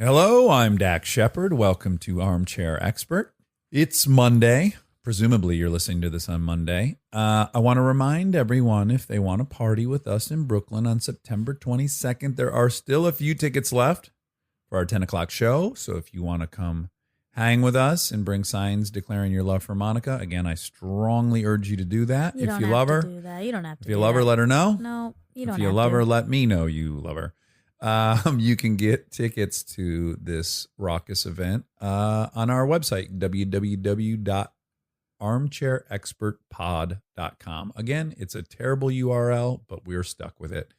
Hello, I'm Dax Shepard. Welcome to Armchair Expert. It's Monday. Presumably you're listening to this on Monday. I want to remind everyone, if they want to party with us in Brooklyn on September 22nd, there are still a few tickets left for our 10 o'clock show. So if you want to come hang with us and bring signs declaring your love for Monica, again, I strongly urge you to do that. You don't you have love to her, do that. You don't have to. If you love her, let her know. No, you don't. If you love her, let me know you love her. You can get tickets to this raucous event on our website, www.armchairexpertpod.com. Again, it's a terrible URL, but we're stuck with it.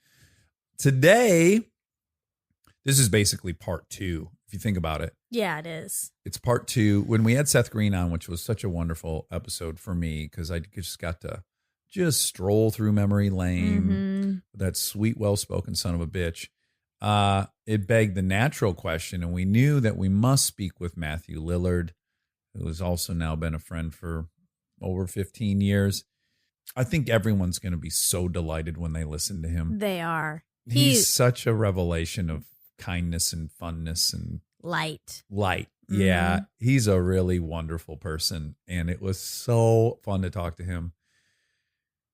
Today, this is basically part 2, if you think about it. Yeah, it is. It's part 2. When we had Seth Green on, which was such a wonderful episode for me, because I just got to just stroll through memory lane, that sweet, well-spoken son of a bitch. It begged the natural question, and we knew that we must speak with Matthew Lillard, who has also now been a friend for over 15 years. I think everyone's going to be so delighted when they listen to him. They are. He's such a revelation of kindness and funness and light. Yeah, he's a really wonderful person, and it was so fun to talk to him.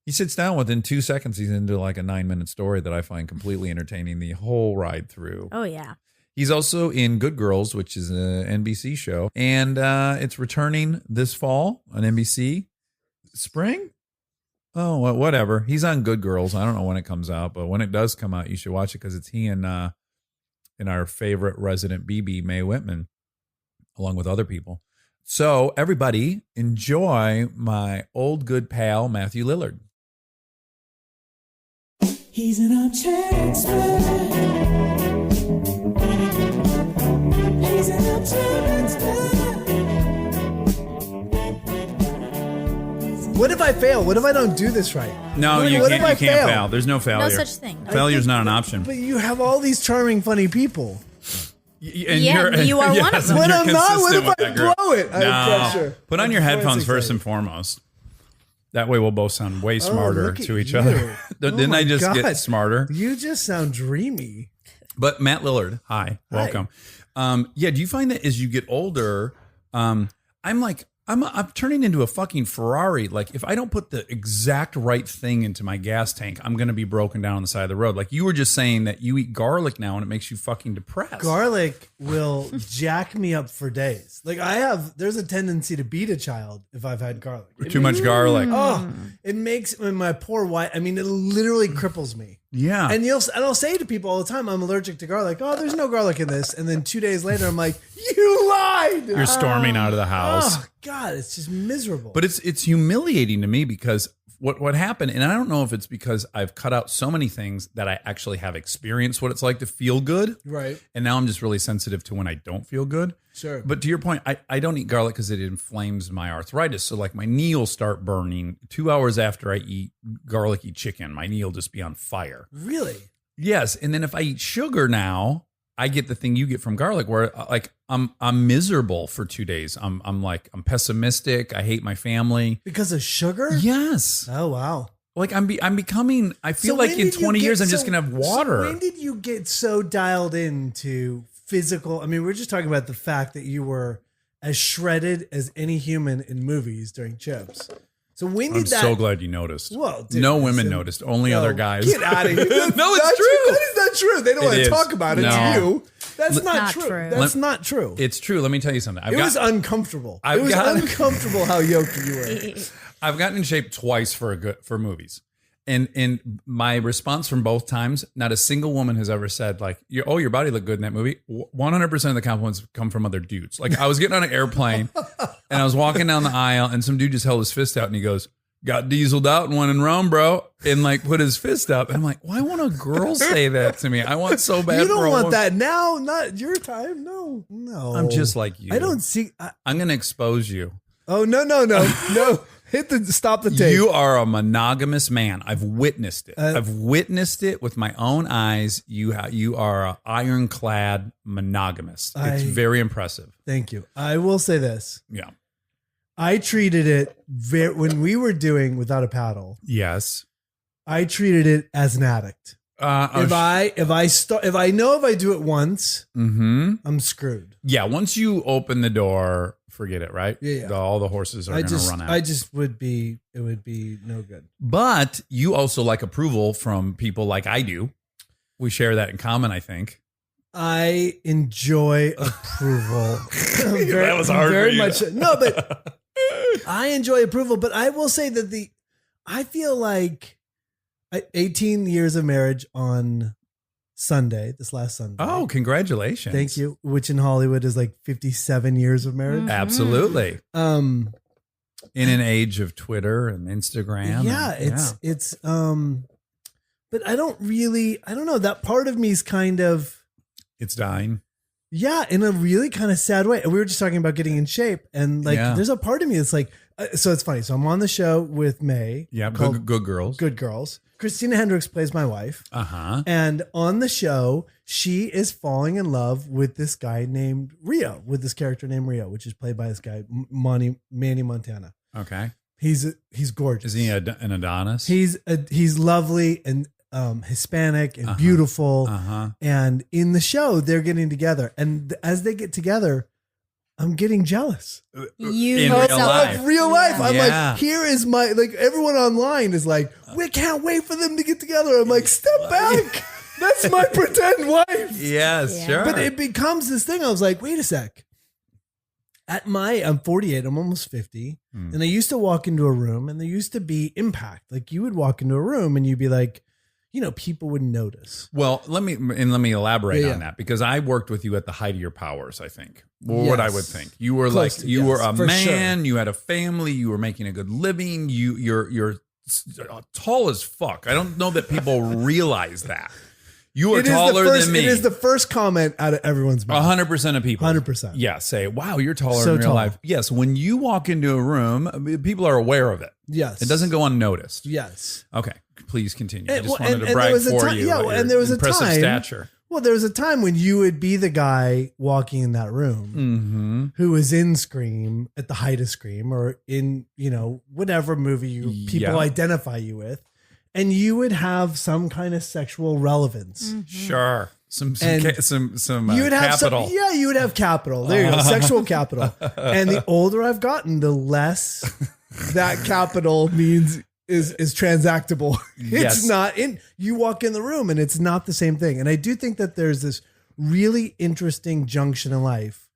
He sits down within 2 seconds. He's into like a 9-minute story that I find completely entertaining the whole ride through. Oh, yeah. He's also in Good Girls, which is an NBC show. And it's returning this fall on NBC. Spring? Oh, whatever. He's on Good Girls. I don't know when it comes out, but when it does come out, you should watch it because it's he and our favorite resident BB, Mae Whitman, along with other people. So everybody enjoy my old good pal, Matthew Lillard. He's an armchair expert. He's an armchair expert. What if I fail? What if I don't do this right? No, what you if can't. I You can't fail? fail. There's no failure. No such thing. Failure's not an option. But you have all these charming, funny people. And Yeah, you are one of them. When you're I'm not, what consistent if with I that group. blow it? I have pressure. Put on your headphones Excited. first and foremost. That way we'll both sound way smarter look at to each you. other. Oh Didn't my I just God. get smarter? You just sound dreamy. But Matt Lillard, hi, welcome. Yeah, do you find that as you get older, I'm turning into a fucking Ferrari. Like, if I don't put the exact right thing into my gas tank, I'm going to be broken down on the side of the road. Like, you were just saying that you eat garlic now and it makes you fucking depressed. Garlic will jack me up for days. Like there's a tendency to beat a child if I've had garlic. Too much garlic. Oh, it makes my poor wife. I mean, it literally cripples me. Yeah. And I'll say to people all the time, I'm allergic to garlic. Oh, there's no garlic in this. And then 2 days later, I'm like, you lied. You're storming out of the house. Oh God, it's just miserable. But it's humiliating to me because what happened, and I don't know if it's because I've cut out so many things that I actually have experienced what it's like to feel good. Right. And now I'm just really sensitive to when I don't feel good. Sure. But to your point, I don't eat garlic because it inflames my arthritis. So like my knee will start burning 2 hours after I eat garlicky chicken. My knee will just be on fire. Really? Yes. And then if I eat sugar now, I get the thing you get from garlic where like I'm miserable for 2 days. I'm pessimistic. I hate my family. Because of sugar? Yes. Oh, wow. Like I'm becoming, I feel So like when in did you 20 years, get I'm just so- going to have water. So when did you get so dialed into physical? I mean, we're just talking about the fact that you were as shredded as any human in movies during Chips. So when did I'm that? so glad you noticed. Well, dude, no women listen. noticed, only No, other guys. Get out of here. No, it's That's true. That is not true. They don't It want to is. talk about it. No. It's you. That's not not true. true. That's not true. It's true. Let me tell you something. It was uncomfortable. It was uncomfortable how yoked you were. I've gotten in shape twice for movies. And my response from both times, not a single woman has ever said like, your body looked good in that movie. 100% of the compliments come from other dudes. Like I was getting on an airplane and I was walking down the aisle and some dude just held his fist out and he goes, got dieseled out and went in Rome, bro. And like put his fist up. And I'm like, why won't a girl say that to me? I want so bad. You don't for a want woman. that now. Not your time. No. I'm just like you. I don't see. I'm going to expose you. Oh, no. Stop the tape. You are a monogamous man. I've witnessed it. I've witnessed it with my own eyes. You are an ironclad monogamist. It's very impressive. Thank you. I will say this. Yeah. I treated it when we were doing Without a Paddle. Yes. I treated it as an addict. If I know if I do it once, Mm-hmm. I'm screwed. Yeah, once you open the door, forget it, right? Yeah. All the horses are going to run out. It would be no good. But you also like approval from people like I do. We share that in common, I think. I enjoy approval. That was hard Very for you. much. No, but I enjoy approval. But I will say that I feel like 18 years of marriage on Sunday, this last Sunday. Oh, congratulations. Thank you. Which in Hollywood is like 57 years of marriage. Absolutely. Um, In an age of Twitter and Instagram. yeah, it's but I don't know. That part of me is kind of, It's dying. yeah, in a really kind of sad way. And we were just talking about getting in shape, and like, Yeah. there's a part of me that's like, so it's funny. So I'm on the show with May. Yeah, called good girls. Good Girls. Christina Hendricks plays my wife. Uh-huh. And on the show, she is falling in love with this guy named Rio, with this character named Rio, which is played by this guy, Manny Montana. Okay. He's gorgeous. Is he an Adonis? He's lovely and Hispanic and beautiful. Uh-huh. And in the show, they're getting together. And as they get together, I'm getting jealous. You In yourself- real life. Of real life. I'm Yeah. like, here is my, like, everyone online is like, we can't wait for them to get together. I'm like, step back. That's my pretend wife. Yes, Yeah. sure. But it becomes this thing. I was like, wait a sec. I'm 48, I'm almost 50. And I used to walk into a room and there used to be impact. Like you would walk into a room and you'd be like, people would notice. Well, let me elaborate Yeah. on that, because I worked with you at the height of your powers, I think. What I Yes. would think. You were Close like to- you were yes, a for man, sure. you had a family, you were making a good living, you're tall as fuck. I don't know that people realize that. You are taller than me. It is the first comment out of everyone's mouth. 100% of people. 100%. Yeah, say, wow, you're taller So in real tall. life. Yes, when you walk into a room, people are aware of it. Yes. It doesn't go unnoticed. Yes. Okay, please continue. I And- just well, wanted to and brag there was a for time- you. yeah, about and your there was a impressive time- stature. Well, there was a time when you would be the guy walking in that room Mm-hmm. who was in Scream at the height of Scream or in, whatever movie people Yeah. identify you with. And you would have some kind of sexual relevance. Sure. Some And you would have capital. you would have capital. There you go, sexual capital. And the older I've gotten, the less that capital means is transactable. It's Yes. not in. You walk in the room and it's not the same thing. And I do think that there's this really interesting junction in life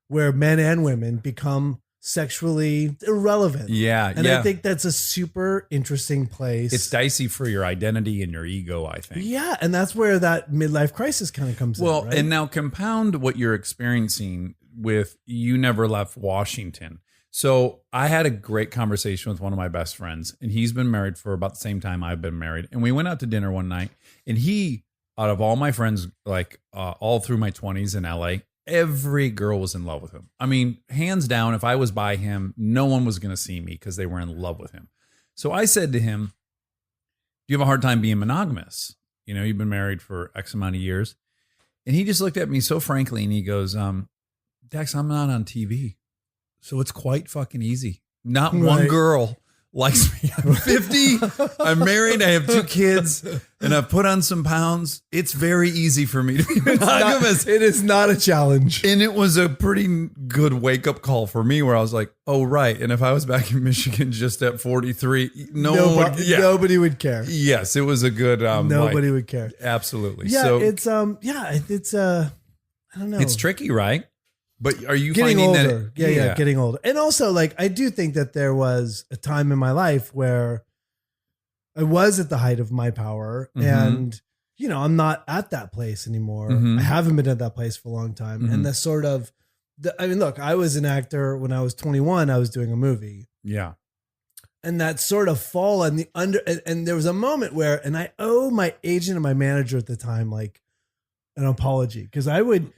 where men and women become sexually irrelevant. Yeah, And yeah. I think that's a super interesting place. It's dicey for your identity and your ego, I think. Yeah, and that's where that midlife crisis kind of comes Well, in. Right? and now compound what you're experiencing with you never left Washington. So I had a great conversation with one of my best friends, and he's been married for about the same time I've been married. And we went out to dinner one night, and he, out of all my friends, like all through my 20s in LA, every girl was in love with him. I mean, hands down, if I was by him, no one was going to see me because they were in love with him. So I said to him, do you have a hard time being monogamous? You've been married for X amount of years. And he just looked at me so frankly and he goes, Dax, I'm not on TV. So it's quite fucking easy. Not one Right. girl likes me. I'm 50. I'm married. I have 2 kids and I've put on some pounds. It's very easy for me to be monogamous. it is not a challenge. And it was a pretty good wake up call for me where I was like, oh, right. And if I was back in Michigan just at 43, Nobody would care. Yes, it was a good, Nobody would care. absolutely. Yeah, So it's I don't know. it's tricky, right? But are you Getting finding older. that? Yeah, getting older. And also, like, I do think that there was a time in my life where I was at the height of my power Mhm. and, I'm not at that place anymore. Mhm. I haven't been at that place for a long time. Mhm. And the sort of, look, I was an actor when I was 21, I was doing a movie. Yeah. And that sort of fall on the and there was a moment where, and I owe my agent and my manager at the time, like, an apology. Cause I would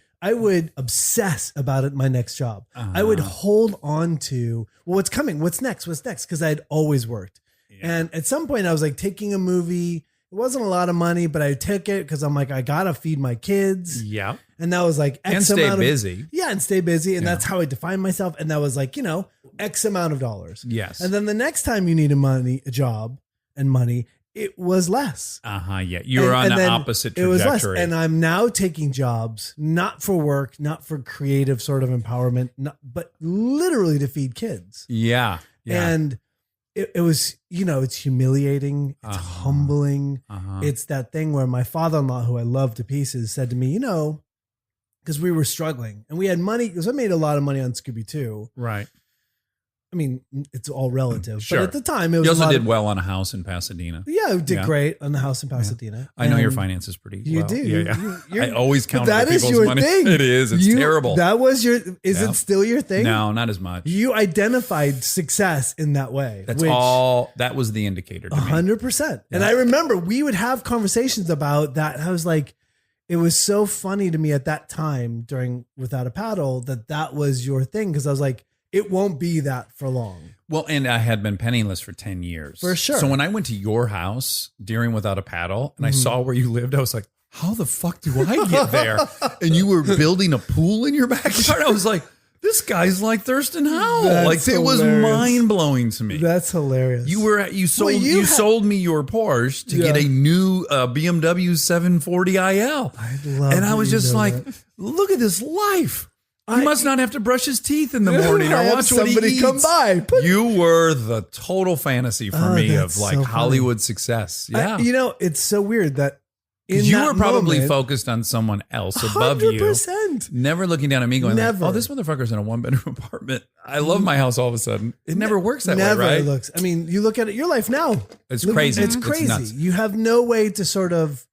obsess about it. My next job, I would hold on to, well, what's coming? What's next? Cause I had always worked. Yeah. And at some point I was like taking a movie. It wasn't a lot of money, but I took it cause I'm like, I gotta feed my kids. Yeah. And that was like X And stay amount of, busy. Yeah. And stay busy. And Yeah. that's how I define myself. And that was like, X amount of dollars. Yes. And then the next time you need a job and money, it was less. Yeah. You were on the then opposite it was trajectory. less. And I'm now taking jobs, not for work, not for creative sort of empowerment, but literally to feed kids. Yeah. And it was, it's humiliating. It's humbling. It's that thing where my father-in-law, who I love to pieces, said to me, because we were struggling and we had money, because I made a lot of money on Scooby Doo. Right. I mean, it's all relative. Sure. But at the time, it was You also did well on a house in Pasadena. Yeah, we did great on the house in Pasadena. I know your And finances pretty You well. do. Yeah. I always count that other is people's your money. thing. It is. It's terrible. That was your. Is Yeah. it still your thing? No, not as much. You identified success in that way. That's all. That was the indicator to me. 100%. And Yeah. I remember we would have conversations about that. I was like, it was so funny to me at that time during Without a Paddle that was your thing, because I was like, it won't be that for long. Well, and I had been penniless for 10 years. For sure. So when I went to your house during Without a Paddle and I Mm-hmm. saw where you lived, I was like, how the fuck do I get there? And you were building a pool in your backyard. I was like, this guy's like Thurston Howell. That's Like, it was hilarious. mind blowing to me. That's hilarious. You sold me your Porsche to Yeah. get a new BMW 740 IL. love And I that was you just know like, that. look at this life. He must not have to brush his teeth in the morning or I have watch what he somebody eats. come by. Put- You were the total fantasy for Oh, me that's of like so funny. Hollywood success. Yeah. It's so weird that in You that were probably moment, focused on someone else above you. 100%. Never looking down at me going, like, Never. oh, this motherfucker's in a 1-bedroom apartment. I love my house all of a sudden. It never works that Never way, right? looks. I mean, you look at it, your life now. It's Look, crazy. It's It's crazy. nuts. You have no way to sort of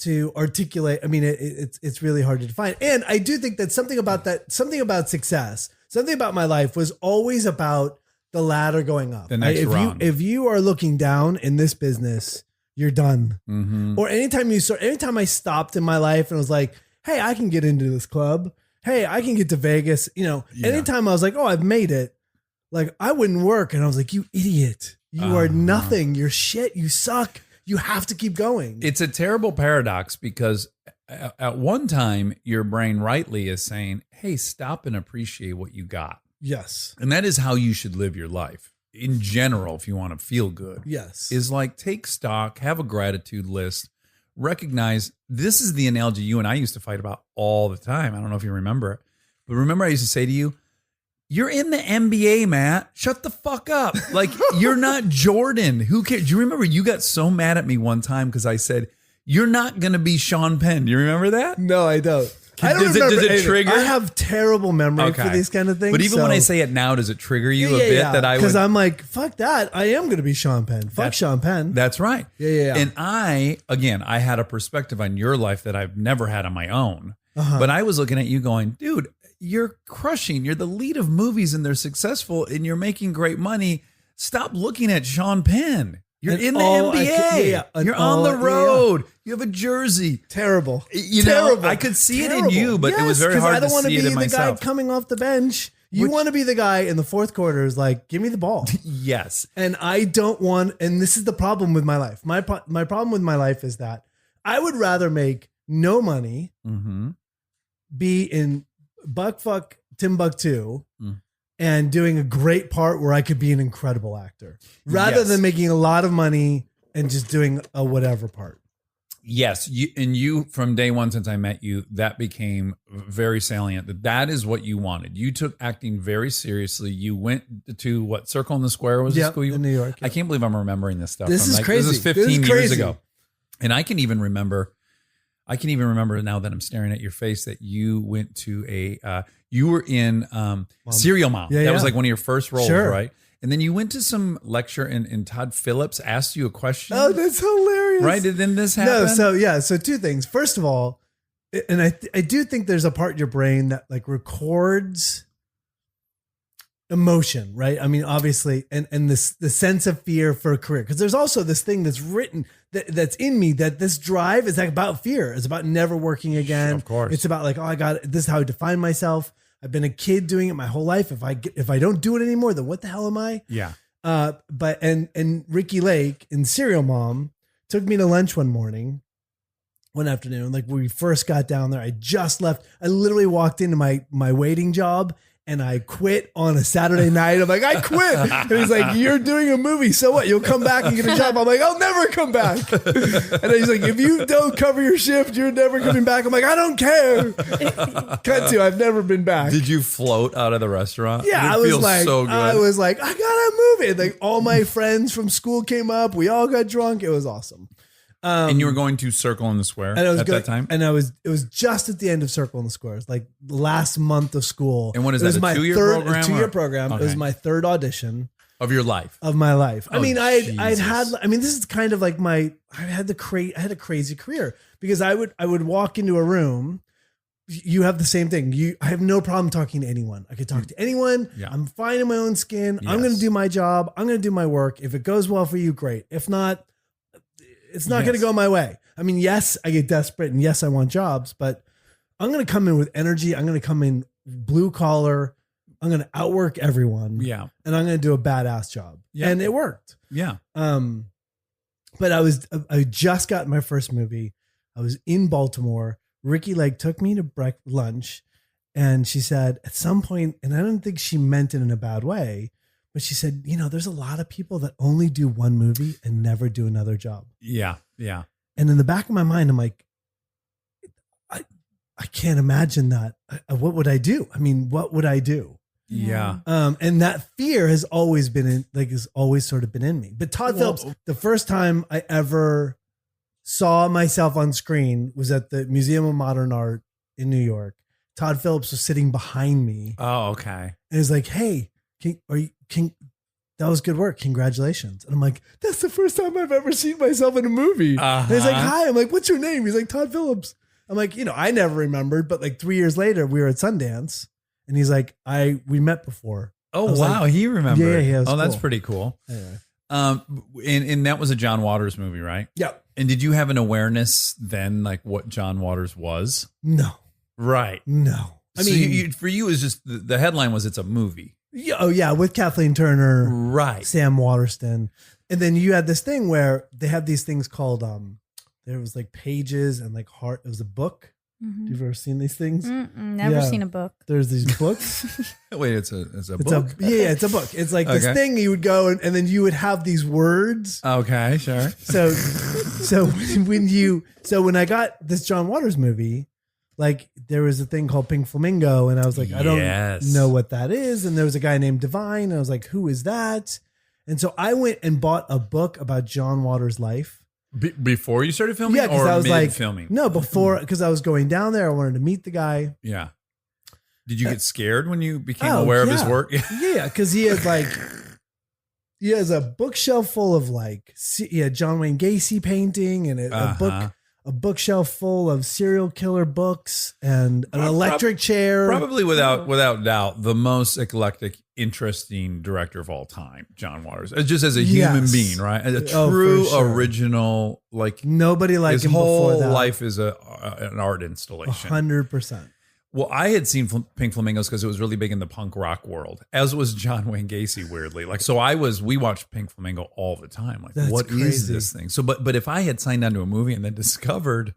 to articulate. I mean, it's really hard to define. And I do think that something about success, something about my life was always about the ladder going up. The next if rung. if you are looking down in this business, you're done. Mm-hmm. Or anytime I stopped in my life and was like, hey, I can get into this club. Hey, I can get to Vegas. Anytime I was like, oh, I've made it. Like, I wouldn't work. And I was like, you idiot. You are nothing. You're shit. You suck. You have to keep going. It's a terrible paradox because at one time your brain rightly is saying, hey, stop and appreciate what you got. Yes. And that is how you should live your life in general if you want to feel good. Yes. Is like take stock, have a gratitude list, recognize this is the analogy you and I used to fight about all the time. I don't know if you remember it, but remember I used to say to you, you're in the NBA, Matt. Shut the fuck up. Like, you're not Jordan. Who cares? Do you remember you got so mad at me one time because I said, you're not going to be Sean Penn. Do you remember that? No, I don't. I don't Does it remember anything. trigger? I have terrible memory for these kind of things. But even when I say it now, does it trigger you a bit that I would? Because I'm like, fuck that. I am going to be Sean Penn. Fuck Sean Penn. That's right. Yeah. And I had a perspective on your life that I've never had on my own. But I was looking at you going, dude, you're crushing. You're the lead of movies and they're successful and you're making great money. Stop looking at Sean Penn. You're And in the all I NBA. could- You're on the road. You have a jersey. Terrible. Terrible. I could see it in you, but it was very hard I don't to want see be it in the myself. guy coming off the bench. You want to be the guy in the fourth quarter is like, give me the ball. Yes. And I don't want, and this is the problem with my life. My problem with my life is that I would rather make no money, Mm-hmm. be in buckfuck Timbuktu, Mm. and doing a great part where I could be an incredible actor, rather Yes. than making a lot of money and just doing a whatever part. Yes, you from day one since I met you, that became very salient. That is what you wanted. You took acting very seriously. You went to what Circle in the Square was the Yep, school you in New York. I can't believe I'm remembering this stuff. This I'm is like, crazy. This is This 15 is years crazy. ago, and I can even remember now that I'm staring at your face that you went to you were in Serial Mom. Yeah, that was yeah. like one of your first roles, Sure. right? And then you went to some lecture and Todd Phillips asked you a question. Oh, that's hilarious. Right? Didn't this happen? No, so two things. First of all, and I do think there's a part in your brain that like records emotion, right? I mean, obviously, and the sense of fear for a career. Because there's also this thing that's written that's in me that this drive is like about fear. It's about never working again. Of course. It's about like, oh, this is how I define myself. I've been a kid doing it my whole life. If I don't do it anymore, then what the hell am I? Yeah. But Ricky Lake in Serial Mom took me to lunch one afternoon. Like when we first got down there, I just left. I literally walked into my waiting job and I quit on a Saturday night. I'm like, I quit. And he's like, you're doing a movie. So what? You'll come back and get a job. I'm like, I'll never come back. And he's like, if you don't cover your shift, you're never coming back. I'm like, I don't care. Cut to, I've never been back. Did you float out of the restaurant? Yeah, It feels so good. I was like, I got a movie. And like all my friends from school came up. We all got drunk. It was awesome. And you were going to Circle in the Square And I was at that time? and it was just at the end of Circle in the Squares, like the last month of school. And what is It was that, a my 2-year third, program? A 2-year or- program. It Okay. was my third audition Of your life. of my life. I Oh, mean, I'd had. Jesus. I mean, this is kind of like I had a crazy career because I would walk into a room. You have the same thing. I have no problem talking to anyone. I could talk to anyone. Yeah. I'm fine in my own skin. I'm going Yes. to do my job. I'm going to do my work. If it goes well for you, great. If not, it's not going to Yes. go my way. I mean, yes, I get desperate and yes, I want jobs, but I'm going to come in with energy. I'm going to come in blue collar. I'm going to outwork everyone. Yeah. And I'm going to do a badass job. Yeah. And it worked. Yeah. But I just got my first movie. I was in Baltimore. Ricky took me to lunch, and she said at some point, and I don't think she meant it in a bad way, but she said, there's a lot of people that only do one movie and never do another job. Yeah. Yeah. And in the back of my mind, I'm like, I can't imagine that. What would I do? I mean, what would I do? Yeah. And that fear has always been has always sort of been in me. But Todd Phillips, the first time I ever saw myself on screen was at the Museum of Modern Art in New York. Todd Phillips was sitting behind me. Oh, okay. And he's like, hey, that was good work. Congratulations. And I'm like, that's the first time I've ever seen myself in a movie. And he's like, hi. I'm like, what's your name? He's like, Todd Phillips. I'm like, I never remembered, but 3 years later we were at Sundance and he's like, we met before. Oh, wow. He remembered. Yeah, yeah, it was oh, that's cool. pretty cool. Anyway. And that was a John Waters movie, right? Yeah. And did you have an awareness then, what John Waters was? No, Right. no. I So mean, for you, is just the headline was it's a movie. yeah, oh yeah. With Kathleen Turner, Right. Sam Waterston. And then you had this thing where they had these things called, there was pages and heart. It was a book. Mhm. You've ever seen these things? Never Yeah. seen a book. There's these books. Wait, it's a It's book? yeah, it's a book. It's like this Okay. thing you would go and then you would have these words. Okay, sure. So when I got this John Waters movie, there was a thing called Pink Flamingo, and I was like, I don't Yes. know what that is. And there was a guy named Divine, and I was like, who is that? And so I went and bought a book about John Waters' life. Before you started filming, Yeah, because or I was like, filming? no, before, because I was going down there. I wanted to meet the guy. Yeah. Did you get scared when you became Oh, aware of his yeah. work? Yeah, because he has he has a bookshelf full of John Wayne Gacy painting and a bookshelf full of serial killer books and an electric chair. Probably without doubt, the most eclectic, interesting director of all time, John Waters. Just as a human Yes. being, right? A Oh, for true sure. original, Nobody like his him whole before that. life is an art installation. 100%. Well, I had seen Pink Flamingos because it was really big in the punk rock world, as was John Wayne Gacy, weirdly. We watched Pink Flamingo all the time. That's What is crazy. this thing? So, but if I had signed on to a movie and then discovered,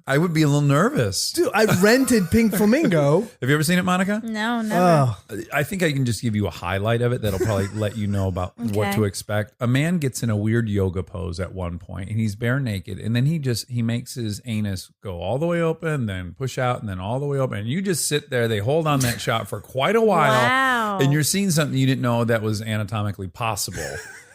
I would be a little nervous. Dude, I rented Pink Flamingo. Have you ever seen it, Monica? No, never. Oh, I think I can just give you a highlight of it that'll probably let you know about what Okay. to expect. A man gets in a weird yoga pose at one point and he's bare naked, and then he makes his anus go all the way open, then push out, and then all the way open. And you just sit there. They hold on that shot for quite a while. Wow. And you're seeing something you didn't know that was anatomically possible.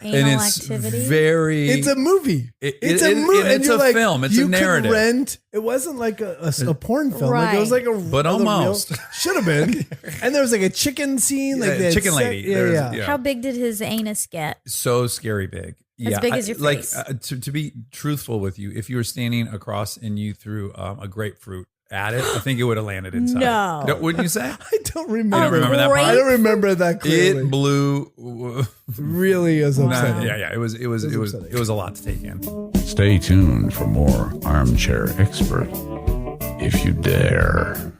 Anal and it's activity? very it's a movie. It's a you're film. It's a you could narrative. Rent. It wasn't like a porn film. It was Right. But almost. Should have been. And there was a chicken scene. Yeah, they had chicken sex- lady. Yeah, There's- yeah. How big did his anus get? so scary big. As big as your face. To be truthful with you, if you were standing across and you threw a grapefruit at it, I think it would have landed inside. No. Wouldn't you say? I don't remember. You don't remember that part? I don't remember that clearly. It blew. really is upsetting. Yeah. It was upsetting. a lot to take in. Stay tuned for more Armchair Expert, if you dare.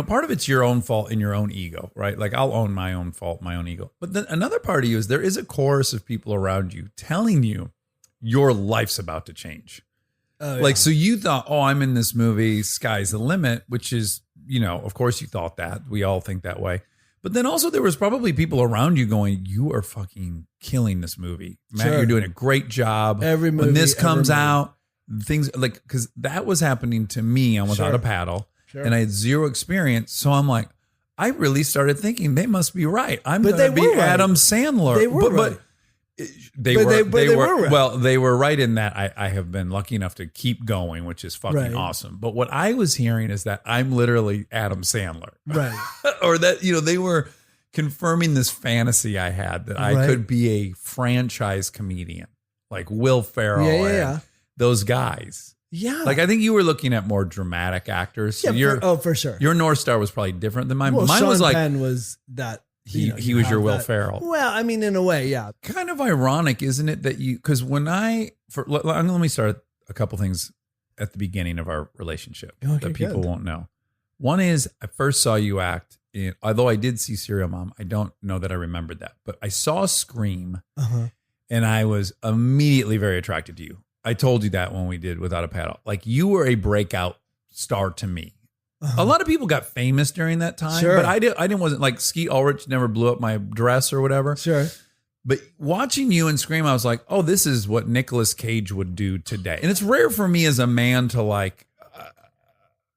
Part of it's your own fault and your own ego, right? I'll own my own fault, my own ego. But then another part of you is there is a chorus of people around you telling you your life's about to change. Oh, yeah. Like, so you thought, oh, I'm in this movie, sky's the limit, which is, of course you thought that. We all think that way. But then also there was probably people around you going, you are fucking killing this movie. Matt, Sure. you're doing a great job. Every movie when this comes ever made. out, things like, because that was happening to me on Without Sure. a Paddle. Sure. And I had zero experience. So I'm like, I really started thinking they must be right. I'm But going to they be were right. Adam Sandler. They were right. But They were right. Well, they were right in that I have been lucky enough to keep going, which is fucking Right. awesome. But what I was hearing is that I'm literally Adam Sandler. Right. Or that, they were confirming this fantasy I had that I Right. could be a franchise comedian like Will Ferrell Yeah. and those guys. Yeah. Like, I think you were looking at more dramatic actors. So Yeah. For sure. your North Star was probably different than mine. Well, Mine Sean was like, Penn was that. he you was your have Will that. Ferrell. Well, I mean, in a way, yeah. Kind of ironic, isn't it, that because when let me start a couple things at the beginning of our relationship Okay, that people good. won't know. One is I first saw you act in, although I did see Serial Mom, I don't know that I remembered that, but I saw Scream Uh-huh. and I was immediately very attracted to you. I told you that when we did Without a Paddle. Like, you were a breakout star to me. Uh-huh. A lot of people got famous during that time, Sure. but I wasn't like Skeet Ulrich never blew up my dress or whatever. Sure. But watching you in Scream, I was like, oh, this is what Nicolas Cage would do today. And it's rare for me as a man to like,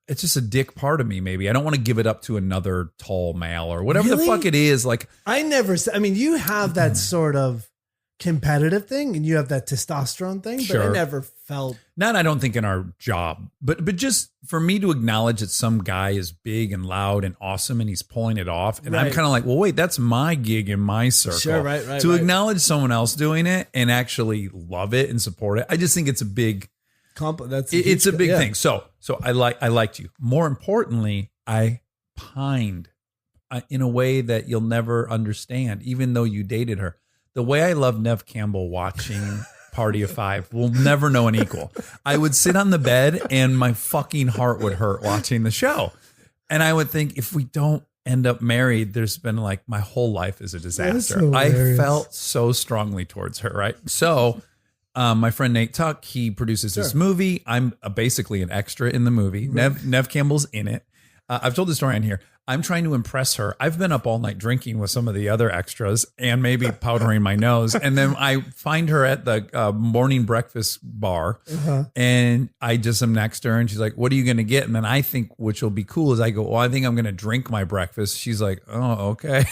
it's just a dick part of me, maybe. I don't want to give it up to another tall male or whatever the Really? fuck it is. Like, I mean, you have that sort of competitive thing and you have that testosterone thing, but Sure. I never felt. not, I don't think in our job, but just for me to acknowledge that some guy is big and loud and awesome and he's pulling it off. And I'm Right. kind of like, well, wait, that's my gig in my circle. Sure, right, To right. acknowledge someone else doing it and actually love it and support it. I just think it's a big, That's it's a huge- big yeah. thing. So I liked you. More importantly, I pined in a way that you'll never understand, even though you dated her. The way I love Nev Campbell watching Party of Five will never know an equal. I would sit on the bed and my fucking heart would hurt watching the show. And I would think, if we don't end up married, there's been like, my whole life is a disaster. I hilarious. felt so strongly towards her, right? So my friend Nate Tuck, he produces this Sure. movie. I'm basically an extra in the movie. Nev Campbell's in it. I've told the story on here. I'm trying to impress her. I've been up all night drinking with some of the other extras and maybe powdering my nose. And then I find her at the morning breakfast bar and I just am next to her and she's like, what are you going to get? And then I think, which will be cool, is I go, well, I think I'm going to drink my breakfast. She's like, oh, okay.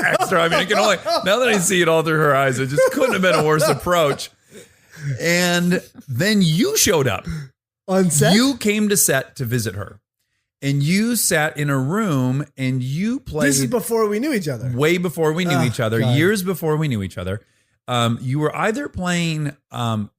Extra. I mean, I can only, now that I see it all through her eyes, it just couldn't have been a worse approach. And then you showed up. On set? You came to set to visit her. And you sat in a room and you played This is before we knew each other. way before we knew Oh, each other, God. years before we knew each other. You were either playing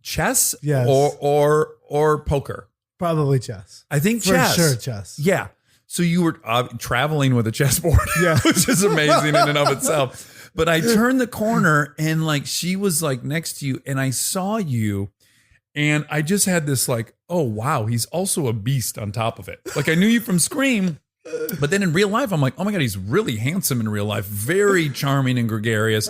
chess Yes. or poker. Probably chess. I think For chess. sure, chess. Yeah. So you were traveling with a chessboard, Yeah. which is amazing in and of itself. But I turned the corner and like she was like next to you and I saw you and I just had this like, oh, wow, he's also a beast on top of it. Like, I knew you from Scream, but then in real life, I'm like, oh my God, he's really handsome in real life, very charming and gregarious.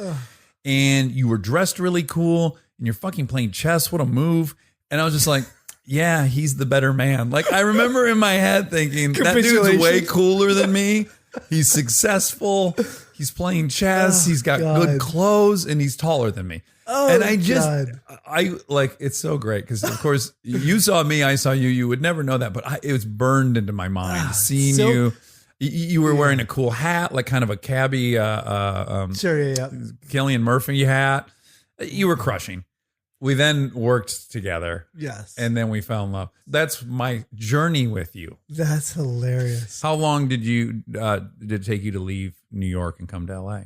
And you were dressed really cool and you're fucking playing chess. What a move. And I was just like, yeah, he's the better man. Like, I remember in my head thinking, that dude's way Capitulation. cooler than me. He's successful. He's playing chess. Oh, He's got God. good clothes and he's taller than me. Oh, and I just, God. I like, it's so great because, of course, you saw me, I saw you. You would never know that, but it was burned into my mind. Seeing so- you, you were wearing a cool hat, like kind of a cabbie, Sure, yeah. Cillian Murphy hat. You were crushing. We then worked together Yes. and then we fell in love. That's my journey with you. That's hilarious. How long did it take you to leave New York and come to LA?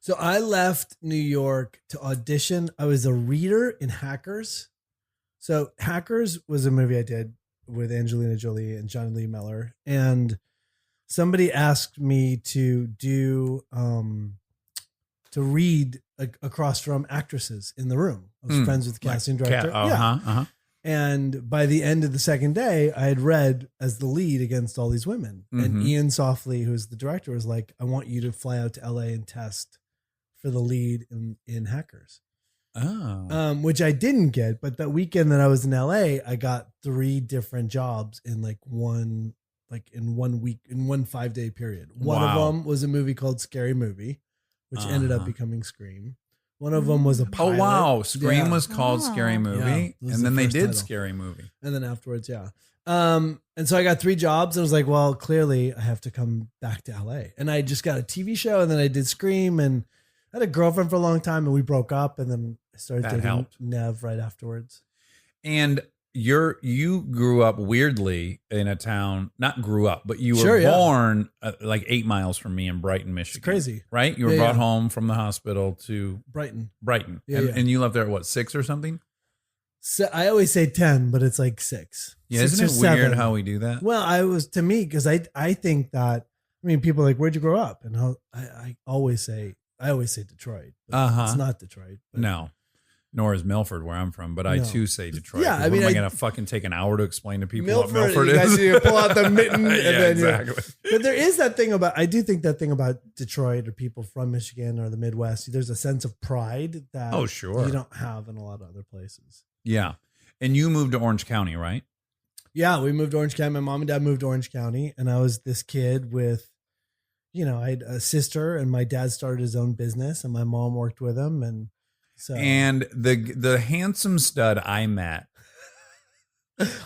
So I left New York to audition. I was a reader in Hackers. So Hackers was a movie I did with Angelina Jolie and Johnny Lee Miller. And somebody asked me to do, to read across from actresses in the room. I was friends with the casting director. Yeah. And by the end of the second day, I had read as the lead against all these women. And Mhm. Ian Softly, who's the director, was like, I want you to fly out to LA and test for the lead in Hackers. which I didn't get. But that weekend that I was in LA, I got 3 different jobs in in 1 week, in 1 5-day period. One of them was a movie called Scary Movie, which ended up becoming Scream. One of them was a pilot. Oh, wow. Scream was called Scary Movie. Yeah, and then they did title. Scary Movie. And then afterwards, and so I got 3 jobs. And I was like, well, clearly I have to come back to LA. And I just got a TV show, and then I did Scream, and I had a girlfriend for a long time, and we broke up, and then I started dating Nev right afterwards. And you grew up weirdly in a town, not grew up, but you were born like 8 miles from me in Brighton, Michigan. It's crazy. Right? You were brought home from the hospital to Brighton. Yeah, and you left there at what, 6 or something? So I always say 10, but it's like 6. Yeah, 6 isn't it or weird 7. how we do that? Well, to me, because I think that, people are like, where'd you grow up? And I always say Detroit. But It's not Detroit. But. No. Nor is Milford, where I'm from, but I too say Detroit. Yeah, am I going to fucking take an hour to explain to people what Milford you is? Guys need to pull out the mitten. And then exactly. But there is that thing I do think that thing about Detroit or people from Michigan or the Midwest, there's a sense of pride that you don't have in a lot of other places. Yeah. And you moved to Orange County, right? Yeah, we moved to Orange County. My mom and dad moved to Orange County, and I was this kid with, I had a sister, and my dad started his own business, and my mom worked with him, and so. And the handsome stud I met.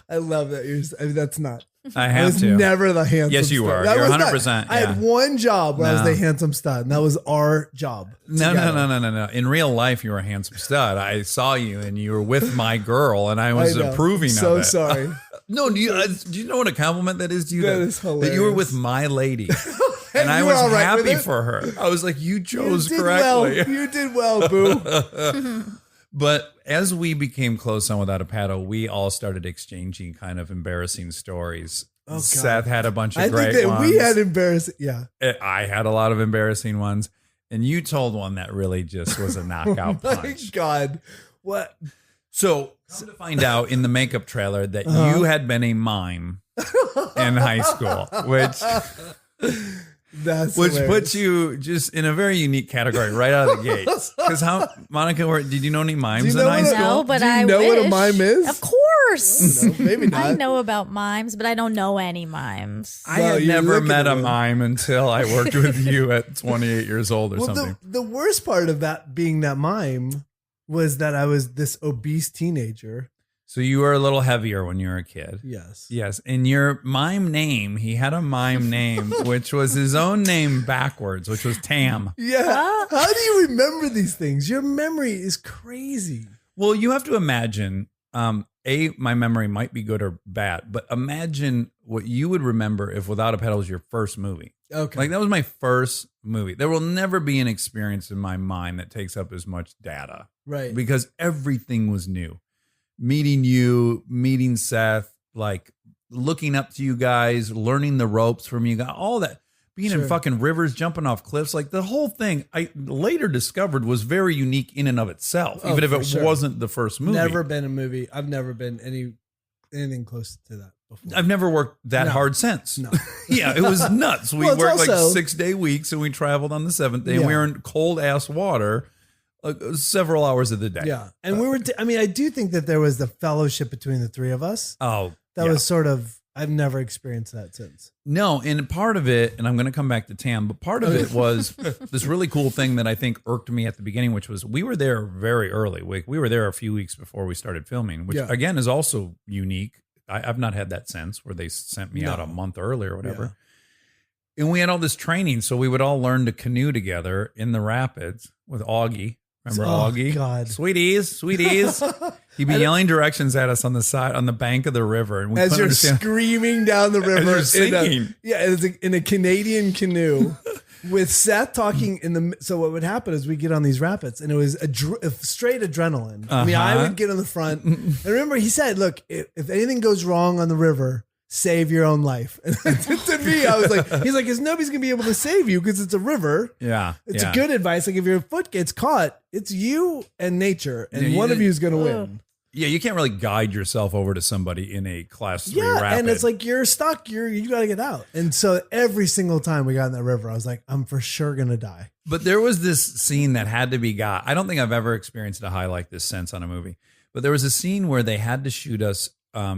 I love that. That's not. I was never the handsome. Yes, you stud. are. You're 100%. I had one job where I was the handsome stud, and that was our job. No. In real life, you were a handsome stud. I saw you, and you were with my girl, and I was approving of it. So sorry. No, do you know what a compliment that is to you? That is hilarious. That you were with my lady. And I was happy for her. I was like, you chose correctly. You did well, boo. But as we became close on Without a Paddle, we all started exchanging kind of embarrassing stories. Oh, God. Seth had a bunch of great ones. We had embarrassing, I had a lot of embarrassing ones. And you told one that really just was a knockout punch. My God. What? So, come to find out in the makeup trailer that you had been a mime in high school, which puts you just in a very unique category right out of the gates. Because Monica, did you know any mimes in high school? No, but I know what a mime is? Of course. No, maybe not. I know about mimes, but I don't know any mimes. I had never met a mime until I worked with you at 28 years old or something. The worst part of that being that mime was that I was this obese teenager. So you were a little heavier when you were a kid. Yes. Yes. And your mime name, he had a mime name, which was his own name backwards, which was Tam. Yeah. How do you remember these things? Your memory is crazy. Well, you have to imagine, my memory might be good or bad, but imagine what you would remember if Without a Paddle was your first movie. Okay. Like that was my first movie. There will never be an experience in my mind that takes up as much data. Right. Because everything was new. Meeting you, meeting Seth, like looking up to you guys, learning the ropes from you guys, all that. Being in fucking rivers, jumping off cliffs, like the whole thing I later discovered was very unique in and of itself, even if it wasn't the first movie. Never been a movie. I've never been anything close to that before. I've never worked that hard since. No. Yeah, it was nuts. We worked like 6-day weeks and we traveled on the 7th day and we were in cold ass water several hours of the day. Yeah. And we were, I do think that there was the fellowship between the three of us. Oh, that was sort of, I've never experienced that since. No. And part of it, and I'm going to come back to Tam, but part of it was this really cool thing that I think irked me at the beginning, which was we were there very early. We were there a few weeks before we started filming, which again is also unique. I've not had that since where they sent me out a month early or whatever. Yeah. And we had all this training. So we would all learn to canoe together in the rapids with Augie. Remember Augie? God. Sweeties. He'd be yelling directions at us on the bank of the river. And we as you're screaming down the river. In a Canadian canoe with Seth talking so what would happen is we get on these rapids and it was straight adrenaline. I mean, I would get on the front. And remember, he said, look, if anything goes wrong on the river, save your own life. And to me, I was like, he's like, because nobody's going to be able to save you because it's a river. Yeah. It's a good advice. Like if your foot gets caught, it's you and nature and one of you is going to win. Yeah, you can't really guide yourself over to somebody in a class 3 rapid. and it's like you're stuck. You got to get out. And so every single time we got in that river, I was like, I'm for sure gonna die. But there was this scene that had to be got. I don't think I've ever experienced a high like this since on a movie. But there was a scene where they had to shoot us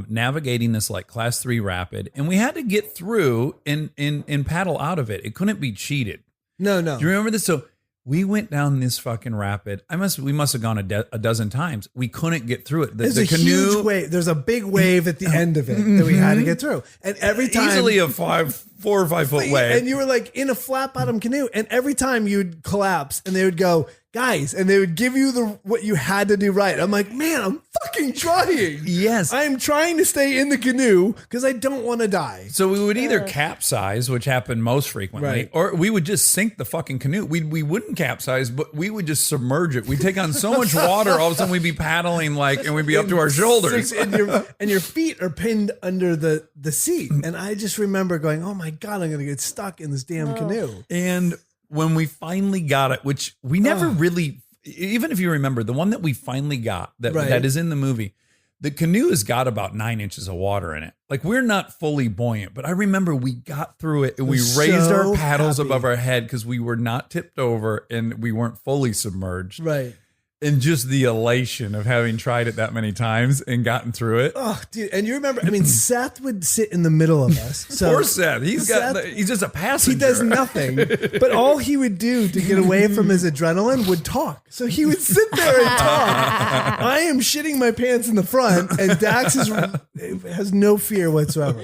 navigating this like class 3 rapid, and we had to get through and paddle out of it. It couldn't be cheated. No. Do you remember this? So we went down this fucking rapid. We must have gone a dozen times. We couldn't get through it. There's a huge wave. There's a big wave at the end of it that we had to get through. And every time, easily a 4 or 5 foot wave. And you were like in a flat bottom canoe. And every time you'd collapse, and they would go, guys, and they would give you what you had to do right. I'm like, man, I'm fucking trying. Yes. I'm trying to stay in the canoe because I don't want to die. So we would either capsize, which happened most frequently, Right. or we would just sink the fucking canoe. We wouldn't capsize, but we would just submerge it. We'd take on so much water, all of a sudden we'd be paddling and we'd be up to our shoulders. And your feet are pinned under the seat. And I just remember going, oh my God, I'm going to get stuck in this damn canoe. And when we finally got it, which we never really, even if you remember, the one that we finally got that is in the movie, the canoe has got about 9 inches of water in it. Like, we're not fully buoyant, but I remember we got through it and we raised our paddles above our head because we were not tipped over and we weren't fully submerged. Right. And just the elation of having tried it that many times and gotten through it. Oh, dude. And you remember, I mean, Seth would sit in the middle of us. So Poor Seth. He's just a passenger. He does nothing. But all he would do to get away from his adrenaline would talk. So he would sit there and talk. I am shitting my pants in the front, and Dax has no fear whatsoever.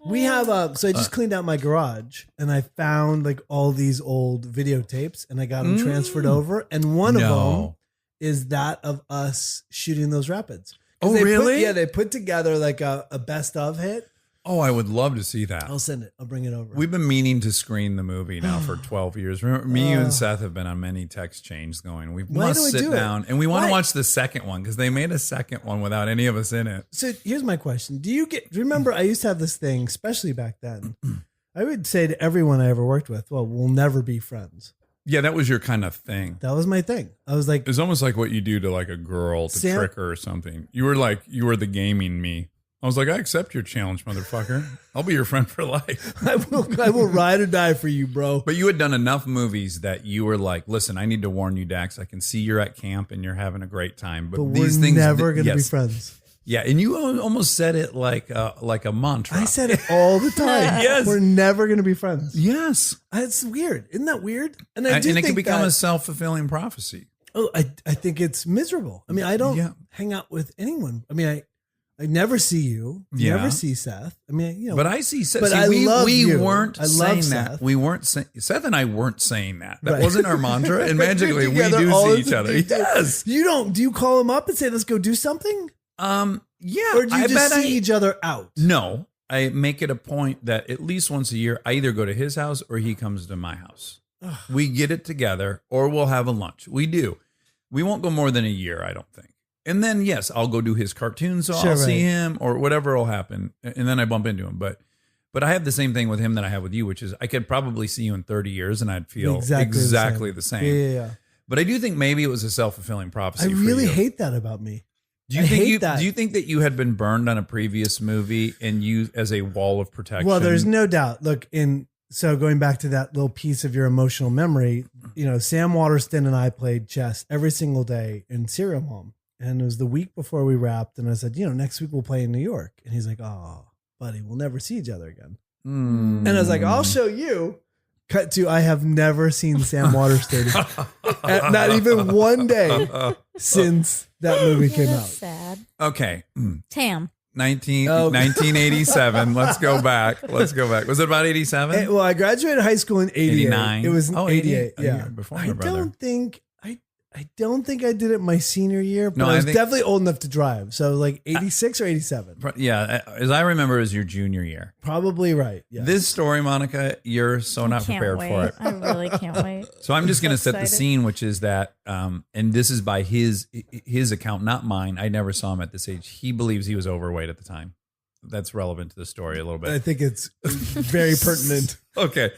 We have so I just cleaned out my garage and I found like all these old videotapes and I got them transferred over. And one of them is that of us shooting those rapids. Oh, really? They put together like a best of hit. Oh, I would love to see that. I'll send it. I'll bring it over. We've been meaning to screen the movie now for 12 years. Remember, me, you, and Seth have been on many text chains going, we must sit down. And we want to watch the second one because they made a second one without any of us in it. So here's my question. Do you remember I used to have this thing, especially back then. I would say to everyone I ever worked with, well, we'll never be friends. Yeah, that was your kind of thing. That was my thing. I was like, it's almost like what you do to like a girl to trick her or something. You were the gaming me. I was like, I accept your challenge, motherfucker. I'll be your friend for life. I will ride or die for you, bro. But you had done enough movies that you were like, listen, I need to warn you, Dax. I can see you're at camp and you're having a great time. But these we're things never going to be friends. Yeah, and you almost said it like a mantra. I said it all the time. Yes. We're never going to be friends. Yes. It's weird. Isn't that weird? And it can become a self-fulfilling prophecy. Oh, I think it's miserable. I mean, I don't hang out with anyone. I mean, I never see you. Yeah. Never see Seth. I mean, But I see Seth. But See, we you. weren't saying Seth. that. We weren't saying Seth and I weren't saying that. That Right. wasn't our mantra. And magically, we do see each other. Yes. You don't? Do you call him up and say, "Let's go do something"? Yeah. Or do you just see each other out? No, I make it a point that at least once a year, I either go to his house or he comes to my house. We get it together, or we'll have a lunch. We do. We won't go more than a year, I don't think. And then, yes, I'll go do his cartoons, so I'll see him, or whatever will happen. And then I bump into him. But I have the same thing with him that I have with you, which is I could probably see you in 30 years and I'd feel exactly the same. Yeah. But I do think maybe it was a self-fulfilling prophecy. I really hate that about me. Do you think that you had been burned on a previous movie and used as a wall of protection? Well, there's no doubt. Look, so going back to that little piece of your emotional memory, Sam Waterston and I played chess every single day in Serial Mom. And it was the week before we wrapped. And I said, next week we'll play in New York. And he's like, oh, buddy, we'll never see each other again. And I was like, I'll show you. Cut to, I have never seen Sam Waterston. Not even one day since that movie came out. Sad. Okay. TAM. 1987. Let's go back. Was it about 87? Well, I graduated high school in 88. 89. It was 88. A Yeah. year before my brother. I don't think I did it my senior year, but No, I was I think- definitely old enough to drive. So like 86 or 87. Yeah. As I remember, it was your junior year. Probably right. Yeah. This story, Monica, you're so not Can't prepared wait. for it. I really can't wait. So I'm just going to set the excited. scene, which is that, and this is by his account, not mine. I never saw him at this age. He believes he was overweight at the time. that's relevant to the story a little I bit. think it's very pertinent. Okay.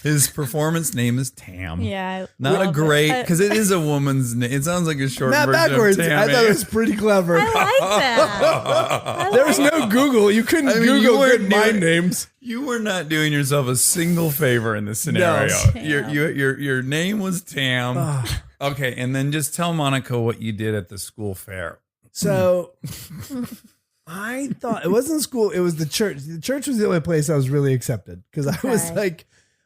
His performance name is Tam. Yeah. I Not a love great, it. because it is a woman's name. It sounds like a short Not version backwards. of I Tammy. thought it was pretty clever. I like that. There was no Google. You couldn't I mean, you Google weren't good mind doing- names. You were not doing yourself a single favor in this scenario. No. Your name was Tam. Ah. Okay, and then just tell Monica what you did at the school fair. So I thought it wasn't school. It was the church. The church was the only place I was really accepted because I was Okay. like,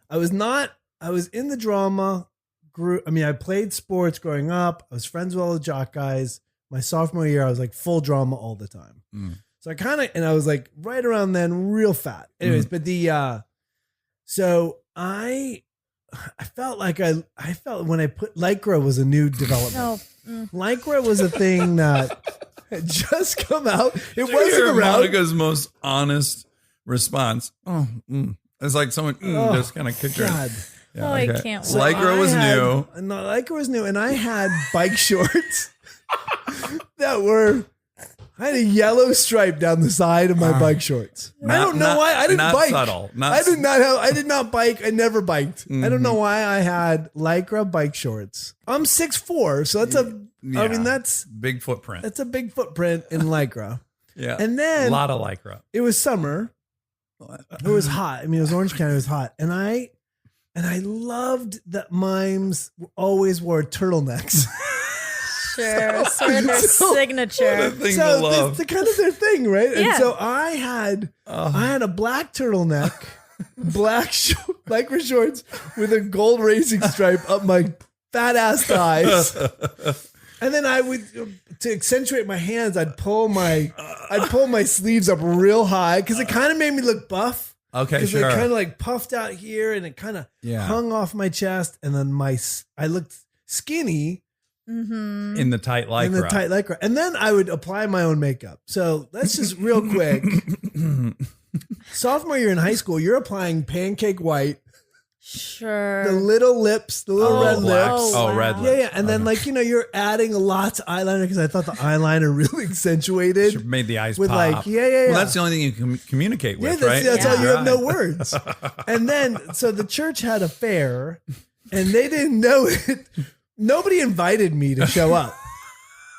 I was in the drama group. I mean, I played sports growing up. I was friends with all the jock guys. My sophomore year, I was like full drama all the time. Mm. So I kind of, and I was like right around then real fat. Anyways, but so I felt like I felt when I put Lycra was a new development. No. Lycra was a thing that had just come out. It Did you wasn't hear around. Monica's most honest response. Oh, it's like someone Oh, just kind of kicked her. God. Yeah, Oh, I can't So wait. Lycra I was had- new. No, Lycra was new, and I had bike shorts that were. I had a yellow stripe down the side of my bike shorts. I don't know why I didn't not bike. subtle. I did not bike. I never biked. I don't know why I had Lycra bike shorts. I'm 6'4", so that's I Yeah. mean that's Big footprint. a big footprint in Lycra. Yeah. And then a lot of Lycra. it was summer. It was hot. I mean, it was Orange County. It was hot, and I loved that mimes always wore turtlenecks. Sure. Sort of their signature. Thing to So love. that's kind of their thing, right? And Yeah. so I had a black turtleneck, black Lycra shorts with a gold racing stripe up my fat ass thighs. And then I would, to accentuate my hands, I'd pull my sleeves up real high because it kind of made me look buff. Okay, Because sure. it kind of like puffed out here and it kind of Yeah. hung off my chest. And then I looked skinny in the tight Lycra. in the tight Lycra. And then I would apply my own makeup. So let's just real quick. Sophomore year in high school, you're applying pancake white, Sure. the little lips, the little red black. lips. Oh, wow. red Yeah, lips. yeah. And then you're adding lots of eyeliner because I thought the eyeliner really accentuated. Should made the eyes With, pop. like, yeah. Well, that's the only thing you can communicate Yeah, with, that's, right? that's all you have no Right. words. And then, so the church had a fair and they didn't know it. Nobody invited me to show up.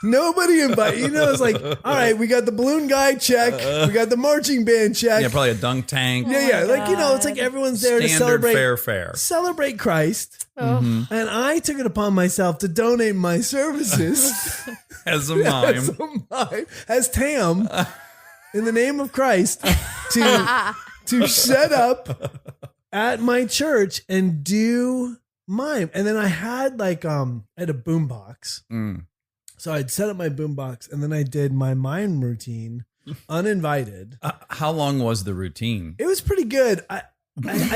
Nobody invited. It's like, all right, we got the balloon guy check. We got the marching band check. Yeah, probably a dunk tank. Yeah. my It's like everyone's there to Standard celebrate fair. Christ. Oh. And I took it upon myself to donate my services As a mime. as Tam in the name of Christ to set up at my church and do mime. And then I had I had a boombox. Mm. So I'd set up my boombox and then I did my mime routine uninvited. How long was the routine? It was pretty good. I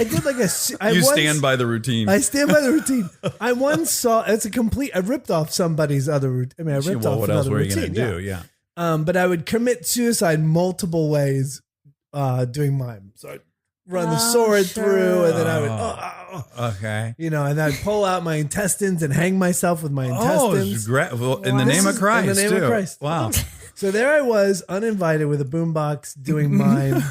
did like a. You stand by the routine. I stand by the routine. I once saw I ripped off somebody's other routine. I mean, I ripped off what else another were you routine. going to do? Yeah. But I would commit suicide multiple ways doing mime. So I'd run the sword sure. through, and then I would, Okay. and I'd pull out my intestines and hang myself with my Oh, intestines. it's great. Well, in the This name of is- Christ, in the name too. of Christ. Wow. So there I was, uninvited, with a boombox doing mime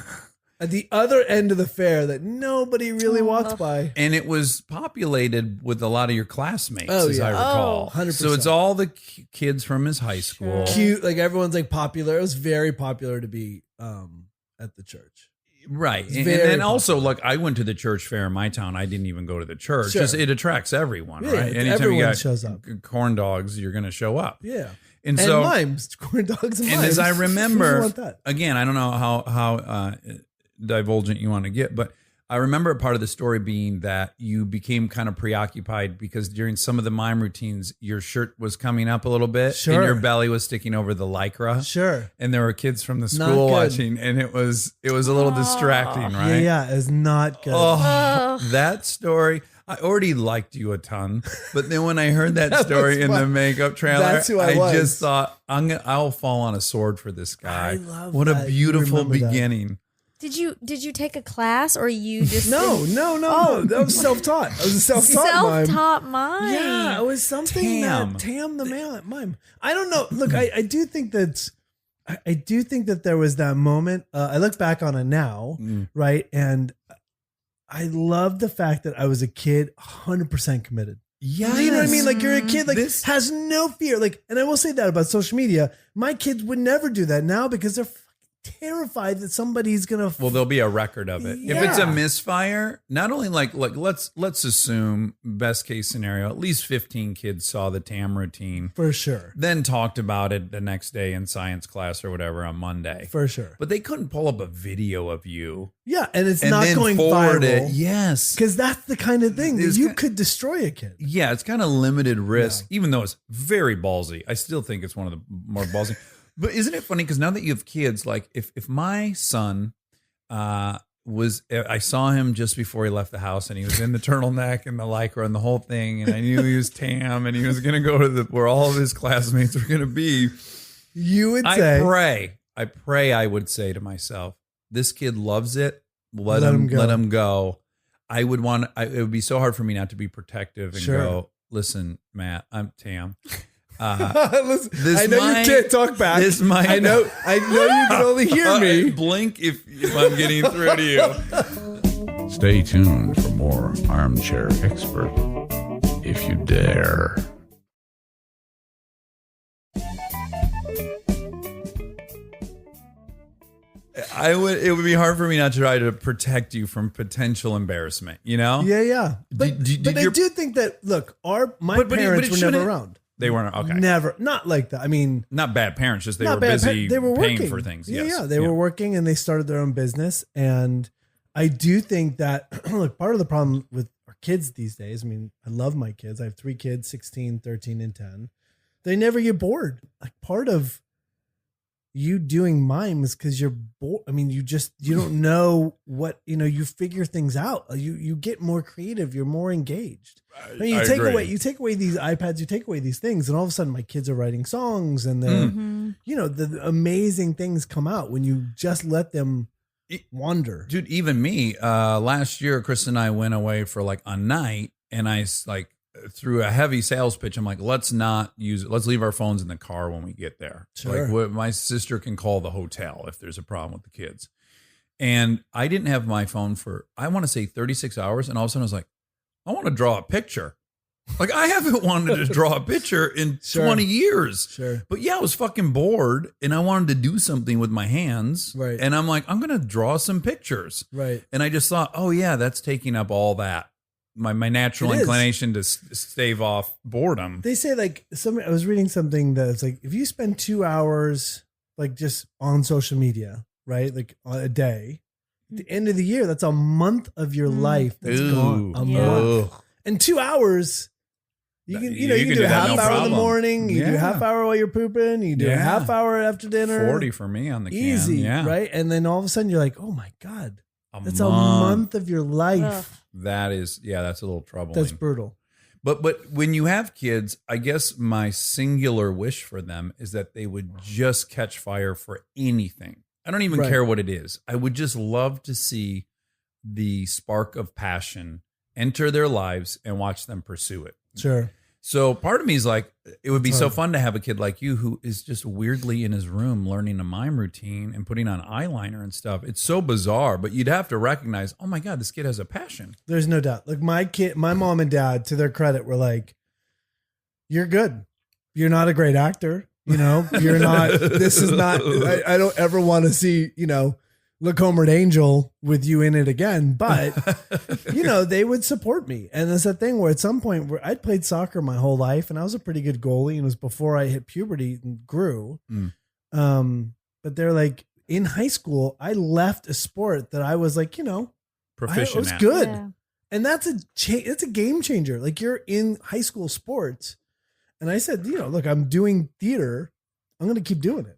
at the other end of the fair that nobody really walked by. And it was populated with a lot of your classmates, Oh, as I yeah. recall. 100%. So it's all the kids from his high school. Cute, like everyone's like popular. It was very popular to be at the church. Right. And very then also, like, I went to the church fair in my town. I didn't even go to the church. Sure. Just it attracts everyone, Yeah, right? Anytime everyone you got shows up. corn dogs, you're going to show up. Yeah. And And so, mimes, corn dogs and and mimes. as I Who doesn't remember, want that? again, I don't know how divulgent you want to get, but I remember a part of the story being that you became kind of preoccupied because during some of the mime routines, your shirt was coming up a little bit Sure. and your belly was sticking over the Lycra. Sure. And there were kids from the Not school good. watching, and it was a little distracting, right? Yeah, it's not good. Oh, that story. I already liked you a ton, but then when I heard that story in why- the makeup trailer, that's who I was. just thought I'll fall on a sword for this guy. I love what that a you beautiful remember that. beginning. Did you take a class or you just No. That was self-taught. I was a self-taught mime. self-taught mime? Yeah, it was something Tam. that Tam the mime. I don't know. Look, I do think that I do think that there was that moment. I look back on it now, right? And I love the fact that I was a kid, 100% committed. Yeah, You know what I mean? Like you're a kid, like This- has no fear. Like, and I will say that about social media. My kids would never do that now because they're fucking terrified that somebody's gonna. Well, there'll be a record of it. If it's a Yeah. misfire, not only like let's assume best case scenario, at least 15 kids saw the TAM routine, For sure. then talked about it the next day in science class or whatever on Monday. For sure. But they couldn't pull up a video of you Yeah. And it's and not then going forward it. viral. Yes. Because that's the kind of thing that It's you ki- could destroy a kid. Yeah, it's kind of limited risk, even though it's very ballsy. I still think it's one of the more ballsy. But isn't it funny? Because now that you have kids, like if my son I saw him just before he left the house and he was in the turtleneck and the lycra and the whole thing. And I knew he was TAM and he was going to go to where all of his classmates were going to be. You would say, I pray I would say to myself, this kid loves it. Let Let him him go. Let him go. It would be so hard for me not to be protective and Sure. go, listen, Matt, I'm TAM. Listen, This I know might- you can't talk back. this might- I know you can only hear me. Blink if I'm getting through to you. Stay tuned for more Armchair Expert, if you dare. It would be hard for me not to try to protect you from potential embarrassment, you know? Yeah. But, Did but I your- do think that, look, my But it parents were never shouldn't- around. They weren't, okay. Never. Not like that. I mean, Not bad parents, just they not were bad. busy They were paying working for things. Yeah, Yes. yeah. They were working and they started their own business. And I do think that, look, part of the problem with our kids these days, I mean, I love my kids. I have 3 kids, 16, 13, and 10. They never get bored. Like part of you doing mime is because you're bored. I mean, you don't know what, you figure things out. You get more creative. You're more engaged. I mean, you take away these iPads, you take away these things, and all of a sudden my kids are writing songs and then, the amazing things come out when you just let them wander. Dude, even me, last year, Chris and I went away for like a night and I like through a heavy sales pitch. I'm like, let's leave our phones in the car when we get there. Sure. Like my sister can call the hotel if there's a problem with the kids. And I didn't have my phone for, I want to say 36 hours. And all of a sudden I was like, I want to draw a picture. Like I haven't wanted to draw a picture in Sure. 20 years. Sure. But yeah, I was fucking bored and I wanted to do something with my hands. Right. And I'm like, I'm going to draw some pictures. Right. And I just thought, oh yeah, that's taking up all that. My natural It is. inclination to stave off boredom. They say like I was reading something that's like if you spend 2 hours like just on social media, right? Like a day, at the end of the year, that's a month of your life that's Ooh. gone. A Yeah. month. And 2 hours, you can you can do a that, half no hour in problem. the morning, you do a Yeah. half hour while you're pooping, you do a Yeah. half hour after dinner. 40 for me on the can. Easy, Yeah. right? And then all of a sudden you're like, oh my God, A that's a month of your life. Ugh. That is, yeah, that's a little troubling. That's brutal. But when you have kids, I guess my singular wish for them is that they would just catch fire for anything. I don't even Right. care what it is. I would just love to see the spark of passion enter their lives and watch them pursue it. Sure. So part of me is like, it would be That's so hard. fun to have a kid like you who is just weirdly in his room learning a mime routine and putting on eyeliner and stuff. It's so bizarre, but you'd have to recognize, oh my God, this kid has a passion. There's no doubt. Like my mom and dad, to their credit, were like, "You're good. You're not a great actor. You're not. This is not. I don't ever want to see. Look Homered Angel with you in it again." But they would support me, and there's that thing where at some point where I'd played soccer my whole life, and I was a pretty good goalie, and it was before I hit puberty and grew. But they're like, in high school, I left a sport that I was like, Proficient I was at. good. Yeah. And that's it's a game changer. Like you're in high school sports. And I said, look, I'm doing theater. I'm going to keep doing it.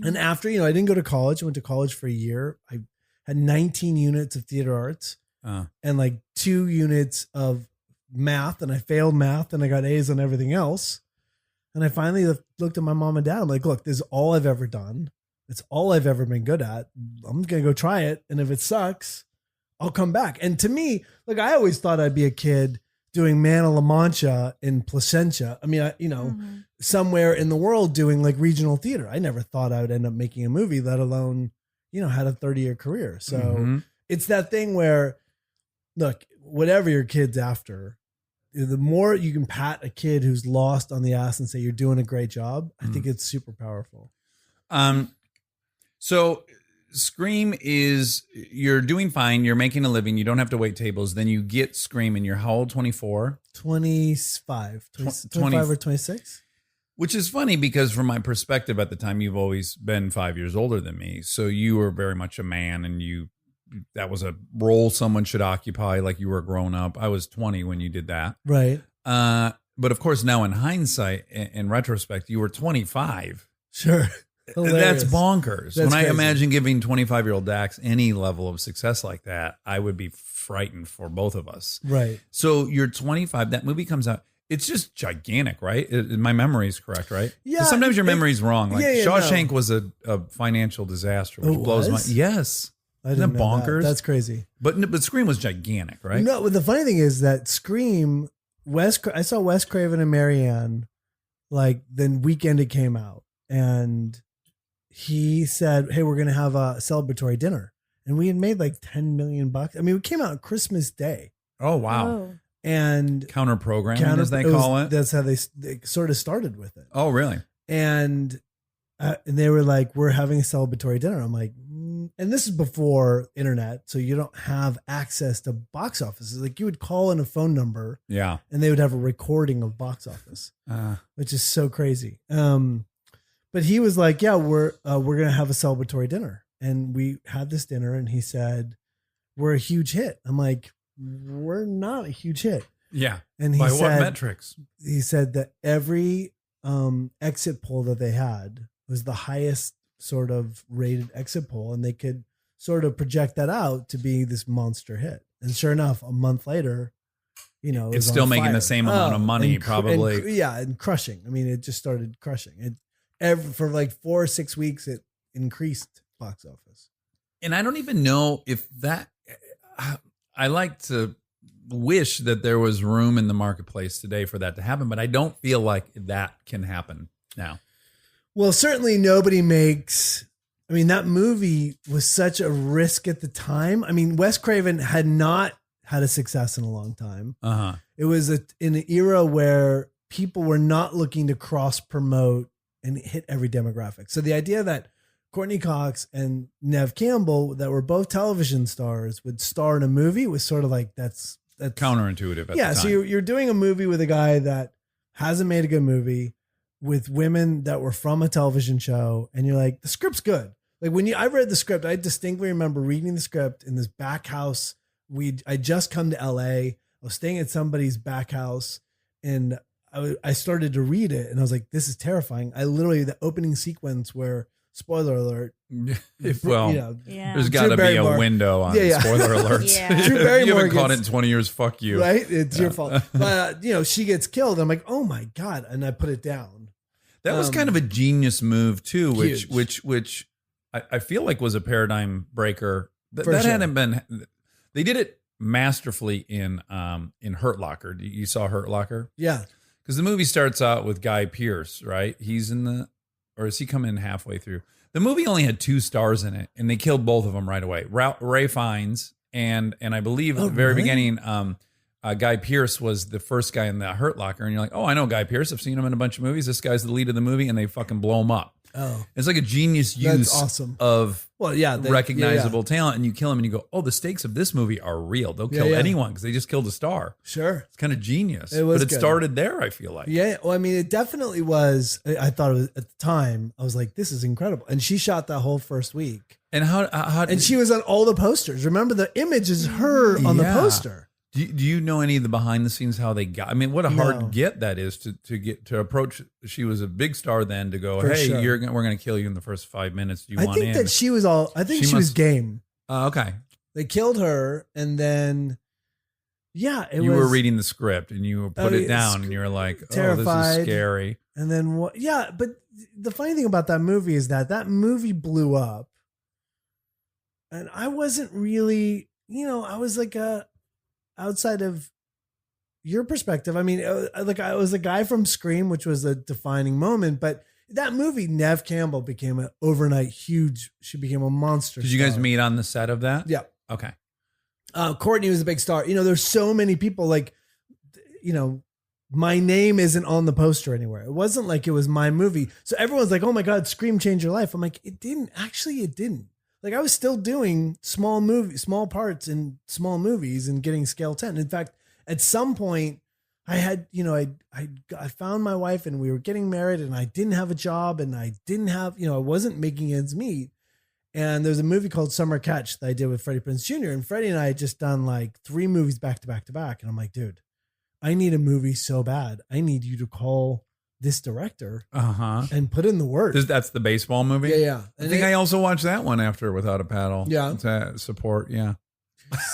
And after, I didn't go to college. I went to college for a year. I had 19 units of theater arts and like 2 units of math. And I failed math and I got A's on everything else. And I finally looked at my mom and dad. I'm like, look, this is all I've ever done. It's all I've ever been good at. I'm going to go try it. And if it sucks, I'll come back. And to me, like I always thought I'd be a kid doing Man of La Mancha in Placentia. I mean, somewhere in the world doing like regional theater. I never thought I would end up making a movie, let alone, had a 30-year career. So it's that thing where, look, whatever your kid's after, the more you can pat a kid who's lost on the ass and say you're doing a great job, I think it's super powerful. So Scream is, you're doing fine. You're making a living. You don't have to wait tables. Then you get Scream and you're how old? 24? 25 or 26. Which is funny because from my perspective at the time, you've always been 5 years older than me. So you were very much a man and that was a role someone should occupy, like you were a grown up. I was 20 when you did that. Right. But of course, now in hindsight, in retrospect, you were 25. Sure. Hilarious. That's bonkers. That's when I crazy. imagine giving 25-year-old Dax any level of success like that, I would be frightened for both of us. Right. So you're 25. That movie comes out. It's just gigantic, right? My memory is correct, right? 'Cause Yeah. sometimes your memory's wrong. Like Shawshank no. was a financial disaster, which blows my. Yes. I Isn't didn't that know bonkers? That's crazy. But Scream was gigantic, right? No, but the funny thing is that Scream, I saw Wes Craven and Marianne, like the weekend it came out, and he said, "Hey, we're gonna have a celebratory dinner," and we had made like $10 million. I mean, it came out on Christmas Day, Oh wow. Oh. and Counter programming, as they call it. That's how they sort of started with it. Oh really? And they were like, "We're having a celebratory dinner." I'm like, and this is before internet, so you don't have access to box offices. Like you would call in a phone number, Yeah. and they would have a recording of box office, which is so crazy. But he was like, "Yeah, we're gonna have a celebratory dinner," and we had this dinner, and he said, "We're a huge hit." I'm like, "We're not a huge hit." Yeah. And he By said, what metrics? He said that every exit poll that they had was the highest sort of rated exit poll, and they could sort of project that out to be this monster hit. And sure enough, a month later, it It's was still on making fire. the same amount of money, probably. And crushing. I mean, it just started crushing. For like 4 or 6 weeks, it increased box office. And I don't even know if that. I like to wish that there was room in the marketplace today for that to happen, but I don't feel like that can happen now. Well, certainly nobody makes. I mean, that movie was such a risk at the time. I mean, Wes Craven had not had a success in a long time. It was in an era where people were not looking to cross promote and hit every demographic. So the idea that Courtney Cox and Nev Campbell, that were both television stars, would star in a movie was sort of like that's Counterintuitive. At the yeah. time. So you're doing a movie with a guy that hasn't made a good movie with women that were from a television show, and you're like, the script's good. Like I read the script, I distinctly remember reading the script in this back house. I just come to LA. I was staying at somebody's back house, and I started to read it, and I was like, this is terrifying. The opening sequence where, spoiler alert, well, Yeah. there's got to be a window on spoiler alerts. Yeah. Drew Barrymore You haven't caught it gets- in 20 years. Fuck you. right? It's your fault. But she gets killed. I'm like, oh my God. And I put it down. That was kind of a genius move too, Huge. which I feel like was a paradigm breaker. For That sure. hadn't been. They did it masterfully in Hurt Locker. You saw Hurt Locker? Yeah. Because the movie starts out with Guy Pearce, right? He's or is he coming in halfway through? The movie only had 2 stars in it, and they killed both of them right away. Ray Fiennes and I believe at the very beginning, Guy Pearce was the first guy in the Hurt Locker, and you're like, oh, I know Guy Pearce. I've seen him in a bunch of movies. This guy's the lead of the movie, and they fucking blow him up. Oh, It's like a genius That's use awesome. of recognizable yeah. talent, and you kill him, and you go, oh, the stakes of this movie are real. They'll Yeah, kill yeah. anyone because they just killed a star. Sure. It's kind of genius. It was but it good. started there, I feel like. Yeah. Well, I mean, it definitely was. I thought it was at the time. I was like, this is incredible. And she shot that whole first week. And how And she was on all the posters. Remember, the image is her on the Yeah. poster. Do you know any of the behind the scenes how they got? I mean, what a No. hard get that is to get to approach. She was a big star then to go. For Hey, sure. we're going to kill you in the first 5 minutes. Do you I want think in? that she was I think She she was must- game. Okay, They killed her, and then, yeah, you were reading the script and you put it down and you were like, oh, this terrified. is scary. And then what? Yeah, but the funny thing about that movie is that movie blew up, and I wasn't really, I was like outside of your perspective. I mean, like I was a guy from Scream, which was a defining moment, but that movie, Nev Campbell became an overnight huge. She became a monster. Did you guys star. meet on the set of that? Yeah. Okay. Courtney was a big star. You know, there's so many people like, you know, my name isn't on the poster anywhere. It wasn't like it was my movie. So everyone's like, oh my God, Scream changed your life. I'm like, it didn't. Actually, it didn't. Like I was still doing small parts in small movies and getting scale 10. In fact, at some point I had, you know, I found my wife and we were getting married and I didn't have a job and I didn't have, you know, I wasn't making ends meet. And there's a movie called Summer Catch that I did with Freddie Prinze Jr. And Freddie and I had just done like 3 movies back to back to back. And I'm like, dude, I need a movie so bad. I need you to call this director and put in the work. That's the baseball movie? Yeah. I think I also watched that one after Without a Paddle. Yeah. To support. Yeah.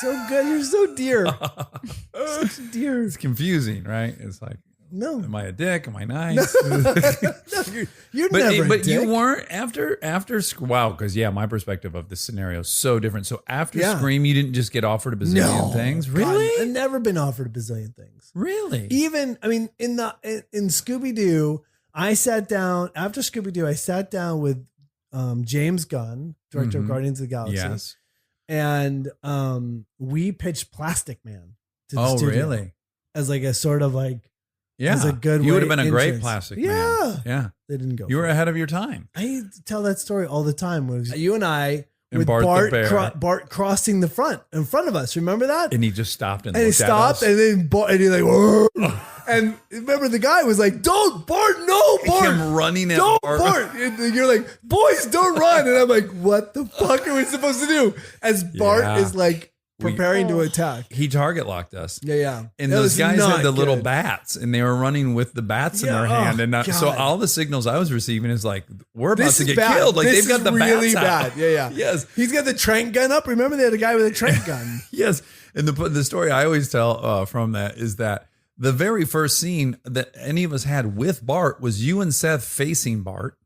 So good. You're so dear. Such a dear. It's confusing, right? It's like, No. am I a dick? Am I nice? You're But never a but you dick. weren't after wow, because my perspective of the scenario is so different. So after Yeah. Scream, you didn't just get offered a bazillion things, God, really? I've never been offered a bazillion things. Really? Even, I mean, in Scooby Doo, I sat down after Scooby Doo. I sat down with James Gunn, director of Guardians of the Galaxy, Yes. and we pitched Plastic Man to the Oh, studio really? as like a sort of like Yeah. as a good. You would have way been a great entrance. Plastic Yeah. Man. Yeah. They didn't go. You for were it. ahead of your time. I tell that story all the time. It was you and I And with Bart the bear. Bart crossing the front in front of us. Remember that? And he just stopped and And he looked at stopped, us. and then Bart, and he like, "Whoa." And remember the guy was like, "Don't, Bart, no, Bart, Him running at don't, Bart. Bart." And you're like, "Boys, don't run!" And I'm like, "What the fuck are we supposed to do?" As Bart Yeah. is like preparing to attack. He target locked us. Yeah. And That those was guys not had the little good. bats, and they were running with the bats in Yeah, their hand. oh, And so God. all the signals I was receiving is like, we're about This to is get bad. killed. Like This they've got is the really bats bad. out. Yeah. Yes. He's got the trank gun up. Remember they had a guy with a trank gun. Yes. And the story I always tell from that is that the very first scene that any of us had with Bart was you and Seth facing Bart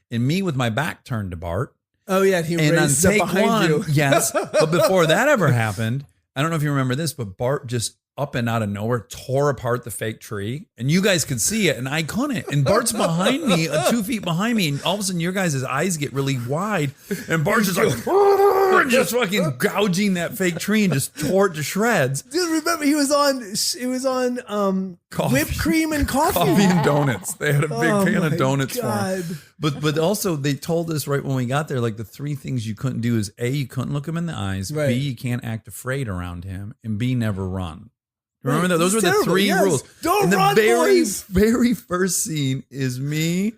and me with my back turned to Bart. Oh yeah, he And on raised up take behind one, you. yes. But before that ever happened, I don't know if you remember this, but Bart just up and out of nowhere tore apart the fake tree, and you guys could see it, and I couldn't. And Bart's behind me, 2 feet behind me, and all of a sudden your guys' eyes get really wide, and Bart's just like just fucking gouging that fake tree and just tore it to shreds. Dude, remember he was on Coffee. whipped cream and coffee. Coffee and donuts. They had a big Oh pan my of donuts for God. him. But also they told us right when we got there, like the 3 things you couldn't do is A, you couldn't look him in the eyes, Right. B, you can't act afraid around him, and B, never run. Remember Right. that? Those were It's the terrible. 3 Yes. rules. Don't and the run, boys. very first scene is me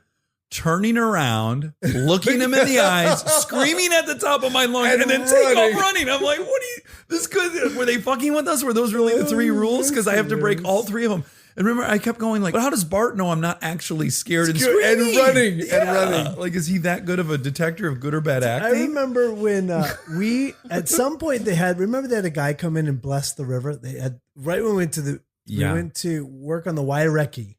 turning around, looking him in the eyes, screaming at the top of my lungs, and then take off running. I'm like, what are you, this good? Were they fucking with us? Were those really the 3 rules? Because I have to break all 3 of them. And remember, I kept going like, but how does Bart know I'm not actually scared and screaming? and running, and Yeah. running. Like, is he that good of a detector of good or bad I acting? remember when we at some point they had a guy come in and bless the river. They had right when we went to we went to work on the Waireki.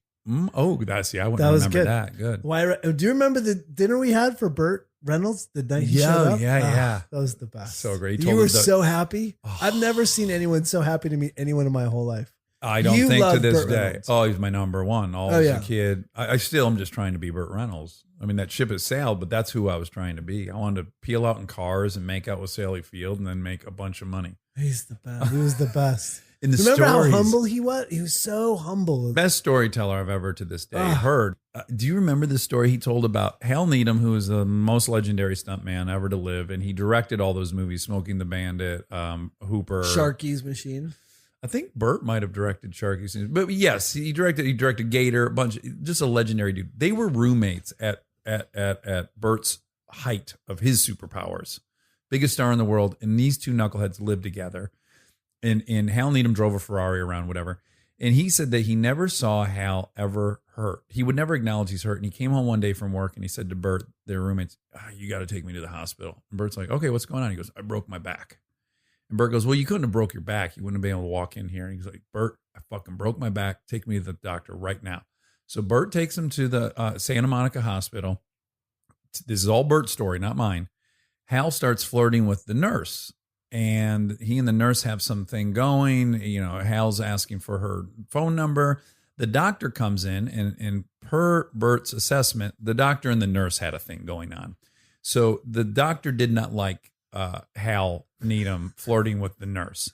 Oh, that's, yeah, I wouldn't That was remember good. that. Good. Do you remember the dinner we had for Burt Reynolds the night he Yeah, showed up? yeah, yeah. That was the best. So great. He You told were us that- so happy. I've never seen anyone so happy to meet anyone in my whole life. I don't You think to love this Burt day. Reynolds. Oh, he's my number one. Oh, As yeah. a kid, I still am just trying to be Burt Reynolds. I mean, that ship has sailed, but that's who I was trying to be. I wanted to peel out in cars and make out with Sally Field and then make a bunch of money. He's the best. He was the best. In the Remember stories, how humble he was? He was so humble. best storyteller I've ever to this day Ah. heard. Do you remember the story he told about Hal Needham, who is the most legendary stuntman ever to live, and he directed all those movies, Smoking the Bandit, Hooper, Sharky's Machine. I think Burt might have directed Sharky Scenes, but yes, he directed Gator, a bunch, just a legendary dude. They were roommates at Burt's height of his superpowers, biggest star in the world, and these 2 knuckleheads lived together. And Hal Needham drove a Ferrari around, whatever. And he said that he never saw Hal ever hurt. He would never acknowledge he's hurt. And he came home one day from work and he said to Burt, their roommates, you got to take me to the hospital. And Burt's like, okay, what's going on? He goes, I broke my back. And Burt goes, well, you couldn't have broke your back. You wouldn't have been able to walk in here. And he's like, Burt, I fucking broke my back. Take me to the doctor right now. So Burt takes him to the Santa Monica hospital. This is all Burt's story, not mine. Hal starts flirting with the nurse. and he and the nurse have something going. You know, Hal's asking for her phone number. The doctor comes in, and per Bert's assessment, the doctor and the nurse had a thing going on. So the doctor did not like Hal Needham flirting with the nurse.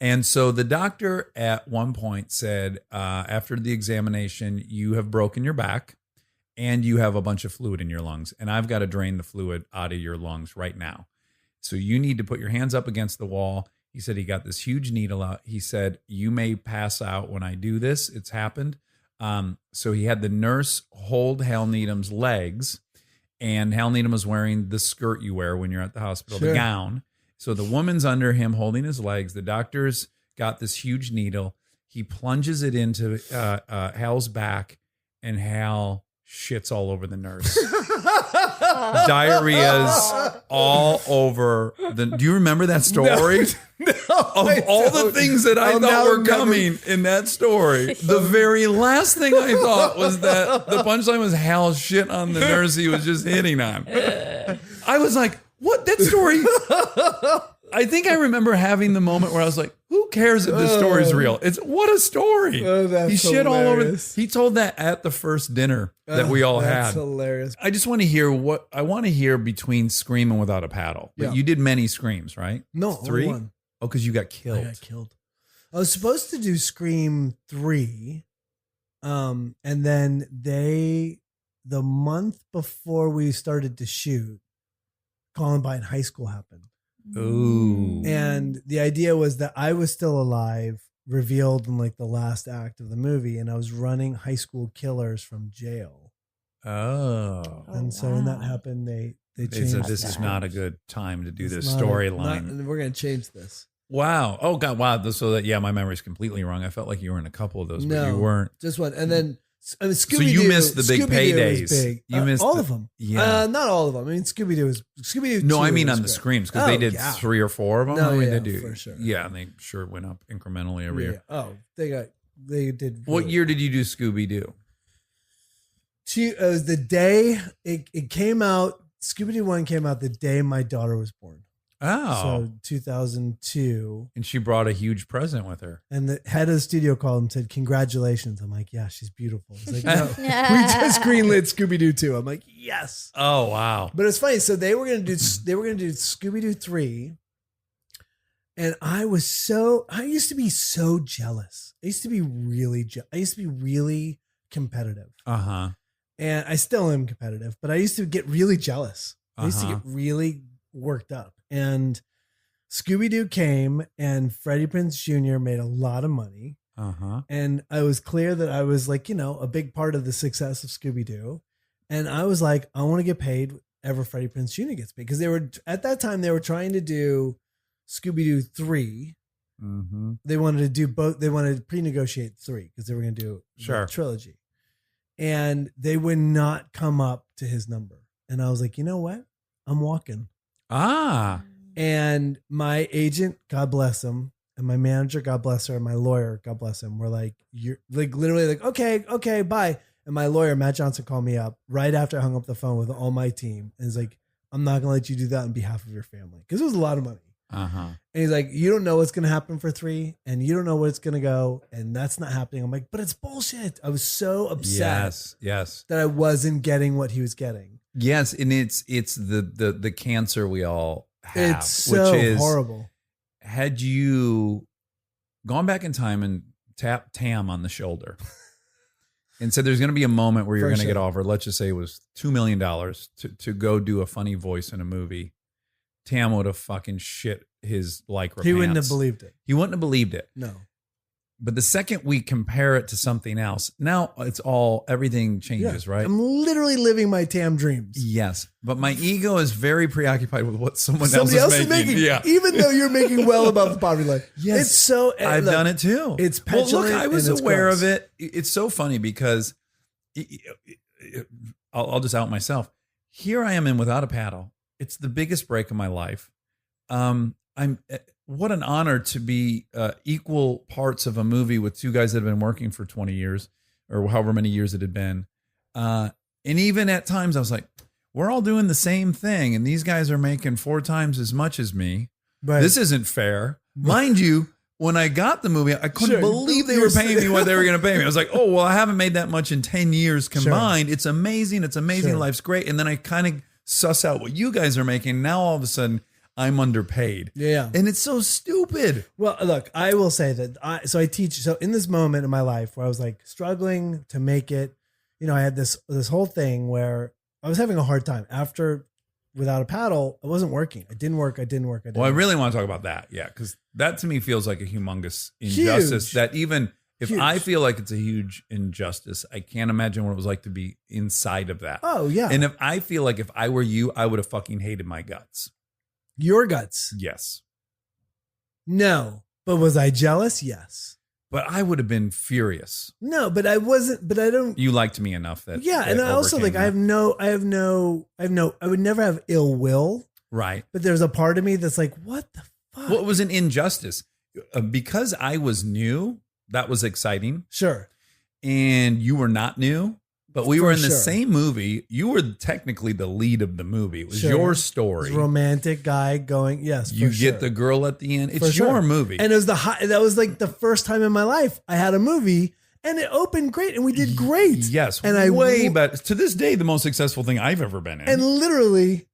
And so the doctor at one point said, after the examination, you have broken your back and you have a bunch of fluid in your lungs, and I've got to drain the fluid out of your lungs right now. So you need to put your hands up against the wall. He said he got this huge needle out. He said, you may pass out when I do this. It's happened. So he had the nurse hold Hal Needham's legs, and Hal Needham was wearing the skirt you wear when you're at the hospital, the gown. So the woman's under him holding his legs. The doctor's got this huge needle. He plunges it into Hal's back, and Hal shits all over the nurse. Diarrhea's all over the. Do you remember that story? No, Of all the things that I thought were coming in that story, the very last thing I thought was that the punchline was Hal shit on the nurse he was just hitting on. I was like, what? That story? I think I remember having the moment where I was like, who cares if this story's real? It's what a story. Oh, that's he shit all over. hilarious. He told that at the first dinner that we all That's had. hilarious. I just want to hear what I want to hear between Scream and Without a Paddle. But Yeah. you did many Screams, right? No, three. only one. Oh, because you got I killed. got killed. I was supposed to do Scream 3. And then the month before we started to shoot, Columbine High School happened. Ooh. And the idea was that I was still alive, revealed in like the last act of the movie, and I was running high school killers from jail. Oh. And so when that happened, they They changed. said this is that. not a good time to do It's this not a- storyline. not- We're going to change this. Wow. Oh God. Wow. So that my memory's completely wrong. I felt like you were in a couple of those, but you No. weren't. Just one. And then I mean, So you missed the big paydays. Big. You missed all the- of them. Yeah. Not all of them. I mean, Scooby Doo. No, I 2 mean was on the great. screams because Oh, they did yeah. 3 or 4 of them. No, How many yeah, they do? for sure. Yeah, and they sure went up incrementally every year. Oh, they did. What really- year did you do Scooby Doo? It was the day it came out. Scooby Doo 1 came out the day my daughter was born. Oh, So 2002. and she brought a huge present with her. And the head of the studio called and said, "Congratulations." I'm like, "Yeah, she's beautiful." He's like, "No, we just greenlit Scooby Doo 2." I'm like, "Yes." Oh wow. But it's funny. So they were gonna do Scooby Doo 3, and I used to be so jealous. I used to be really competitive, Uh-huh. and I still am competitive. But I used to get really jealous. I used to Uh-huh. get really worked up. And Scooby Doo came, and Freddie Prinze Jr. made a lot of money. Uh-huh. And I was clear that I was like, a big part of the success of Scooby Doo. And I was like, I want to get paid whatever Freddie Prinze Jr. gets paid. Because at that time, they were trying to do Scooby Doo 3. Mm-hmm. They wanted to do both. They wanted to pre-negotiate 3 because they were going to do Sure. the trilogy. And they would not come up to his number. And I was like, you know what? I'm walking. Ah. And my agent, God bless him, and my manager, God bless her, and my lawyer, God bless him, were like, you're like literally like, okay, bye. And my lawyer, Matt Johnson, called me up right after I hung up the phone with all my team. And he's like, I'm not gonna let you do that on behalf of your family. Because it was a lot of money. Uh-huh. And he's like, you don't know what's gonna happen for 3, and you don't know where it's gonna go, and that's not happening. I'm like, but it's bullshit. I was so upset Yes. that I wasn't getting what he was getting. Yes, and it's the cancer we all have, It's so which is horrible. Had you gone back in time and tapped Tam on the shoulder and said there's going to be a moment where you're For going to get sure. offered, let's just say it was $2 million to go do a funny voice in a movie, Tam would have fucking shit his lycra He wouldn't pants. have believed it. He wouldn't have believed it. No. But the second we compare it to something else, now everything changes, right? I'm literally living my TAM dreams. Yes, but my ego is very preoccupied with what someone Somebody else else is making, Yeah, even though you're making well above the poverty line. Yes. It's so. I've look, done it too. It's well. Look, petulant I was and it's aware gross. of it. It's so funny because I'll just out myself. Here I am in Without a Paddle. It's the biggest break of my life. What an honor to be equal parts of a movie with 2 guys that have been working for 20 years or however many years it had been. And even at times I was like, we're all doing the same thing. And these guys are making 4 times as much as me. Right. This isn't fair. Mind you, when I got the movie, I couldn't Sure. believe they were paying me what they were going to pay me. I was like, oh, well, I haven't made that much in 10 years combined. It's amazing. It's amazing. Sure. Life's great. And then I kind of suss out what you guys are making. Now all of a sudden I'm underpaid. Yeah. And it's so stupid. Well, look, I will say that I teach. So in this moment in my life where I was like struggling to make it, I had this whole thing where I was having a hard time after Without a Paddle. It wasn't working. I didn't work. Well, I really want to talk about that. Yeah. Because that to me feels like a humongous injustice Huge. that even if Huge. I feel like it's a huge injustice, I can't imagine what it was like to be inside of that. Oh yeah. And if I feel like if I were you, I would have fucking hated my guts. Your guts. Yes. No. But was I jealous? Yes. But I would have been furious. No, but I wasn't, but I don't. You liked me enough that. Yeah. that And I also overcame like, I would never have ill will, Right. but there's a part of me that's like, what the fuck? Well, it was an injustice. Because I was new, that was exciting. Sure. And you were not new, but we For were in the sure. same movie. You were technically the lead of the movie. It was Sure. your This story. romantic guy going, yes. You for get sure. the girl at the end. It's For sure. your movie. And it was that was like the first time in my life I had a movie and it opened great and we did great. Yes. And I way better. To this day, the most successful thing I've ever been in. And literally,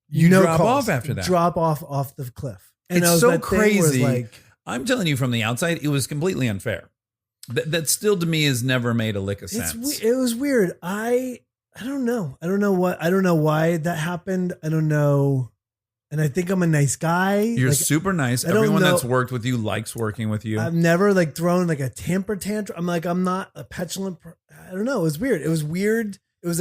you no drop calls. off after that. Drop off the cliff. And It's I was so that thing where it's crazy. like, I'm telling you from the outside, it was completely unfair. That still to me has never made a lick of sense. it was weird. I don't know. I don't know why that happened. I don't know. And I think I'm a nice guy. You're Like, super nice. I don't Everyone know- that's worked with you likes working with you. I've never like thrown like a temper tantrum. I'm not a petulant. I don't know. It was weird. It was weird. It was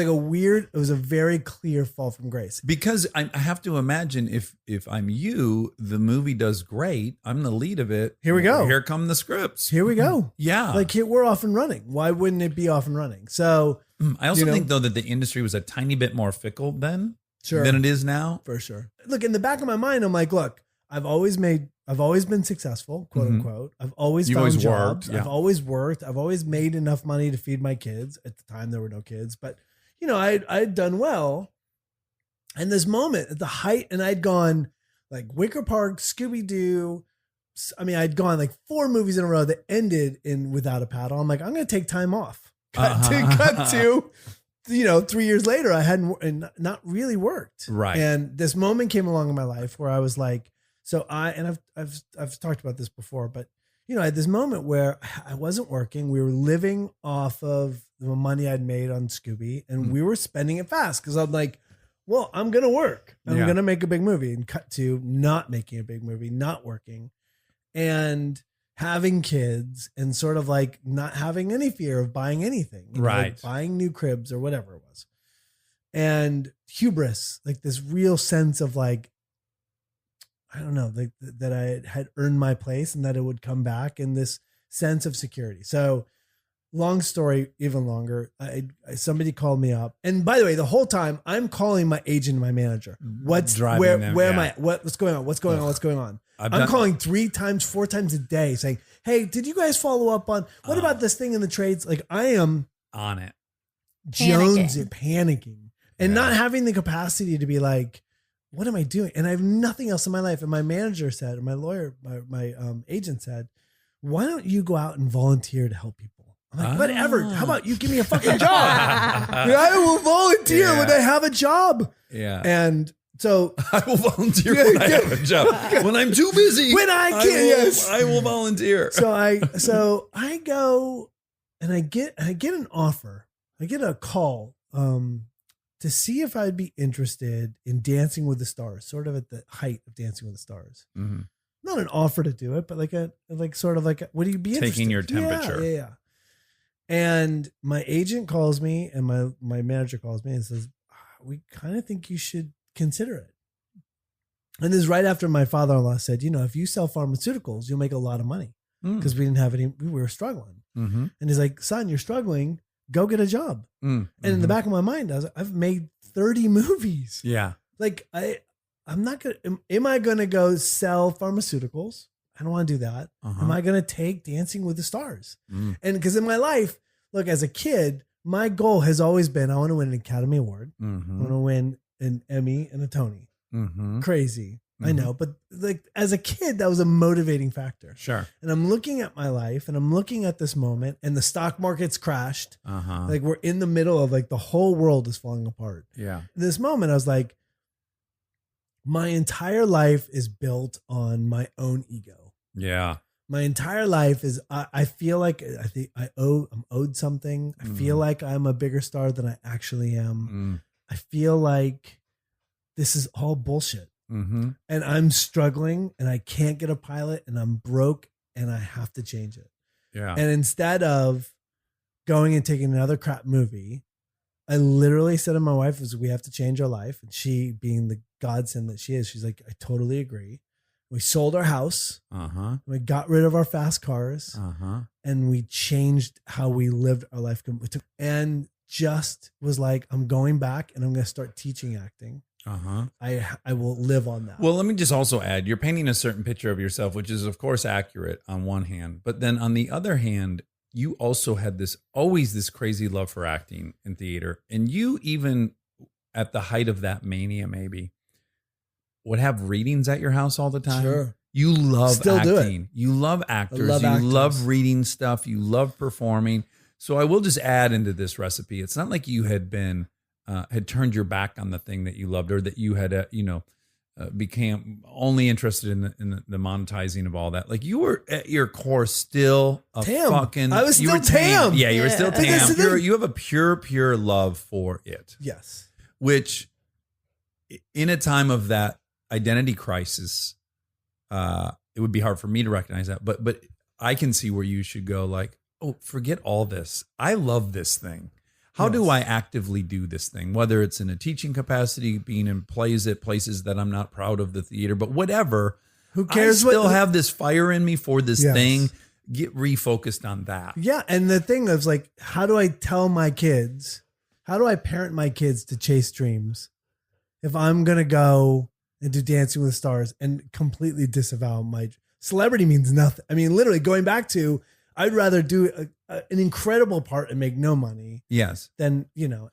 a very clear fall from grace. Because I have to imagine if I'm you, the movie does great. I'm the lead of it. Here we go. Here come the scripts. Here we go. Yeah. Like here, we're off and running. Why wouldn't it be off and running? So I also you know- think though that the industry was a tiny bit more fickle then sure. than it is now. For sure. Look, in the back of my mind, I'm like, look, I've always been successful, quote Mhm. unquote. I've always You've found always jobs. worked, yeah. I've always worked. I've always made enough money to feed my kids. At the time, there were no kids, but I'd done well. And this moment at the height, and I'd gone like Wicker Park, Scooby Doo. I mean, I'd gone like 4 movies in a row that ended in Without a Paddle. I'm like, I'm going to take time off. Cut to 3 years later, I hadn't and not really worked. Right. And this moment came along in my life where I was like, I've talked about this before, but I had this moment where I wasn't working. We were living off of the money I'd made on Scooby, and we were spending it fast because I'm like, well, I'm going to work. I'm Yeah. going to make a big movie, and cut to not making a big movie, not working, and having kids, and sort of like not having any fear of buying anything, like Right. buying new cribs or whatever it was. And hubris, like this real sense of like, I don't know, like that I had earned my place and that it would come back, and this sense of security. So long story, even longer. Somebody called me up. And by the way, the whole time I'm calling my agent and my manager. What's Driving where them, am yeah. I? What's going on? What's going on? What's going on? I've calling 3 times, 4 times a day saying, hey, did you guys follow up on what about this thing in the trades? Like I am on it. jonesing, panicking, and Yeah. not having the capacity to be like, what am I doing? And I have nothing else in my life. And my manager said, or my lawyer, my agent said, why don't you go out and volunteer to help people? I'm like, whatever. How about you give me a fucking job? I will volunteer when I have a job. Yeah. And so I will volunteer when I have a job. When I'm too busy. When I can't, will, yes. I will volunteer. so I go and I get an offer. I get a call to see if I'd be interested in Dancing with the Stars, sort of at the height of Dancing with the Stars. Mhm. Not an offer to do it, but would you be interested? Taking your temperature. Yeah. And my agent calls me, and my manager calls me and says, we kind of think you should consider it. And this is right after my father-in-law said, if you sell pharmaceuticals, you'll make a lot of money, because we didn't have any, we were struggling. Mm-hmm. And he's like, son, you're struggling. Go get a job. Mm-hmm. And in the back of my mind, I was like, I've made 30 movies. Yeah. Like I'm not going to, am I going to go sell pharmaceuticals? I don't want to do that. Uh-huh. Am I going to take Dancing with the Stars? Mm. And because in my life, look, as a kid, my goal has always been, I want to win an Academy Award. I Mm-hmm. want to win an Emmy and a Tony. Mm-hmm. Crazy. I know, but like as a kid, that was a motivating factor. Sure. And I'm looking at my life and I'm looking at this moment and the stock market's crashed. Like we're in the middle of like the whole world is falling apart. Yeah. In this moment, I was like, my entire life is built on my own ego. Yeah. My entire life is, I feel like I'm owed something. I feel like I'm a bigger star than I actually am. I feel like this is all bullshit. And I'm struggling and I can't get a pilot and I'm broke and I have to change it. Yeah. And instead of going and taking another crap movie, I literally said to my wife, we have to change our life. And she, being the godsend that she is, she's like, I totally agree. We sold our house. We got rid of our fast cars. And we changed how we lived our life. And just was like, I'm going back and I'm going to start teaching acting. I will live on that. Well, let me just also add, you're painting a certain picture of yourself, which is of course accurate on one hand, but then on the other hand, you also had always this crazy love for acting in theater. And you even at the height of that mania, maybe would have readings at your house all the time. Sure. You love Still acting. do it. You love actors. love you actors. love reading stuff. You love performing. So I will just add into this recipe. It's not like you had been, had turned your back on the thing that you loved, or that you had, became only interested in the monetizing of all that. Like you were at your core still a Tam. fucking. I was you still were Tam. Yeah, you were Yeah. still Like, that's Tam. the thing. You have a pure love for it, Yes. which in a time of that identity crisis, it would be hard for me to recognize that, but I can see where you should go like, oh, forget all this. I love this thing. How do I actively do this thing? Whether it's in a teaching capacity, being in plays at places that I'm not proud of the theater, but whatever. Who cares? I still have this fire in me for this Yes. thing. Get refocused on that. Yeah. And the thing is like, how do I tell my kids, how do I parent my kids to chase dreams if I'm going to go and do Dancing with the Stars and completely disavow my celebrity means nothing. I mean, literally going back to, I'd rather do an incredible part and make no money Yes. than,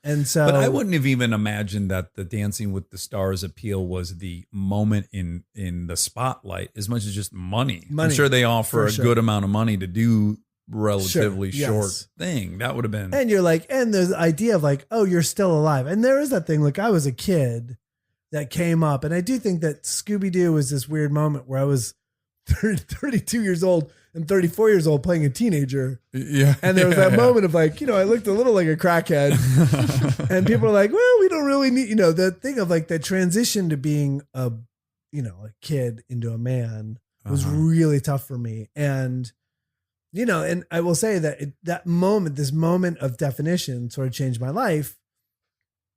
and so. But I wouldn't have even imagined that the Dancing with the Stars appeal was the moment in the spotlight as much as just money. I'm Money, sure they offer for a sure. good amount of money to do relatively Sure, short yes. thing. That would have been. And you're like, and there's the idea of like, oh, you're still alive. And there is that thing. Like I was a kid that came up. And I do think that Scooby Doo was this weird moment where I was 32 years old and 34 years old playing a teenager. Yeah. And there was that moment of like, I looked a little like a crackhead and people are like, well, we don't really need, the thing of like the transition to being a kid into a man was really tough for me. And, and I will say that this moment of definition sort of changed my life.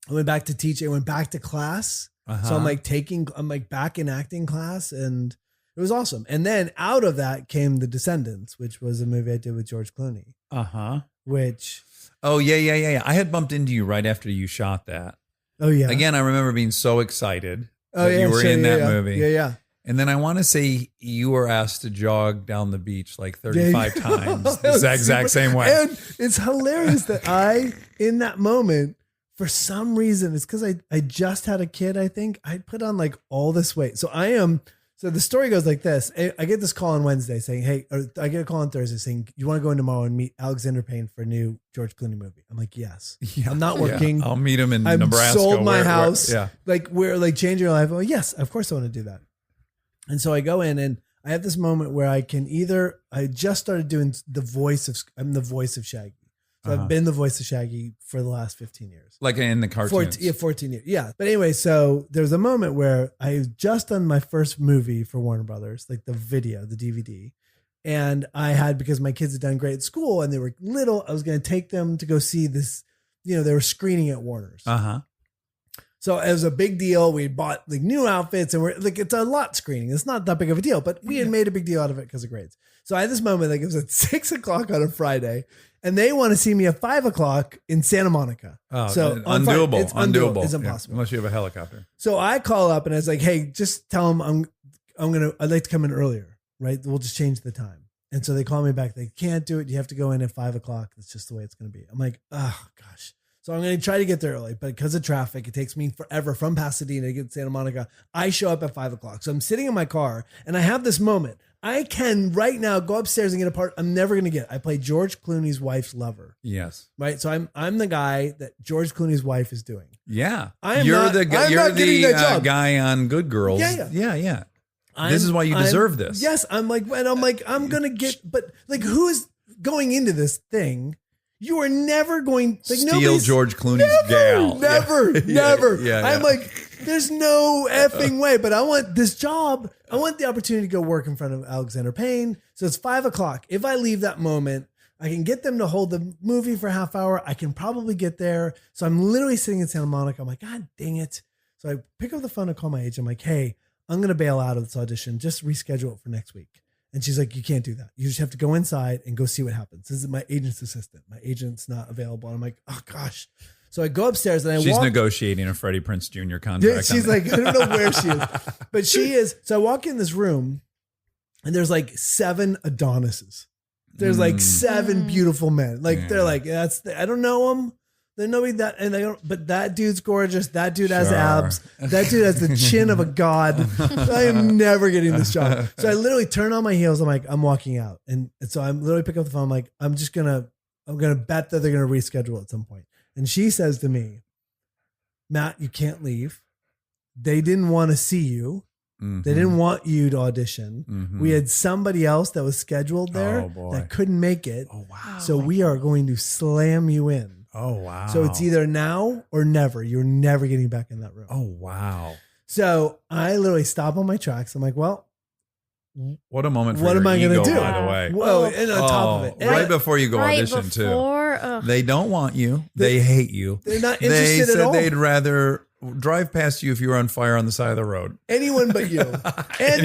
I went back to teaching. I went back to class. So I'm like back in acting class and it was awesome. And then out of that came The Descendants, which was a movie I did with George Clooney. Which. Oh, yeah. I had bumped into you right after you shot that. Oh, yeah. Again, I remember being so excited Oh, that yeah. you were sure, in yeah, that yeah. movie. Yeah. And then I want to say you were asked to jog down the beach like 35 times That the was exact super- same way. And it's hilarious that in that moment, for some reason, it's because I just had a kid, I think. I put on like all this weight. So the story goes like this. I get this call on Wednesday saying, hey, or I get a call on Thursday saying, you want to go in tomorrow and meet Alexander Payne for a new George Clooney movie? I'm like, yes. Yeah, I'm not working. yeah. I'll meet him in I've Nebraska. sold my where- house. yeah. Like we're like changing your life. Oh, yes, of course I want to do that. And so I go in and I have this moment where I just started doing I'm the voice of Shaggy. So I've been the voice of Shaggy for the last 15 years. Like in the cartoons. 14 years. Yeah. But anyway, so there was a moment where I had just done my first movie for Warner Brothers, like the DVD. And I had, because my kids had done great at school and they were little, I was going to take them to go see this, they were screening at Warner's. So it was a big deal. We bought like new outfits and we're like, it's a lot screening. It's not that big of a deal, but we had made a big deal out of it because of grades. So I had this moment, like it was at 6:00 on a Friday and they want to see me at 5:00 in Santa Monica. Oh, So on Friday, undoable. it's undoable. It's Yeah, impossible. unless you have a helicopter. So I call up and I was like, hey, just tell them I'd like to come in earlier, right? We'll just change the time. And so they call me back. They can't do it. You have to go in at 5:00. That's just the way it's going to be. I'm like, oh gosh. So I'm going to try to get there early, but because of traffic, it takes me forever from Pasadena to get to Santa Monica. I show up at 5 o'clock. So I'm sitting in my car and I have this moment. I can right now go upstairs and get a part I'm never going to get. I play George Clooney's wife's lover. Yes. Right. So I'm the guy that George Clooney's wife is doing. Yeah. I'm you're not- the I'm guy. You're not getting the that job. guy on Good Girls. Yeah. This is why you deserve this. Yes. I'm like, I'm going to get, but like, who is going into this thing? You are never going like Steal George Clooney's gal. Never. Yeah. I'm like, there's no effing way, but I want this job. I want the opportunity to go work in front of Alexander Payne. So it's 5 o'clock. If I leave that moment, I can get them to hold the movie for a half hour. I can probably get there. So I'm literally sitting in Santa Monica. I'm like, God dang it. So I pick up the phone and call my agent. I'm like, hey, I'm going to bail out of this audition. Just reschedule it for next week. And she's like, you can't do that. You just have to go inside and go see what happens. This is my agent's assistant. My agent's not available. And I'm like, oh gosh. So I go upstairs and She's walk. negotiating a Freddie Prinze Jr. contract. Yeah, she's like, I don't know where she is, but she is. So I walk in this room and there's like 7 Adonises. There's like 7 beautiful men. Like they're like, I don't know them. They're nobody that, and they don't, but that dude's gorgeous. That dude has abs. That dude has the chin of a god. I am never getting this job. So I literally turn on my heels. I'm like, I'm walking out. And so I'm literally pick up the phone. I'm like, I'm going to bet that they're going to reschedule at some point. And she says to me, Matt, you can't leave. They didn't want to see you. They didn't want you to audition. We had somebody else that was scheduled there that couldn't make it. Oh, wow. So we are going to slam you in. Oh, wow. So it's either now or never. You're never getting back in that room. Oh, wow. So I literally stop on my tracks. I'm like, well, what a moment for what your am I ego, going to do? by the way. Whoa, and on top of it. Right before you go Right audition, before, too. ugh. They don't want you. They hate you. They're not They interested said at all. they'd rather drive past you if you were on fire on the side of the road. Anyone but you. And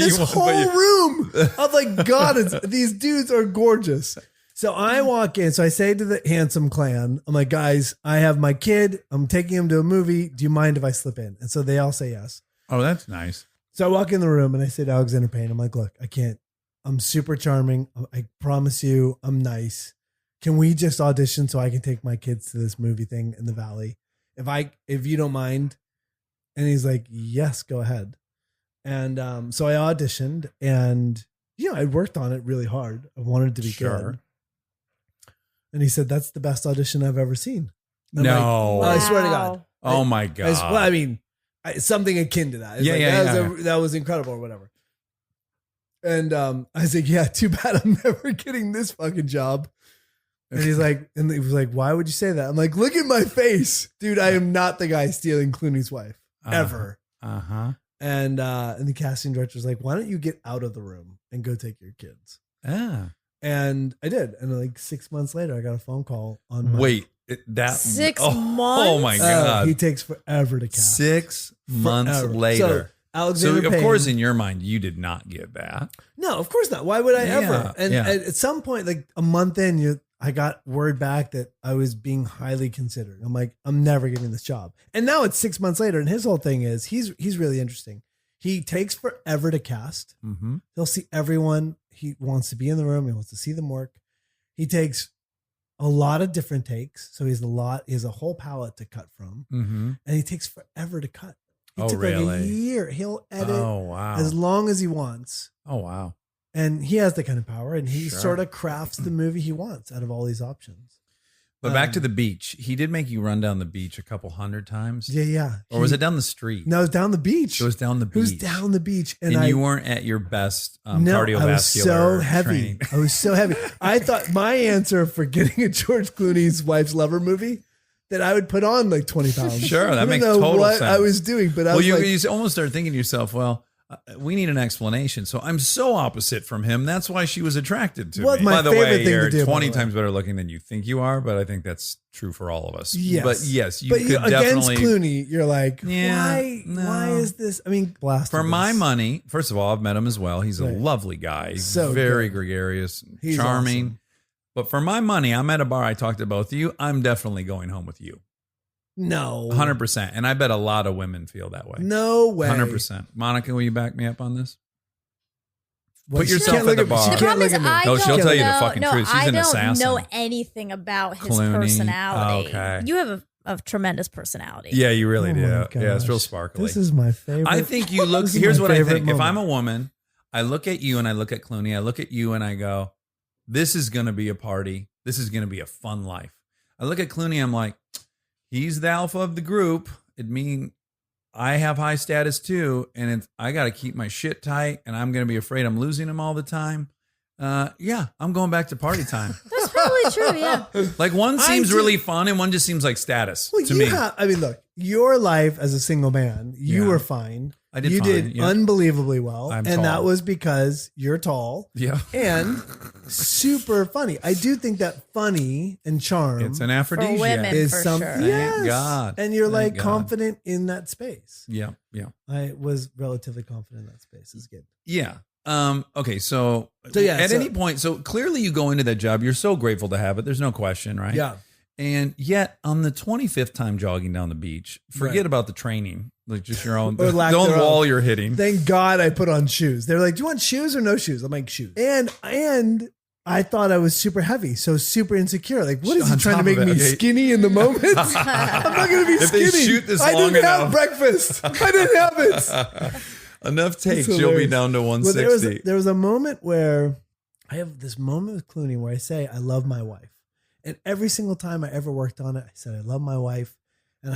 this Anyone whole but you. room of like, God, these dudes are gorgeous. So I walk in. So I say to the handsome clan, I'm like, guys, I have my kid. I'm taking him to a movie. Do you mind if I slip in? And so they all say yes. Oh, that's nice. So I walk in the room and I say to Alexander Payne, I'm like, look, I can't. I'm super charming. I promise you I'm nice. Can we just audition so I can take my kids to this movie thing in the Valley? If you don't mind. And he's like, yes, go ahead. And so I auditioned and, I worked on it really hard. I wanted it to be good. And he said, that's the best audition I've ever seen. And I'm No. like, I swear to God. Oh, my God. I mean, something akin to that. It's that was incredible or whatever. And I was like, yeah, too bad I'm never getting this fucking job. And he was like, why would you say that? I'm like, look at my face, dude. I am not the guy stealing Clooney's wife ever. And the casting director's like, why don't you get out of the room and go take your kids? And I did. And like 6 months later, I got a phone call on my, Wait, 6 Oh months? my God. he takes forever to cast. 6 months Forever. later. So, Alexander of Payne- course, in your mind, you did not get that. No, of course not. Why would I ever? And yeah. at some point, like a month in, I got word back that I was being highly considered. I'm like, I'm never getting this job. And now it's 6 months later, and his whole thing is he's really interesting. He takes forever to cast. He'll see everyone. He wants to be in the room. He wants to see them work. He takes a lot of different takes. So he has a whole palette to cut from. And he takes forever to cut. It took like a year. He'll edit as long as he wants. Oh, wow. And he has the kind of power, and he sort of crafts the movie he wants out of all these options. But back to the beach. He did make you run down the beach a couple hundred times. Yeah. Or was it down the street? No, it was down the beach. It was down the beach. It was down the beach. And you weren't at your best cardiovascular I was so heavy. training. I was so heavy. I thought my answer for getting a George Clooney's wife's lover movie that I would put on like 20 pounds. Sure, that I makes don't know total what sense. I was doing, but I was you like, almost start thinking to yourself, well, we need an explanation. So I'm so opposite from him. That's why she was attracted to me. My By the favorite way, thing to you're do, by 20 the way. times better looking than you think you are, but I think that's true for all of us. yes. But yes, you but could against definitely. Clooney, you're like, Yeah, why is this? I mean, blast For my money, first of all, I've met him as well. He's a Right. lovely guy. He's So very good. gregarious, He's charming. awesome. But for my money, I'm at a bar. I talked to both of you. I'm definitely going home with you. No, 100%. And I bet a lot of women feel that way. no way, 100%. Monica, will you back me up on this? Well, Put she yourself can't at look the me. bar. She The The can't problem look is at me. I No, don't she'll tell you the know- fucking no, truth. She's I an don't assassin. know anything about his Clooney. personality. Okay. You have of tremendous personality. Yeah, you really Oh do. my Yeah, it's real gosh. sparkly. This is my favorite. I think you look. This is Here's my what I favorite think. If moment. I'm a woman, I look at you and I look at Clooney. I look at you and I go, "This is going to be a party. This is going to be a fun life." I look at Clooney. I'm like, he's the alpha of the group. It means I have high status too, and I got to keep my shit tight, and I'm going to be afraid I'm losing him all the time. Yeah, I'm going back to party time. That's probably true. Yeah. Like one seems do- really fun, and one just seems like status Well, to you me. have, I mean, look, your life as a single man, you Yeah. were fine. I did You fine, did yeah. unbelievably well. I'm and tall. that was because you're tall Yeah, and super funny. I do think that funny and charm it's an For aphrodisiac. women, is for something. sure. Thank Yes. God. And you're Thank like God. confident in that space. Yeah, yeah, I was relatively confident in that space. It's good. yeah. Okay, so yeah, at so- any point, so clearly you go into that job, you're so grateful to have it. There's no question, right? Yeah. And yet, on the 25th time jogging down the beach, forget Right. about the training, like just your own, Or the lack own thereof. wall you're hitting. Thank God I put on shoes. They were like, "Do you want shoes or no shoes?" I'm like, "Shoes." And I thought I was super heavy, so super insecure. Like, what is he On trying to top make of me it, okay. skinny in the moment? I'm not going to be If they skinny. shoot this I long didn't enough. have breakfast. I didn't have it. Enough takes, It's you'll be hilarious. down to Well, 160. there was a moment where I have this moment with Clooney where I say, I love my wife. And every single time I ever worked on it, I said, I love my wife. And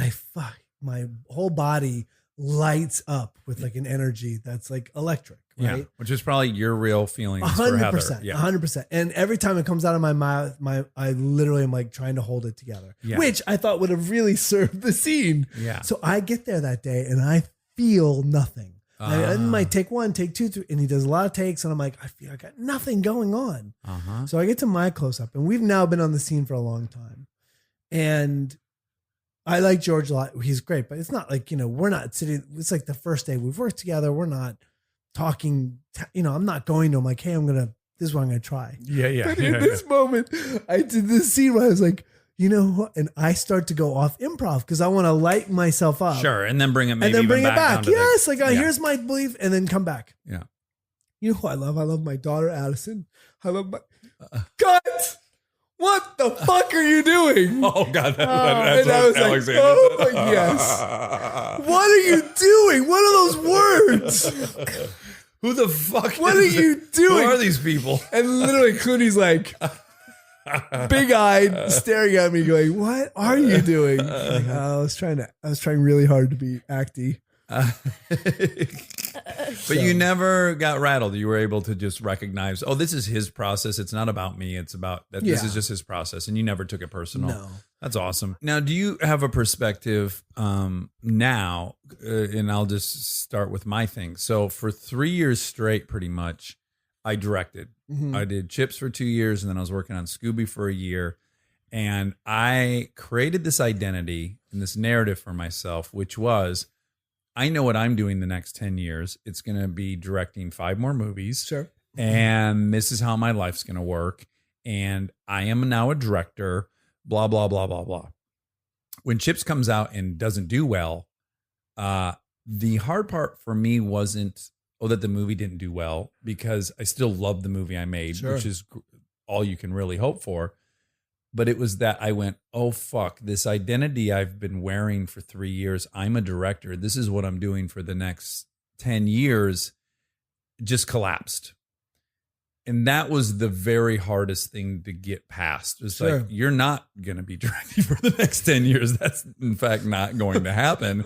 my whole body lights up with like an energy that's like electric, Yeah, right? which is probably your real feelings for Heather. 100%. Yeah. 100%. And every time it comes out of my mouth, I literally am like trying to hold it together, Yeah. which I thought would have really served the scene. Yeah. So I get there that day and I feel nothing. I might take one, take two, three, and he does a lot of takes, and I'm like, I feel I got nothing going on. Uh-huh. So I get to my close up, and we've now been on the scene for a long time. And I like George a lot. He's great, but it's not like, we're not sitting. It's like the first day we've worked together. We're not talking, I'm not going to him like, hey, this is what I'm going to try. Yeah, yeah. But in this moment, I did this scene where I was like, you know what? And I start to go off improv because I want to light myself up. Sure, and then bring it maybe And then bring even it back. back. down to the- Yes. Like, yeah. here's my belief. And then come back. Yeah. You know who I love? I love my daughter, Addison. I love my. Cut! What the fuck are you doing? Oh God, that's And I was what like, Alexander oh, said. yes. What are you doing? What are those words? Who the fuck? What are is you it? doing? Who are these people? And literally, Clooney's like, big-eyed, staring at me, going, "What are you doing?" Like, I was trying really hard to be acty. But you never got rattled. You were able to just recognize, oh, this is his process. It's not about me. It's about that. This Yeah. is just his process, and you never took it personal. No. That's awesome. Now, do you have a perspective now? And I'll just start with my thing. So for 3 years straight, pretty much, I directed. Mhm. I did Chips for 2 years, and then I was working on Scooby for a year. And I created this identity and this narrative for myself, which was, I know what I'm doing the next 10 years. It's going to be directing 5 more movies. Sure. And this is how my life's going to work. And I am now a director, blah, blah, blah, blah, blah. When Chips comes out and doesn't do well, the hard part for me wasn't, that the movie didn't do well, because I still love the movie I made, Sure. which is all you can really hope for. But it was that I went, oh, fuck, this identity I've been wearing for 3 years. I'm a director. This is what I'm doing for the next 10 years. Just collapsed. And that was the very hardest thing to get past. It's Sure. like, you're not going to be directing for the next 10 years. That's, in fact, not going to happen.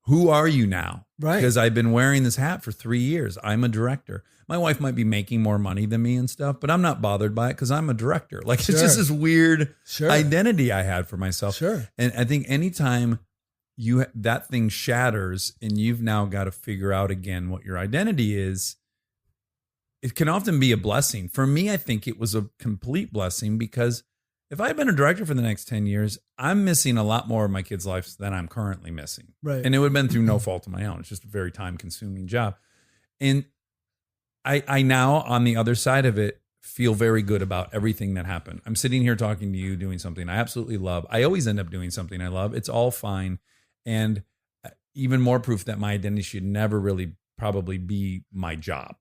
Who are you now? Right. Because I've been wearing this hat for 3 years. I'm a director. My wife might be making more money than me and stuff, but I'm not bothered by it because I'm a director. Like, Sure. it's just this weird Sure. identity I had for myself. Sure. And I think anytime that thing shatters and you've now got to figure out again what your identity is, it can often be a blessing. For me, I think it was a complete blessing, because if I had been a director for the next 10 years, I'm missing a lot more of my kids' lives than I'm currently missing. Right. And it would have been through no fault of my own. It's just a very time-consuming job. And I now, on the other side of it, feel very good about everything that happened. I'm sitting here talking to you, doing something I absolutely love. I always end up doing something I love. It's all fine. And even more proof that my identity should never really probably be my job.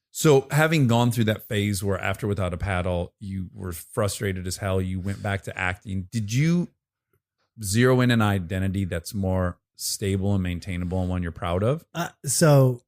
So having gone through that phase where after Without a Paddle, you were frustrated as hell, you went back to acting. Did you zero in an identity that's more stable and maintainable and one you're proud of? So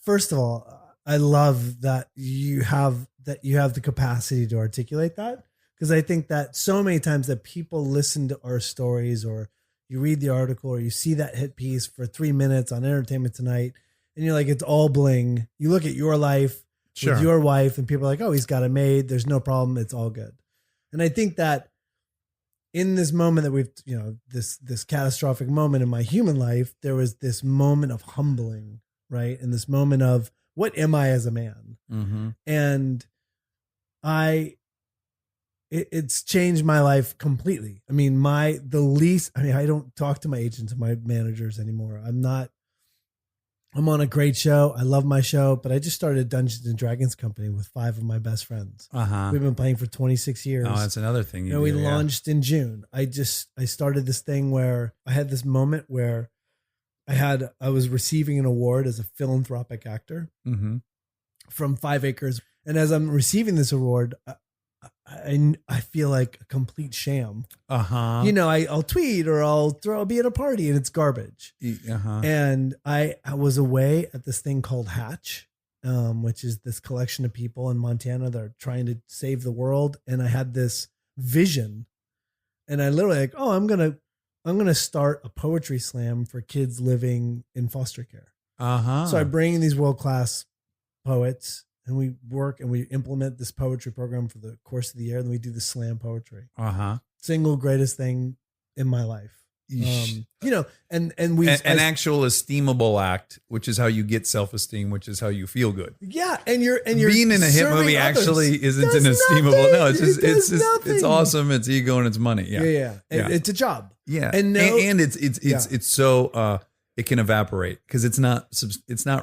first of all, I love that you have the capacity to articulate that, because I think that so many times that people listen to our stories, or you read the article, or you see that hit piece for 3 minutes on Entertainment Tonight, and you're like, it's all bling. You look at your life with your wife, and people are like, oh, he's got it made. There's no problem. It's all good. And I think that in this moment that we've, this catastrophic moment in my human life, there was this moment of humbling, right? And this moment of, what am I as a man? Mm-hmm. And it's changed my life completely. I mean, I don't talk to my agents and my managers anymore. I'm on a great show. I love my show, but I just started a Dungeons and Dragons company with 5 of my best friends. We've been playing for 26 years. Oh, that's another thing. We launched in June. I started this thing where I had this moment where I was receiving an award as a philanthropic actor from 5 Acres. And as I'm receiving this award, I feel like a complete sham. I'll tweet or I'll be at a party and it's garbage. And I was away at this thing called Hatch, which is this collection of people in Montana that are trying to save the world. And I had this vision, and I literally I'm gonna start a poetry slam for kids living in foster care. So I bring in these world-class poets, and we work and we implement this poetry program for the course of the year. And we do the slam poetry. Single greatest thing in my life. And an actual esteemable act, which is how you get self-esteem, which is how you feel good. Yeah. And you're being in a hit movie actually isn't an esteemable. No, it's awesome. It's ego and it's money. Yeah. It's a job. Yeah. And it's so, it can evaporate because it's not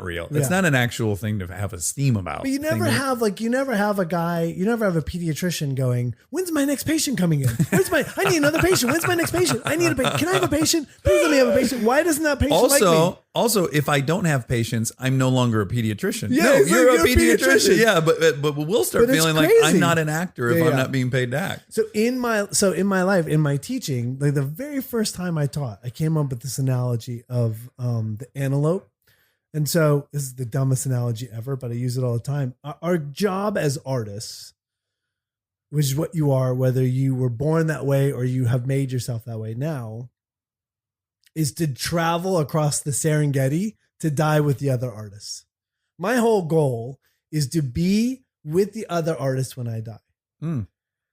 real. It's not an actual thing to have esteem about. But you never have a pediatrician going, when's my next patient coming in? I need another patient. When's my next patient? Can I have a patient? Please let me have a patient. Why doesn't that patient like me? Also, if I don't have patients, I'm no longer a pediatrician. Yeah, no, you're a pediatrician. Yeah, but we'll start feeling like crazy. I'm not an actor if I'm not being paid to act. So in my life, in my teaching, like the very first time I taught, I came up with this analogy of the antelope. And so this is the dumbest analogy ever, but I use it all the time. Our job as artists, which is what you are, whether you were born that way or you have made yourself that way now, is to travel across the Serengeti to die with the other artists. My whole goal is to be with the other artists when I die.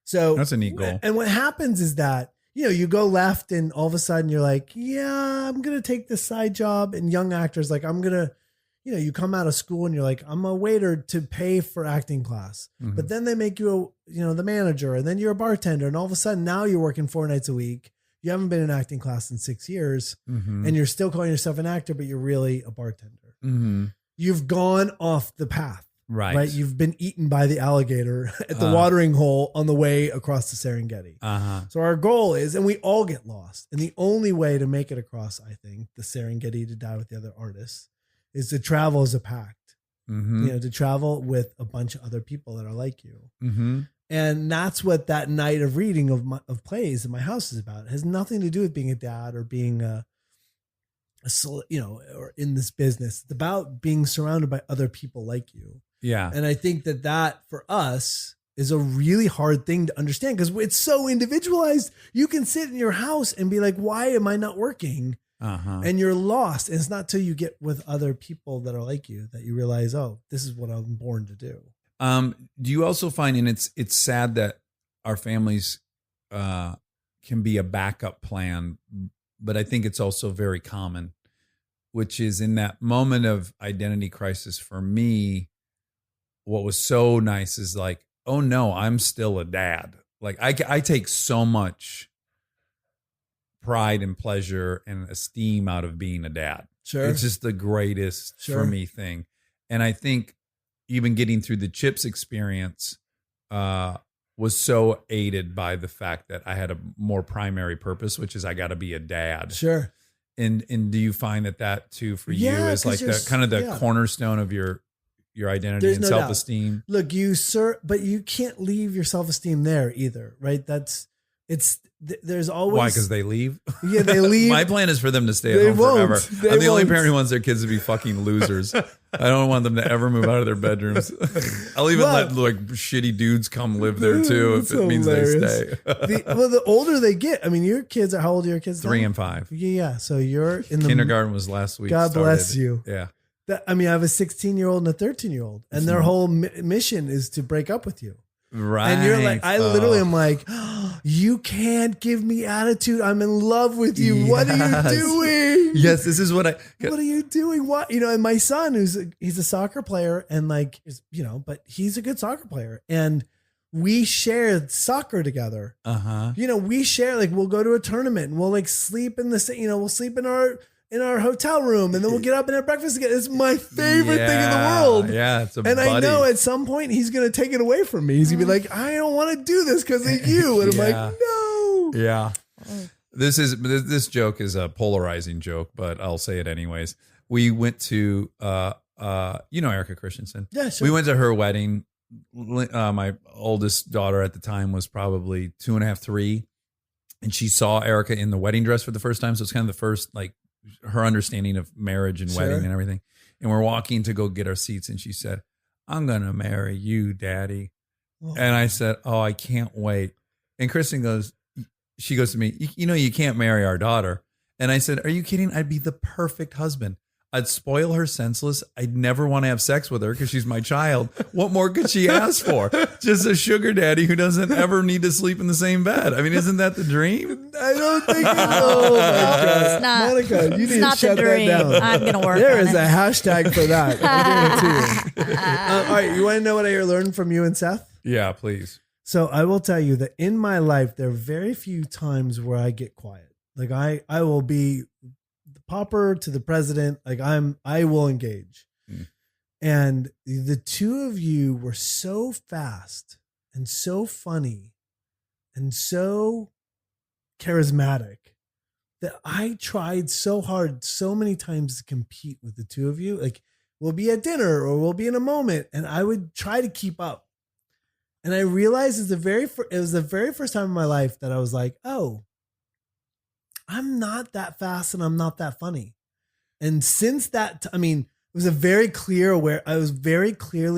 So that's a neat goal. And what happens is that, you go left and all of a sudden you're like, yeah, I'm going to take this side job. And young actors, like, I'm going to, you come out of school and you're like, I'm a waiter to pay for acting class. But then they make you, the manager, and then you're a bartender. And all of a sudden now you're working 4 nights a week. You haven't been in acting class in 6 years and you're still calling yourself an actor, but you're really a bartender. You've gone off the path, right? You've been eaten by the alligator at the watering hole on the way across the Serengeti. So our goal is, and we all get lost. And the only way to make it across, I think, the Serengeti to die with the other artists is to travel as a pact, to travel with a bunch of other people that are like you. And that's what that night of reading of plays in my house is about. It has nothing to do with being a dad or being or in this business. It's about being surrounded by other people like you. Yeah. And I think that for us is a really hard thing to understand because it's so individualized. You can sit in your house and be like, why am I not working? And you're lost. And it's not till you get with other people that are like you that you realize, oh, this is what I'm born to do. Do you also find, and it's sad that our families can be a backup plan, but I think it's also very common, which is in that moment of identity crisis for me, what was so nice is like, oh no, I'm still a dad. Like I take so much pride and pleasure and esteem out of being a dad. Sure. It's just the greatest for me thing. And I think even getting through the CHIPS experience was so aided by the fact that I had a more primary purpose, which is I got to be a dad. Sure. And do you find that too for you is like the kind of the cornerstone of your identity and self-esteem? Look, but you can't leave your self-esteem there either, right? there's always Why? Because they leave? yeah, they leave. My plan is for them to stay They at home won't. forever. They I'm the only won't. parent who wants their kids to be fucking losers. I don't want them to ever move out of their bedrooms. I'll even let like shitty dudes come live there too if That's it means hilarious. they stay. The older they get, I mean, your kids are, how old are your kids? 3 now? and 5. Yeah. So you're in the Kindergarten was last week. God bless started. you. Yeah. I mean, I have a 16-year-old and a 13-year-old, and their whole mission is to break up with you. Right. And you're like, I literally am like, you can't give me attitude. I'm in love with you. What are Yes. you doing? Yes, this is what What are you doing? What, and my son, he's a soccer player and like, but he's a good soccer player. And we share soccer together. Uh-huh. We share, like, we'll go to a tournament and we'll like sleep in the, we'll sleep in our hotel room, and then we'll get up and have breakfast again. It's my favorite thing in the world. Yeah, it's a And buddy. I know at some point he's going to take it away from me. He's going to be like, I don't want to do this because of you. And I'm Yeah. like, no. Yeah. This joke is a polarizing joke, but I'll say it anyways. We went to Erica Christensen. Yeah, sure. We went to her wedding. My oldest daughter at the time was probably 2.5, 3, and she saw Erica in the wedding dress for the first time. So it's kind of the first, like, her understanding of marriage and Sure. wedding and everything. And we're walking to go get our seats, and she said, "I'm gonna marry you, Daddy." Oh. And I said, "Oh, I can't wait." And Kristen goes to me, you can't marry our daughter. And I said, "Are you kidding? I'd be the perfect husband. I'd spoil her senseless. I'd never want to have sex with her because she's my child. What more could she ask for? Just a sugar daddy who doesn't ever need to sleep in the same bed. I mean, isn't that the dream?" I don't think oh my God. It's not. Monica, you It's need not to shut the dream. that down. I'm gonna work There on is it. a hashtag for that. I guarantee you. All right, you want to know what I learned from you and Seth? Yeah, please. So I will tell you that in my life, there are very few times where I get quiet. Like I will be the pauper to the president. Like I will engage. And the two of you were so fast and so funny and so charismatic that I tried so hard so many times to compete with the two of you. Like, we'll be at dinner or we'll be in a moment, and I would try to keep up. And I realized it was the very first time in my life that I was like, oh, I'm not that fast and I'm not that funny. And since that, I was very clearly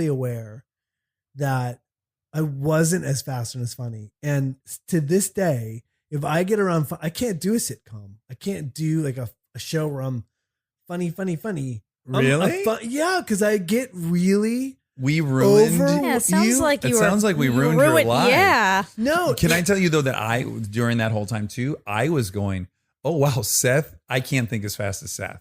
aware that I wasn't as fast and as funny. And to this day, if I get around, I can't do a sitcom. I can't do like a show where I'm funny. Really? Yeah, because I get really We ruined. Yeah, it sounds like It you were. sounds like we ruined your life. Yeah. no. Can I tell you though that during that whole time too, I was going, "Oh wow, Seth! I can't think as fast as Seth."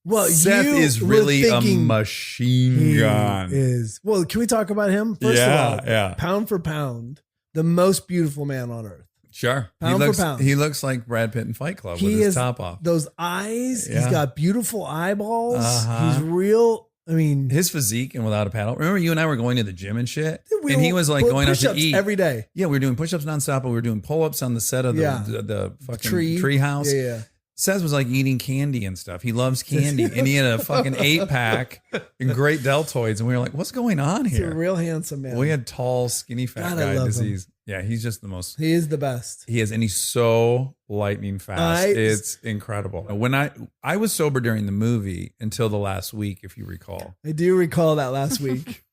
Well, Seth you is were really a thinking machine he gun. is. Well, can we talk about him first Yeah, of all? yeah. Pound for pound, the most beautiful man on earth. Sure, Pound for pound. He looks like Brad Pitt in Fight Club with He his is top off. those eyes. Yeah. He's got beautiful eyeballs. Uh-huh. He's real. I mean, His physique and without a paddle. Remember, you and I were going to the gym and shit, we and he will was like put going out to push-ups eat every day. Yeah, we were doing push-ups nonstop, but we were doing pull-ups on the set of the fucking tree house. Yeah. Seth was like eating candy and stuff. He loves candy, and he had a fucking 8-pack and great deltoids, and we were like, "What's going on He's a here?" real handsome man. We had tall, skinny, fat God, I guy love him. disease. Yeah, he's just the most. He is the best. He is, and he's so lightning fast. It's incredible. When I was sober during the movie until the last week, if you recall. I do recall that last week.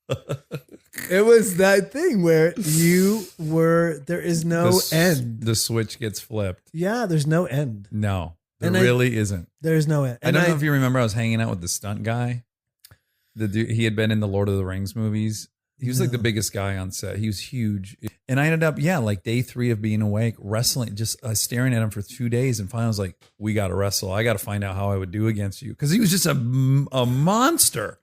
It was that thing where there is no end. The switch gets flipped. Yeah, there's no end. No, there And really isn't. There's no end. I don't know if you remember, I was hanging out with the stunt guy. The dude, he had been in the Lord of the Rings movies. He was like the biggest guy on set. He was huge. And I ended up, like day 3 of being awake, wrestling, just staring at him for 2 days. And finally I was like, we got to wrestle. I got to find out how I would do against you. Because he was just a monster.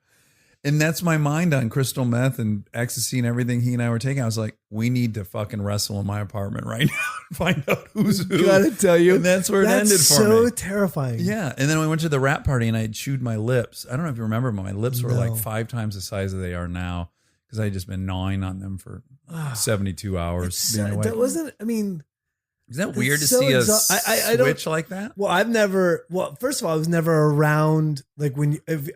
And that's my mind on crystal meth and ecstasy and everything he and I were taking. I was like, we need to fucking wrestle in my apartment right now and find out who's who. Gotta tell you. And that's where it ended for so me. terrifying. Yeah. And then we went to the wrap party and I had chewed my lips. I don't know if you remember, but my lips were No. like 5 times the size that they are now because I had just been gnawing on them for 72 hours. Being awake. That wasn't, Isn't that weird to so see a I don't- switch like that? well, first of all, I was never around. Like if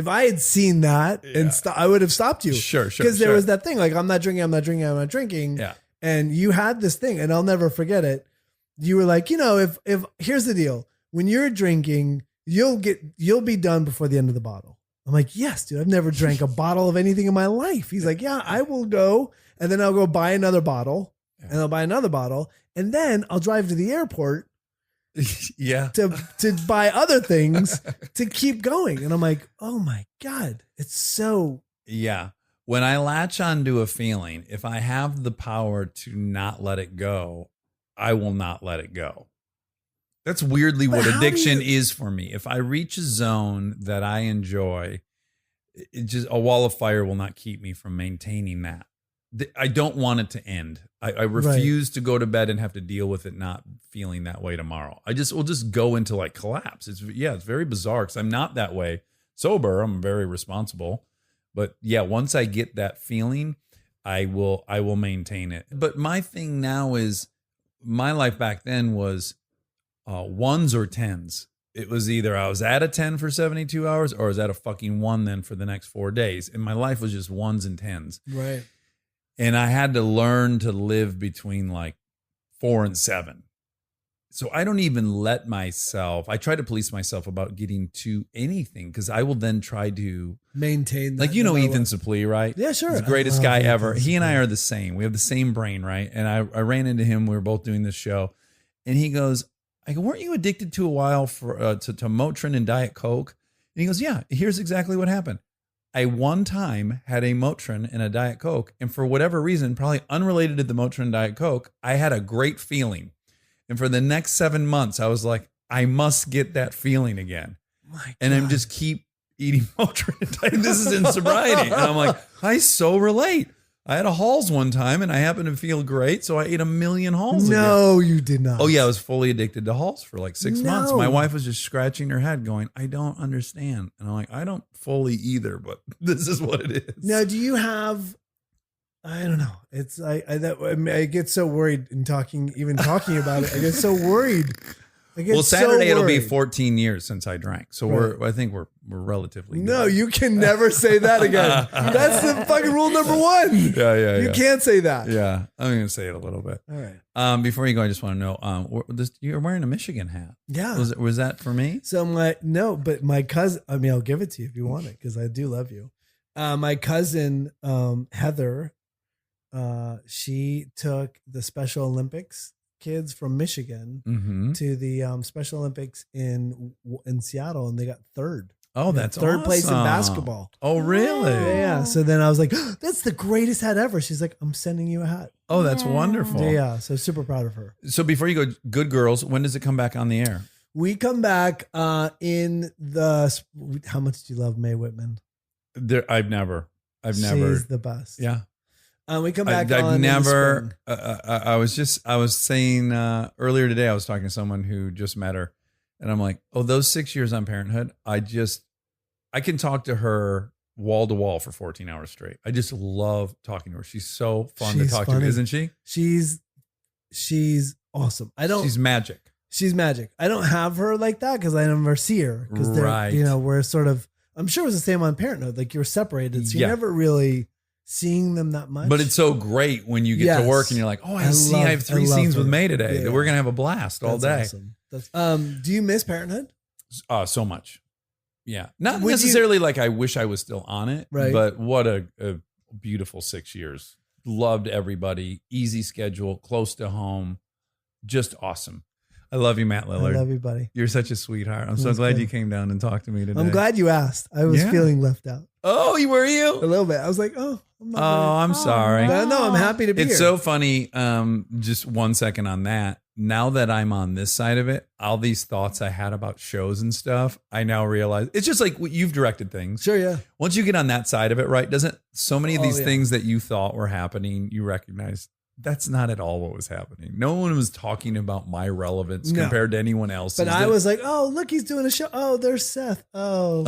I had seen that and I would have stopped you. Sure. Because there was that thing, like, I'm not drinking. Yeah. And you had this thing, and I'll never forget it. You were like, if here's the deal. When you're drinking, you'll be done before the end of the bottle. I'm like, yes, dude, I've never drank a bottle of anything in my life. He's like, yeah, I will go. And then I'll go buy another bottle and I'll buy another bottle. And then I'll drive to the airport to buy other things to keep going. And I'm like, oh my God, it's so. Yeah. When I latch onto a feeling, if I have the power to not let it go, I will not let it go. That's weirdly what addiction is for me. If I reach a zone that I enjoy, a wall of fire will not keep me from maintaining that. I don't want it to end. I refuse to go to bed and have to deal with it not feeling that way tomorrow. Will just go into like collapse. It's very bizarre because I'm not that way sober. I'm very responsible. But yeah, once I get that feeling, I will maintain it. But my thing now is my life back then was ones or tens. It was either I was at a 10 for 72 hours or I was at a fucking 1 then for the next 4 days. And my life was just ones and tens. Right. And I had to learn to live between like 4 and 7. So I don't even let myself, I try to police myself about getting to anything because I will then try to maintain that. Like, Ethan Suplee, right? Yeah, sure. He's the greatest guy ever. He and I are the same. We have the same brain, right? And I ran into him. We were both doing this show. And he goes, I go, weren't you addicted to a while to Motrin and Diet Coke? And he goes, yeah, here's exactly what happened. I one time had a Motrin and a Diet Coke. And for whatever reason, probably unrelated to the Motrin and Diet Coke, I had a great feeling. And for the next 7 months, I was like, I must get that feeling again. And I'm just keep eating Motrin and Diet. This is in sobriety. And I'm like, I so relate. I had a Halls one time and I happened to feel great. So I ate 1 million Halls. No, you did not. Oh, yeah. I was fully addicted to Halls for like 6 months. My wife was just scratching her head going, I don't understand. And I'm like, I don't fully either, but this is what it is. Now, do you have, I don't know. It's I get so worried in talking about it. I get so worried. Well, Saturday it'll be 14 years since I drank. So I think we're relatively good. No, you can never say that again. That's the fucking rule number 1. Yeah. You can't say that. Yeah. I'm going to say it a little bit. All right. Before you go, I just want to know, you're wearing a Michigan hat. Yeah. Was that for me? So but my cousin, I'll give it to you if you want it because I do love you. My cousin, Heather, she took the Special Olympics kids from Michigan to the Special Olympics in Seattle, and they got third. Oh, that's third awesome. place in basketball. Oh, really? Yeah. So then I was like, that's the greatest hat ever. She's like, I'm sending you a hat. Oh, that's wonderful. Yeah. So super proud of her. So before you go, Good Girls, when does it come back on the air? We come back in the. How much do you love Mae Whitman? I've never. She's the best. Yeah. We come back. I've never. I was saying earlier today. I was talking to someone who just met her, and I'm like, oh, those 6 years on Parenthood. I can talk to her wall to wall for 14 hours straight. I just love talking to her. She's so fun to talk to, isn't she? She's awesome. She's magic. She's magic. I don't have her like that because I never see her because we're sort of. I'm sure it was the same on Parenthood. Like you're separated, so you're never really seeing them that much. But it's so great when you get to work and you're like, oh, I have 3 scenes with Mae today. That we're gonna have a blast all day. Awesome. Do you miss Parenthood? So much. Yeah, not necessarily like I wish I was still on it, right? But what a beautiful 6 years. Loved everybody. Easy schedule, close to home, just awesome. I love you, Matt Lillard. I love you, buddy. You're such a sweetheart. I'm so glad you came down and talked to me today. I'm glad you asked. I was feeling left out. Oh, were you? A little bit. I was like, I'm sorry. No, I'm happy to be here. It's so funny. Just 1 second on that. Now that I'm on this side of it, all these thoughts I had about shows and stuff, I now realize it's just like you've directed things. Sure, yeah. Once you get on that side of it, right? Doesn't so many of these things that you thought were happening, you recognize that's not at all what was happening. No one was talking about my relevance compared to anyone else. But I was like, oh, look, he's doing a show. Oh, there's Seth. Oh,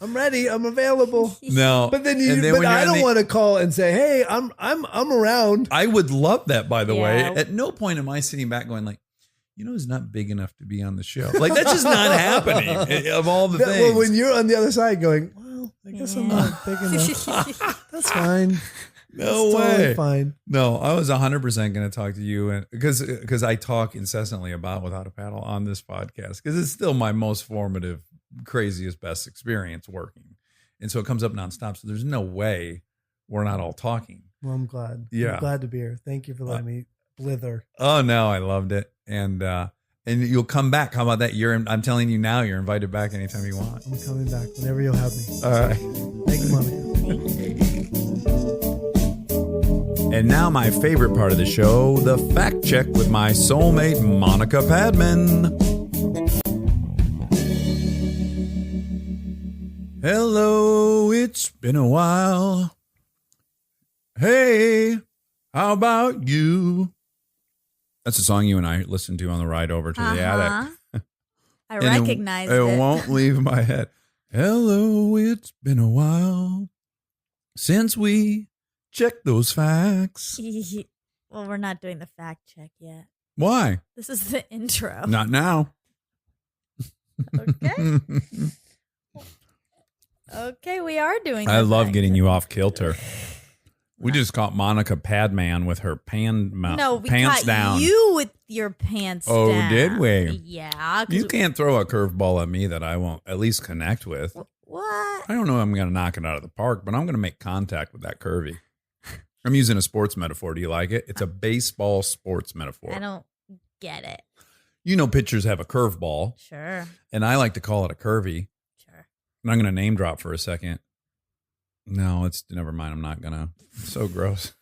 I'm ready. I'm available. No, but then I don't want to call and say, hey, I'm around. I would love that, by the way. At no point am I sitting back going like, he's not big enough to be on the show. Like that's just not happening. Of all the things. Well, when you're on the other side going, well, I guess I'm not big enough. That's fine. No It's way. totally fine. No, I was 100% going to talk to you, and because I talk incessantly about Without a Paddle on this podcast, because it's still my most formative, craziest, best experience working, and so it comes up nonstop. So there's no way we're not all talking. Well, I'm glad. Yeah. I'm glad to be here. Thank you for letting me blither. Oh no, I loved it, and you'll come back. How about that? I'm telling you now, you're invited back anytime you want. I'm coming back whenever you'll have me. All right. Thank you, Monica. And now my favorite part of the show, the fact check with my soulmate, Monica Padman. Hello, it's been a while. Hey, how about you? That's a song you and I listened to on the ride over to the attic. I And recognize it it. won't leave my head. Hello, it's been a while since we checked those facts. Well, we're not doing the fact check yet. Why? This is the intro. Not now. Okay. Okay, we are doing I the love fact getting check. you off kilter. We just caught Monica Padman with her No, we pants caught down. you with your pants Oh, down. did we? Yeah. 'cause You can't throw a curveball at me that I won't at least connect with. What? I don't know if I'm going to knock it out of the park, but I'm going to make contact with that curvy. I'm using a sports metaphor. Do you like it? It's a baseball sports metaphor. I don't get it. You know, pitchers have a curveball, Sure. and I like to call it a curvy. Sure. And I'm going to name drop for a second. No, it's never mind. I'm not going to. So gross.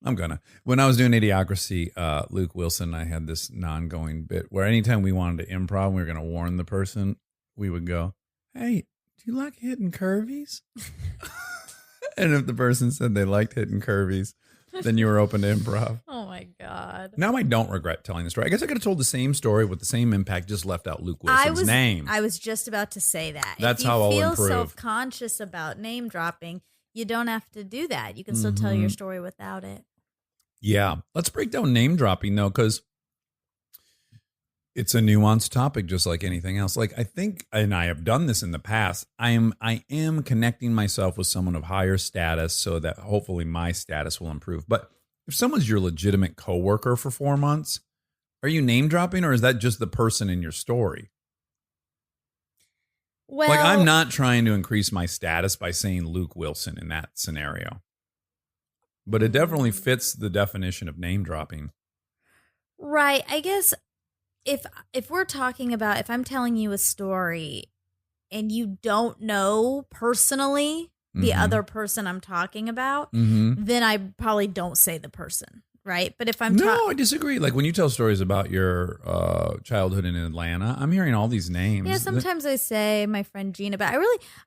I'm going to. When I was doing Idiocracy, Luke Wilson and I had this non-going bit where anytime we wanted to improv, we were going to warn the person, we would go, hey, do you like hitting curvies? And if the person said they liked hitting curvies, then you were open to improv. Oh my God. Now I don't regret telling the story. I guess I could have told the same story with the same impact, just left out Luke Wilson's name. I was just about to say that. That's if you how I'll feel improve. self-conscious about name dropping, you don't have to do that. You can still tell your story without it. Yeah. Let's break down name dropping though, because it's a nuanced topic, just like anything else. Like I think, and I have done this in the past, I am connecting myself with someone of higher status so that hopefully my status will improve. But if someone's your legitimate coworker for 4 months, are you name dropping, or is that just the person in your story? Well, Like I'm not trying to increase my status by saying Luke Wilson in that scenario. But it definitely fits the definition of name dropping. right. I guess if we're talking about, if I'm telling you a story and you don't know personally the Mhm. other person I'm talking about, Mm-hmm. then I probably don't say the person, right? But if I'm No, I disagree. Like when you tell stories about your childhood in Atlanta, I'm hearing all these names. yeah, sometimes I say my friend Gina, but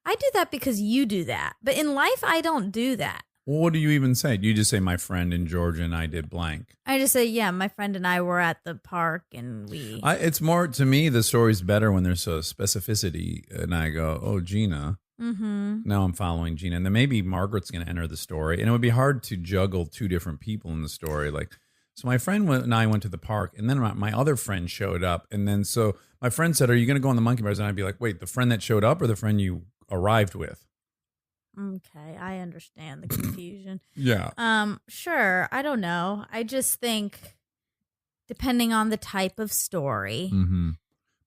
I do that because you do that. But in life, I don't do that. Well, what do you even say? Do you just say my friend in Georgia and I did blank? I just say, yeah, my friend and I were at the park and we. It's more, to me, the story's better when there's a specificity. And I go, oh, Gina. Mm-hmm. Now I'm following Gina. And then maybe Margaret's going to enter the story. And it would be hard to juggle two different people in the story. Like, so my friend and I went to the park, and then my other friend showed up. And then so my friend said, are you going to go on the monkey bars? And I'd be like, wait, the friend that showed up or the friend you arrived with? Okay, I understand the confusion. Yeah. Sure. I don't know. I just think depending on the type of story. Mm-hmm.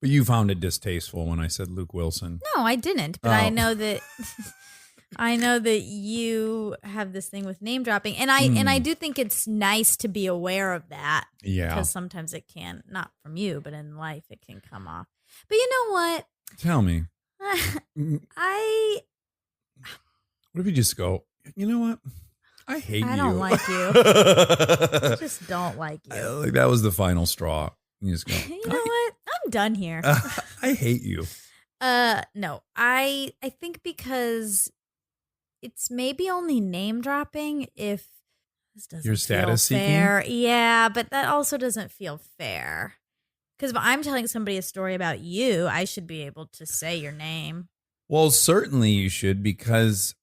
But you found it distasteful when I said Luke Wilson. No, I didn't. But I Oh. know that I know that you have this thing with name dropping, and I do think it's nice to be aware of that. Yeah. Because sometimes it can, not from you, but in life it can come off. But you know what? Tell me. I What if you just go, you know what? I hate you. I don't like you. I just don't like you. Like that was the final straw. You just go, You know what? I'm done here. I hate you. No. I think because it's maybe only name dropping if this doesn't You're feel status seeking? fair. Yeah, but that also doesn't feel fair. Because if I'm telling somebody a story about you, I should be able to say your name. Well, certainly you should, because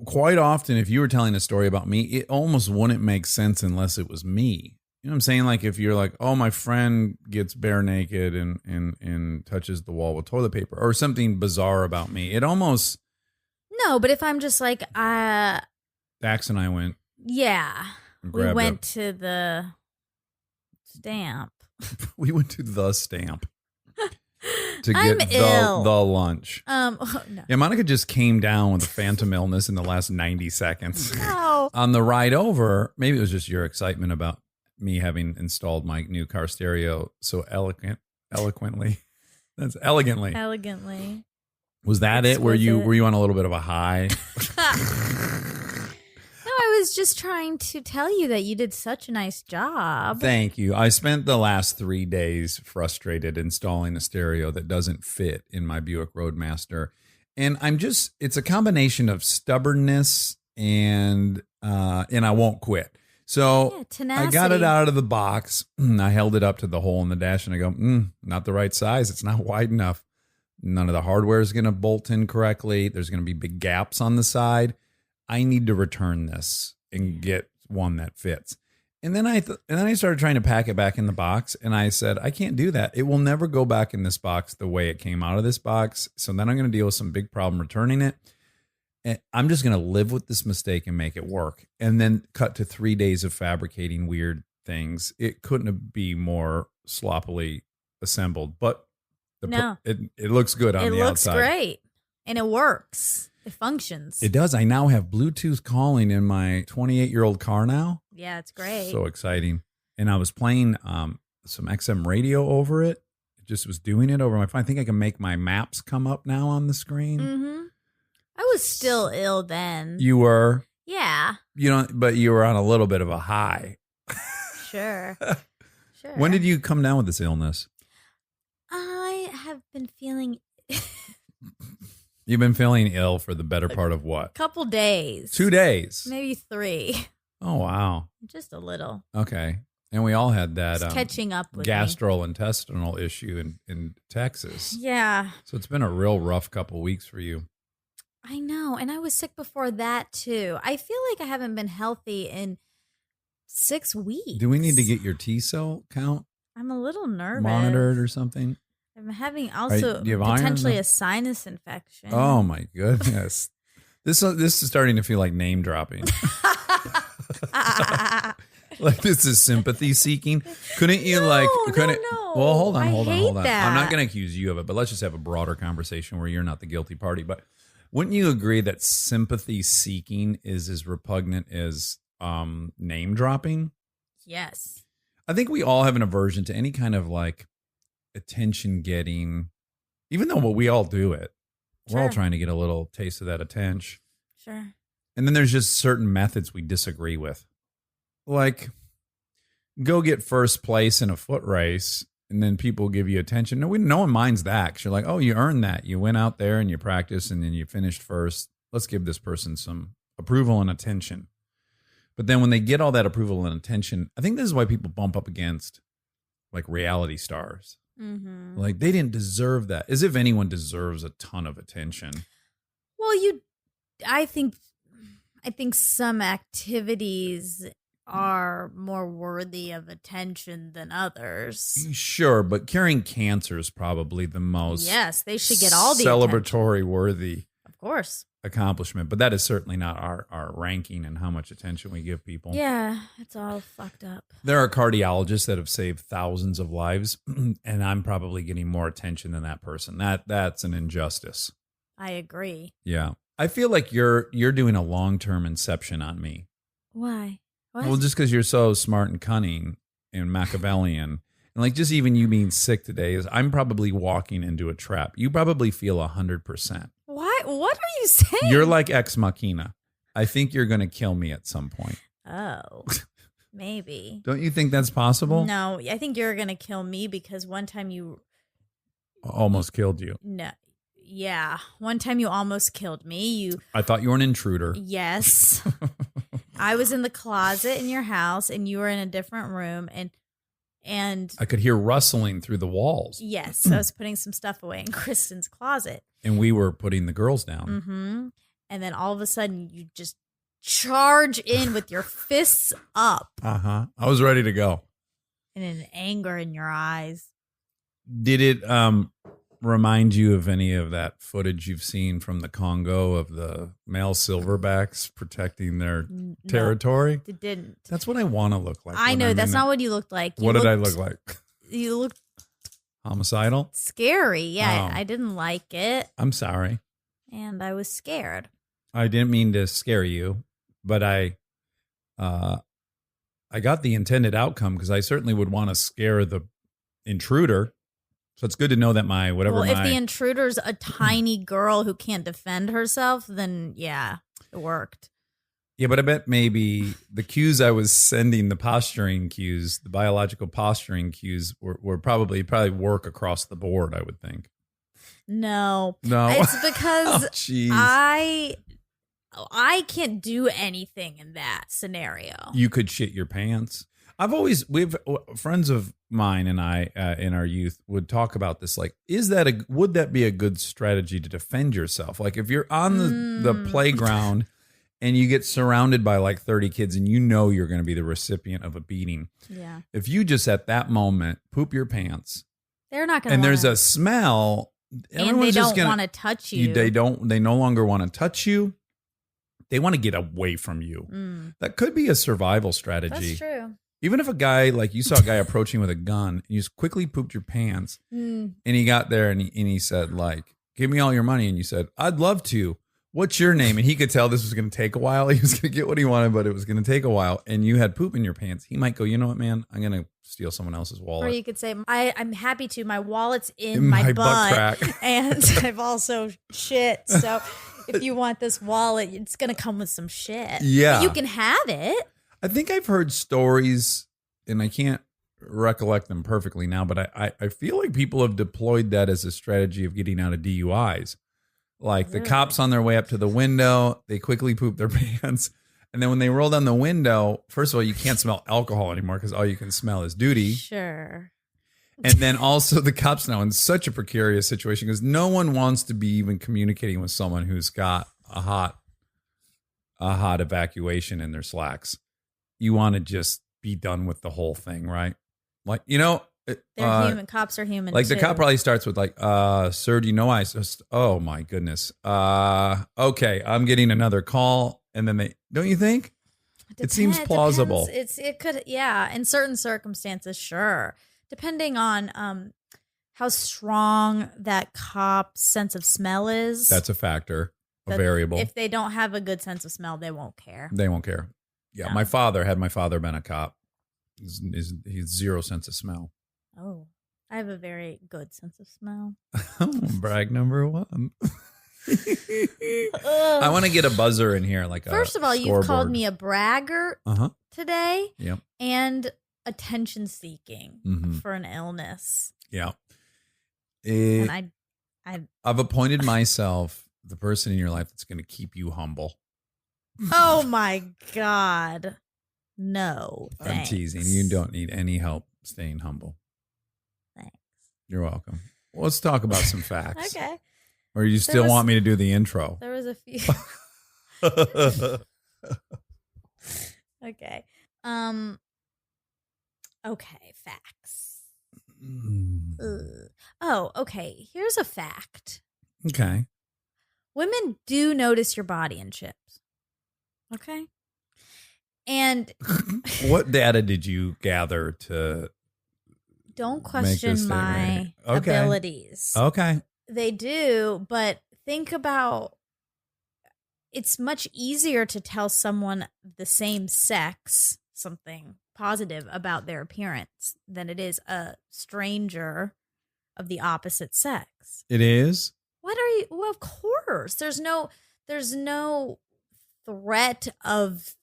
quite often if you were telling a story about me, it almost wouldn't make sense unless it was me. You know what I'm saying? Like if you're like, oh, my friend gets bare naked and touches the wall with toilet paper or something bizarre about me, it almost No, but if I'm just like, Dax and I went. yeah, And we grabbed went to the stamp. We went to the stamp to I'm get ill. the lunch. No. Yeah, Monica just came down with a phantom illness in the last 90 seconds. No. On the ride over, maybe it was just your excitement about me having installed my new car stereo so eloquently. That's elegantly. Elegantly. Was that it? Were you Exquisite. on a little bit of a high? No, I was just trying to tell you that you did such a nice job. Thank you. I spent the last 3 days frustrated installing a stereo that doesn't fit in my Buick Roadmaster. And it's a combination of stubbornness and I won't quit. So Yeah, tenacity. I got it out of the box. I held it up to the hole in the dash and I go, not the right size. It's not wide enough. None of the hardware is going to bolt in correctly. There's going to be big gaps on the side. I need to return this and get one that fits. And then I started trying to pack it back in the box. And I said, I can't do that. It will never go back in this box the way it came out of this box. So then I'm going to deal with some big problem returning it. And I'm just going to live with this mistake and make it work. And then cut to 3 days of fabricating weird things. It couldn't be more sloppily assembled, but it looks good on the outside. It looks great. And it works. It functions. It does. I now have Bluetooth calling in my 28-year-old car now. Yeah, it's great. So exciting. And I was playing some XM radio over it. It just was doing it over my phone. I think I can make my maps come up now on the screen. Mm-hmm. I was still ill then. You were? Yeah. But you were on a little bit of a high. Sure. Sure. When did you come down with this illness? I have been feeling You've been feeling ill for the better part of what? couple days. 2 days. Maybe 3. Oh, wow. Just a little. Okay. And we all had that It's catching up with me. gastrointestinal issue in Texas. Yeah. So it's been a real rough couple weeks for you. I know. And I was sick before that too. I feel like I haven't been healthy in 6 weeks. Do we need to get your T cell count I'm a little nervous. monitored or something? I'm having also do you have iron? potentially a sinus infection. Oh my goodness. This is starting to feel like name dropping. Like this is sympathy seeking. Couldn't you No. Well, hold on. I hate that. I'm not going to accuse you of it, but let's just have a broader conversation where you're not the guilty party. But wouldn't you agree that sympathy seeking is as repugnant as name dropping? Yes. I think we all have an aversion to any kind of like attention getting, even though we all do it. We're all Sure. trying to get a little taste of that attention. Sure. And then there's just certain methods we disagree with. Like, go get first place in a foot race, and then people give you attention. No one minds that. 'Cause you're like, oh, you earned that. You went out there and you practiced, and then you finished first. Let's give this person some approval and attention. But then when they get all that approval and attention, I think this is why people bump up against like reality stars. Mm-hmm. Like they didn't deserve that. As if anyone deserves a ton of attention. Well, I think some activities are more worthy of attention than others. Sure, but curing cancer is probably the most Yes, they should get all the attention. celebratory worthy Of course. accomplishment. But that is certainly not our ranking and how much attention we give people. Yeah, it's all fucked up. There are cardiologists that have saved thousands of lives, and I'm probably getting more attention than that person. That's an injustice. I agree. Yeah. I feel like you're doing a long-term inception on me. Why? What? Well, just because you're so smart and cunning and Machiavellian. And like just even you being sick today is I'm probably walking into a trap. You probably feel 100%. Why? What are you saying? You're like Ex Machina. I think you're going to kill me at some point. Oh, maybe. Don't you think that's possible? No, I think you're going to kill me because one time you... Almost killed you. No. Yeah. One time you almost killed me. I thought you were an intruder. Yes. I was in the closet in your house and you were in a different room and I could hear rustling through the walls. yes, I was putting some stuff away in Kristen's closet. And we were putting the girls down. Mm-hmm. And then all of a sudden you just charge in with your fists up Uh-huh. I was ready to go. and an anger in your eyes. Did it remind you of any of that footage you've seen from the Congo of the male silverbacks protecting their territory? It didn't. That's what I want to look like. I know. That's not what you looked like. What did I look like? You looked Homicidal? scary. Yeah, Oh. I didn't like it. I'm sorry. And I was scared. I didn't mean to scare you, but I got the intended outcome because I certainly would want to scare the intruder. So it's good to know that If the intruder's a tiny girl who can't defend herself, then yeah, it worked. Yeah, but I bet maybe the cues I was sending, the posturing cues, the biological posturing cues were probably work across the board, I would think. No. No. It's because Oh, jeez. I can't do anything in that scenario. You could shit your pants. We've friends of mine and I in our youth would talk about this. Like, would that be a good strategy to defend yourself? Like, if you're on the playground and you get surrounded by like 30 kids and you know you're going to be the recipient of a beating. Yeah. If you just at that moment poop your pants They're not going to and there's a smell, and everyone's they just don't gonna- want to touch you. They no longer want to touch you. They want to get away from you. That could be a survival strategy. That's true. Even if a guy, like you saw a guy approaching with a gun, and you just quickly pooped your pants, and he got there and he said, like, give me all your money. And you said, I'd love to. What's your name? And he could tell this was going to take a while. He was going to get what he wanted, but it was going to take a while. And you had poop in your pants. He might go, you know what, man? I'm going to steal someone else's wallet. Or you could say, I'm happy to. My wallet's in my butt butt. crack. And I've also shit. So if you want this wallet, it's going to come with some shit. Yeah. But you can have it. I think I've heard stories, and I can't recollect them perfectly now, but I feel like people have deployed that as a strategy of getting out of DUIs. Like the cops on their way up to the window, they quickly poop their pants. And then when they roll down the window, first of all, you can't smell alcohol anymore because all you can smell is duty. Sure. And then also the cops now in such a precarious situation because no one wants to be even communicating with someone who's got a hot evacuation in their slacks. You want to just be done with the whole thing, right? Like, They're human. Cops are human. like too. the cop probably starts with like, sir, do you know I just, oh my goodness. Okay, I'm getting another call. And then don't you think? It seems plausible. It could, yeah. In certain circumstances, sure. Depending on how strong that cop's sense of smell is. That's a factor, a variable. If they don't have a good sense of smell, they won't care. They won't care. Yeah, No. my father been a cop. He's zero sense of smell. Oh, I have a very good sense of smell. Brag number one. I want to get a buzzer in here, like First of all, you've called me a braggart today Yep. and attention seeking Mhm. for an illness. Yeah. And I've appointed myself the person in your life that's going to keep you humble. oh my God. No, thanks. I'm teasing. You don't need any help staying humble. Thanks. You're welcome. Well, let's talk about some facts. Okay. Or you still want me to do the intro? There was a few. Okay. Okay, facts. Ugh. Oh, okay. Here's a fact. Okay. Women do notice your body in chips. Okay. And What data did you gather to don't make question this my statement? Okay. abilities. Okay. They do, but think about it's much easier to tell someone the same sex something positive about their appearance than it is a stranger of the opposite sex. It is? What are you? Well, of course. There's no threat of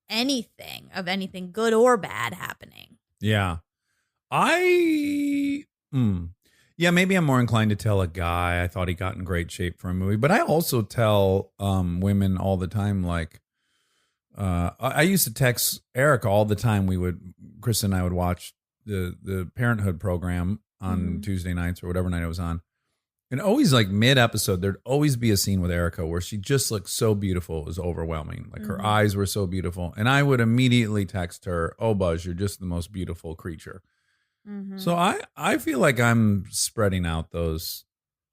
anything good or bad happening. Yeah. Yeah, maybe I'm more inclined to tell a guy I thought he got in great shape for a movie, but I also tell women all the time, like, I used to text Erica all the time. Chris and I would watch the Parenthood program on Tuesday nights or whatever night it was on. And always like mid-episode, there'd always be a scene with Erica where she just looked so beautiful. It was overwhelming. Like her eyes were so beautiful. And I would immediately text her, oh, Buzz, you're just the most beautiful creature. Mhm. So I feel like I'm spreading out those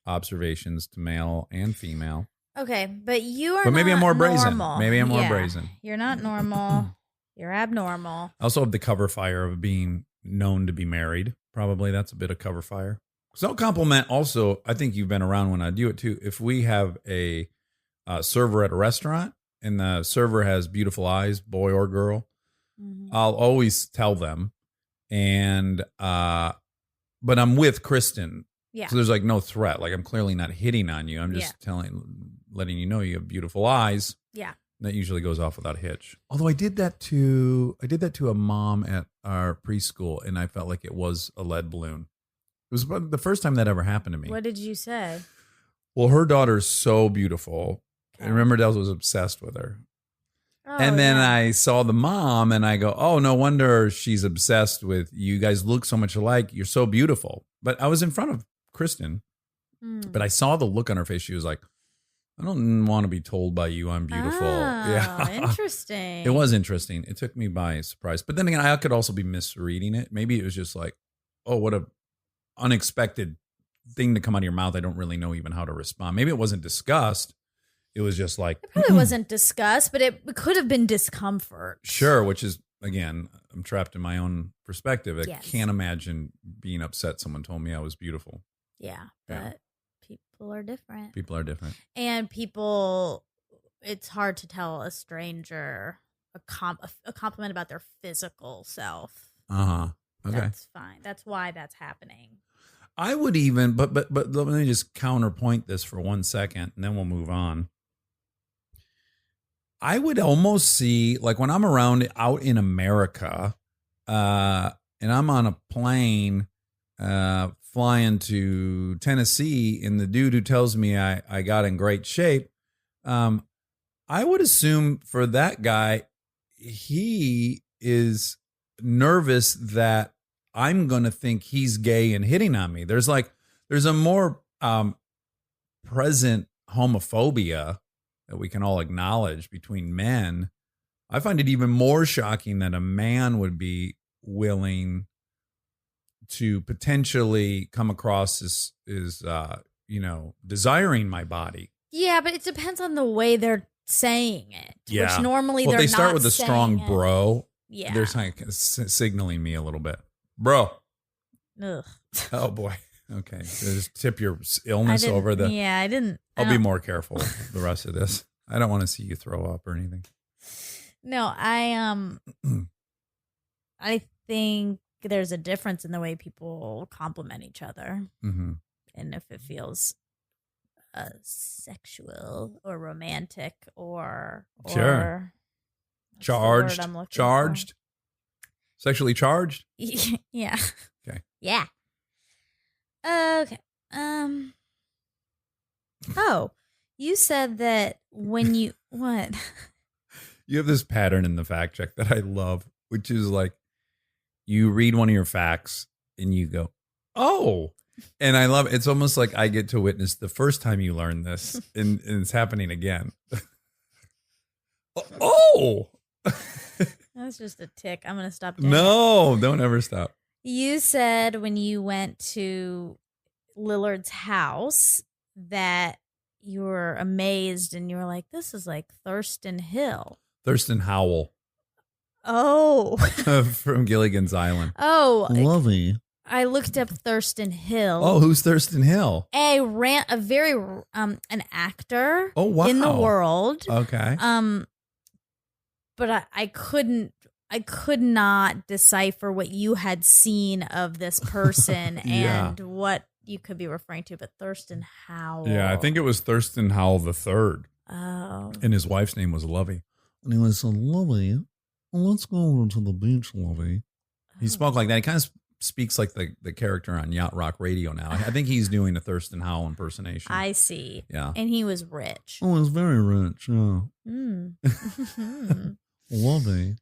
observations to male and female. Okay, but you are But maybe I'm not more brazen. normal. Maybe I'm more Yeah, brazen. You're not normal. You're abnormal. I also have the cover fire of being known to be married. Probably that's a bit of cover fire. So I'll compliment also, I think you've been around when I do it too. If we have a server at a restaurant and the server has beautiful eyes, boy or girl, Mhm. I'll always tell them. And, but I'm with Kristen. Yeah. So there's like no threat. Like I'm clearly not hitting on you. I'm just letting you know you have beautiful eyes. Yeah. That usually goes off without a hitch. Although I did that to a mom at our preschool, and I felt like it was a lead balloon. It was about the first time that ever happened to me. What did you say? Well, her daughter's so beautiful. Okay. And remember, Dels was obsessed with her. Oh, and then yeah. I saw the mom, and I go, "Oh, no wonder she's obsessed with you. Guys look so much alike. You're so beautiful." But I was in front of Kristen, but I saw the look on her face. She was like, "I don't want to be told by you I'm beautiful." Oh, Yeah, interesting. it was interesting. It took me by surprise. But then again, I could also be misreading it. Maybe it was just like, "Oh, what a unexpected thing to come out of your mouth. I don't really know even how to respond." Maybe it wasn't disgust. It was just like, It probably wasn't disgust, but it could have been discomfort. sure, which is, again, I'm trapped in my own perspective. I Yes. can't imagine being upset someone told me I was beautiful. Yeah, Yeah. but people are different. People are different. And people, it's hard to tell a stranger a compliment about their physical self. Uh-huh. Okay. That's fine. That's why that's happening. I would even, but let me just counterpoint this for 1 second, and then we'll move on. I would almost see, like when I'm around out in America, and I'm on a plane flying to Tennessee, and the dude who tells me I got in great shape, I would assume for that guy, he is nervous that I'm going to think he's gay and hitting on me. There's a more present homophobia that we can all acknowledge between men. I find it even more shocking that a man would be willing to potentially come across as desiring my body. Yeah, but it depends on the way they're saying it. Yeah. Which normally Well, they're they start not with a strong saying it. bro. Yeah. They're signaling me a little bit. Bro. Ugh. Oh, boy. Okay. Just tip your illness I over the... didn't- Yeah, I didn't. I'll be more careful the rest of this. I don't want to see you throw up or anything. No, I think there's a difference in the way people compliment each other, Mm-hmm. and if it feels sexual or romantic or Sure. what's the word Charged. I'm looking for? Charged. Sexually charged. Yeah. Okay. Yeah. Okay. Oh, you said that when you what? You have this pattern in the fact check that I love, which is like you read one of your facts and you go, "Oh." And I love it. It's almost like I get to witness the first time you learn this and it's happening again. Oh. That's just a tick. I'm gonna stop doing it. No, don't ever stop. You said when you went to Lillard's house that you were amazed and you were like, "This is like Thurston Hill." Thurston Howell Oh, from Gilligan's Island. oh! Lovely. I looked up Thurston Hill. Oh, who's Thurston Hill? an actor. Oh, wow. In the world. Okay. But I could not decipher what you had seen of this person Yeah. and what you could be referring to. But Thurston Howell. Yeah, I think it was Thurston Howell III. Oh. And his wife's name was Lovey. And he was Lovey, let's go over to the beach, Lovey. He spoke like that. He kind of speaks like the character on Yacht Rock Radio now. I think he's doing a Thurston Howell impersonation. I see. Yeah. And he was rich. Oh, he's very rich. Yeah. Mm. Lovey.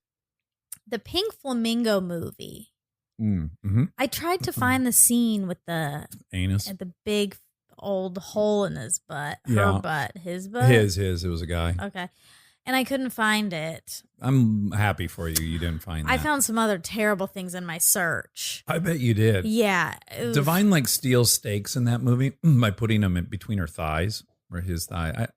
The Pink Flamingo movie. Mm-hmm. I tried to find the scene with the Anus. big old hole in his butt. Her Yeah. butt. His butt. His. It was a guy. Okay. And I couldn't find it. I'm happy for you. You didn't find that. I found some other terrible things in my search. I bet you did. Yeah. Oof. Divine like steals steaks in that movie by putting them in between her thighs or his thigh.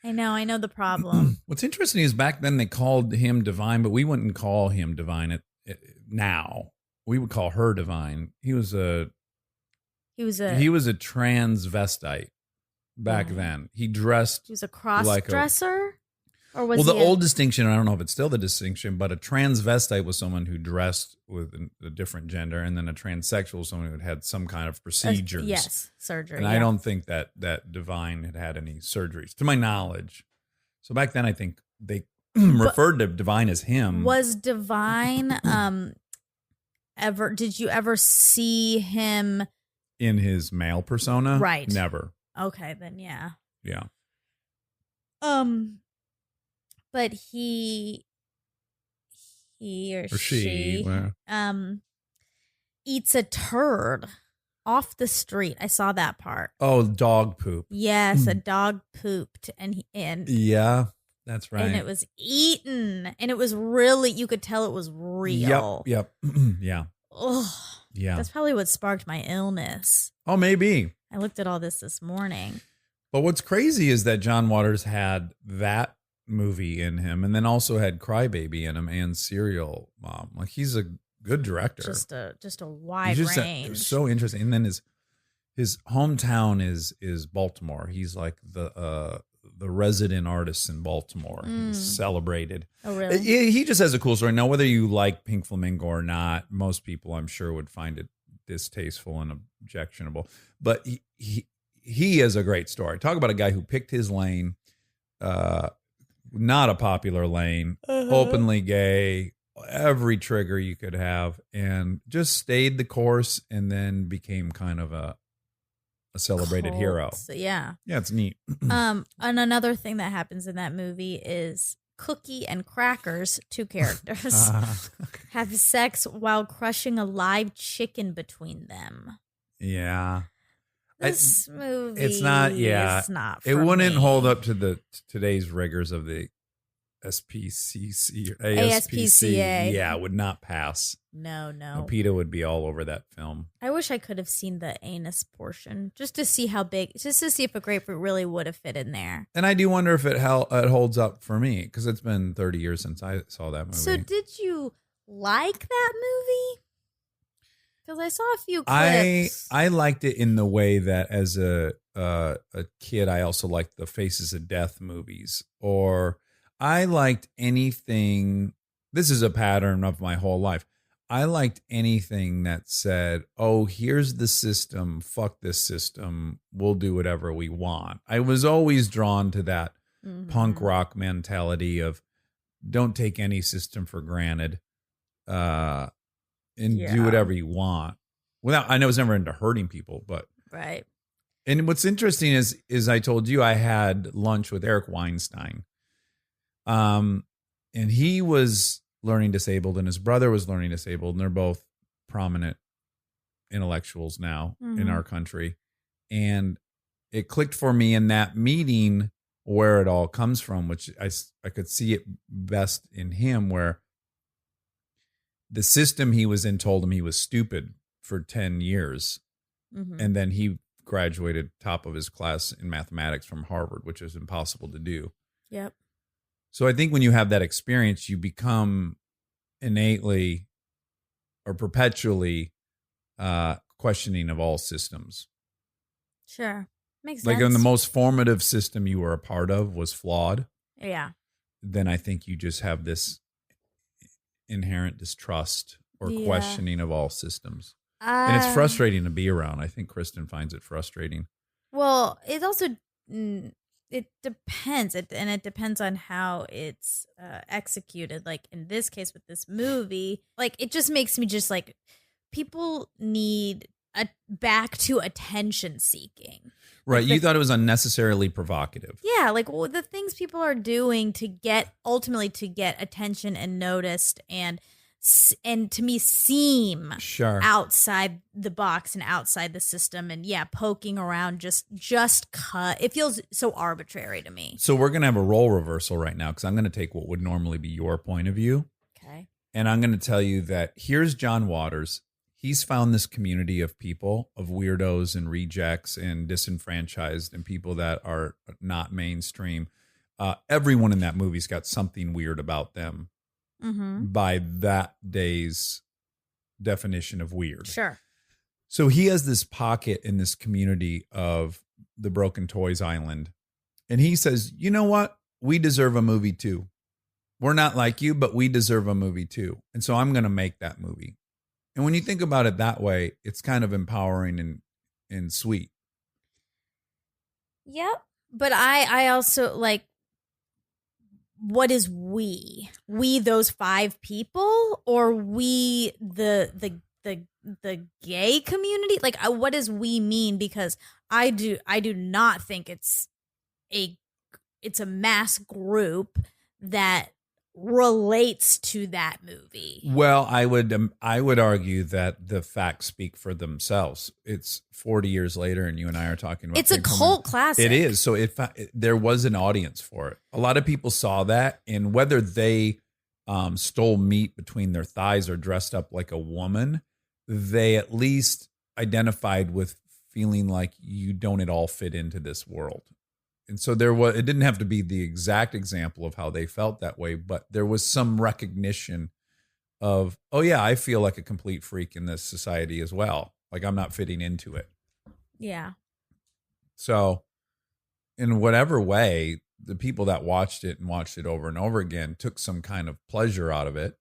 I know the problem. What's interesting is back then they called him Divine, but we wouldn't call him Divine now. We would call her Divine. He was a transvestite back then. He dressed. He was a cross-dresser? Or was well, the he old distinction, I don't know if it's still the distinction, but a transvestite was someone who dressed with a different gender, and then a transsexual was someone who had some kind of procedures. Yes, surgery. And I don't think that Divine had any surgeries, to my knowledge. So back then, I think they referred to Divine as him. Was Divine ever? Did you ever see him in his male persona? Right. Never. Okay, then yeah. Yeah. But he or she well. Eats a turd off the street. I saw that part. Oh, dog poop. Yes, a dog pooped and yeah, that's right. And it was eaten, and it was really, you could tell it was real. Yep. Yeah. Ugh. Yeah. That's probably what sparked my illness. Oh, maybe. I looked at all this morning. But what's crazy is that John Waters had that movie in him, and then also had Crybaby in him and Serial Mom. Like, he's a good director. Just a wide range. So interesting. And then his hometown is Baltimore. He's like the resident artist in Baltimore. He's celebrated. Oh, really? He just has a cool story. Now, whether you like Pink Flamingo or not, most people, I'm sure, would find it distasteful and objectionable. But he has a great story. Talk about a guy who picked his lane, not a popular lane, openly gay, every trigger you could have, and just stayed the course, and then became kind of a celebrated hero. Yeah. Yeah, it's neat. And another thing that happens in that movie is Cookie and Crackers, two characters, have sex while crushing a live chicken between them. Yeah. This movie it's not, yeah. It's not it for wouldn't me. hold up to today's rigors of the SPCC, ASPCA. Yeah, would not pass. No. PETA would be all over that film. I wish I could have seen the anus portion just to see how big, just to see if a grapefruit really would have fit in there. And I do wonder if it holds up for me, because it's been 30 years since I saw that movie. So did you like that movie? Because I saw a few clips. I liked it in the way that as a kid, I also liked the Faces of Death movies, or I liked anything. This is a pattern of my whole life. I liked anything that said, oh, here's the system. Fuck this system. We'll do whatever we want. I was always drawn to that punk rock mentality of don't take any system for granted. And do whatever you want. I know it's never into hurting people, but right. And what's interesting is I told you I had lunch with Eric Weinstein, and he was learning disabled, and his brother was learning disabled, and they're both prominent intellectuals now in our country, and it clicked for me in that meeting where it all comes from, which I could see it best in him, where the system he was in told him he was stupid for 10 years. And then he graduated top of his class in mathematics from Harvard, which is impossible to do. Yep. So I think when you have that experience, you become innately or perpetually questioning of all systems. Sure. Makes Like sense. when the most formative system you were a part of was flawed, Yeah. then I think you just have this inherent distrust or questioning of all systems. And it's frustrating to be around. I think Kristen finds it frustrating. Well, it also it depends, and it depends on how it's executed. Like in this case with this movie, like it just makes me just like people need back to attention seeking. Right. Like You thought it was unnecessarily provocative. Yeah, like the things people are doing to ultimately get attention and noticed, and and to me seem Sure. outside the box and outside the system, and poking around just cut. It feels so arbitrary to me. So we're going to have a role reversal right now because I'm going to take what would normally be your point of view. Okay. And I'm going to tell you that here's John Waters. He's found this community of people, of weirdos and rejects and disenfranchised and people that are not mainstream. Everyone in that movie's got something weird about them by that day's definition of weird. Sure. So he has this pocket in this community of the Broken Toys Island. And he says, you know what? We deserve a movie too. We're not like you, but we deserve a movie too. And so I'm going to make that movie. And when you think about it that way, it's kind of empowering and sweet. Yep. But I also like, what is we? We those 5 people, or we the gay community? Like, what does we mean? Because I do not think it's a mass group that relates to that movie. Well, I would argue that the facts speak for themselves. It's 40 years later, and you and I are talking about It's a cult classic. It is. So there was an audience for it. A lot of people saw that, and whether they stole meat between their thighs or dressed up like a woman, they at least identified with feeling like you don't at all fit into this world. And so it didn't have to be the exact example of how they felt that way, but there was some recognition of, oh yeah, I feel like a complete freak in this society as well. Like I'm not fitting into it. Yeah. So in whatever way, the people that watched it over and over again took some kind of pleasure out of it,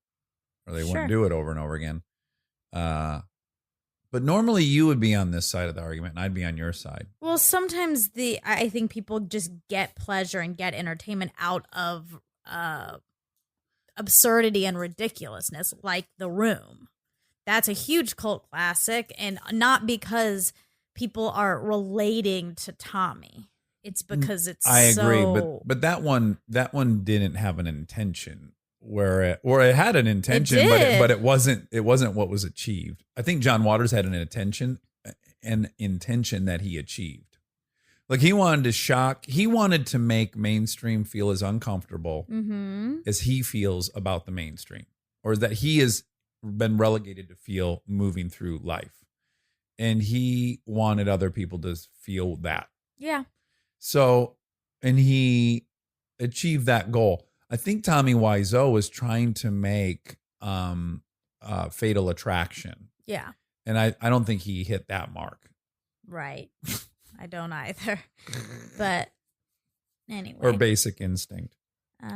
or they wouldn't do it over and over again. But normally you would be on this side of the argument and I'd be on your side. Well, sometimes I think people just get pleasure and get entertainment out of absurdity and ridiculousness, like The Room. That's a huge cult classic, and not because people are relating to Tommy. It's because it's I agree, but that one didn't have an intention. It had an intention, but it wasn't what was achieved. I think John Waters had an intention that he achieved. Like he wanted to make mainstream feel as uncomfortable as he feels about the mainstream, or that he has been relegated to feel moving through life. And he wanted other people to feel that. Yeah. So, and he achieved that goal. I think Tommy Wiseau was trying to make Fatal Attraction. Yeah. And I don't think he hit that mark. Right. I don't either. But anyway. Or Basic Instinct.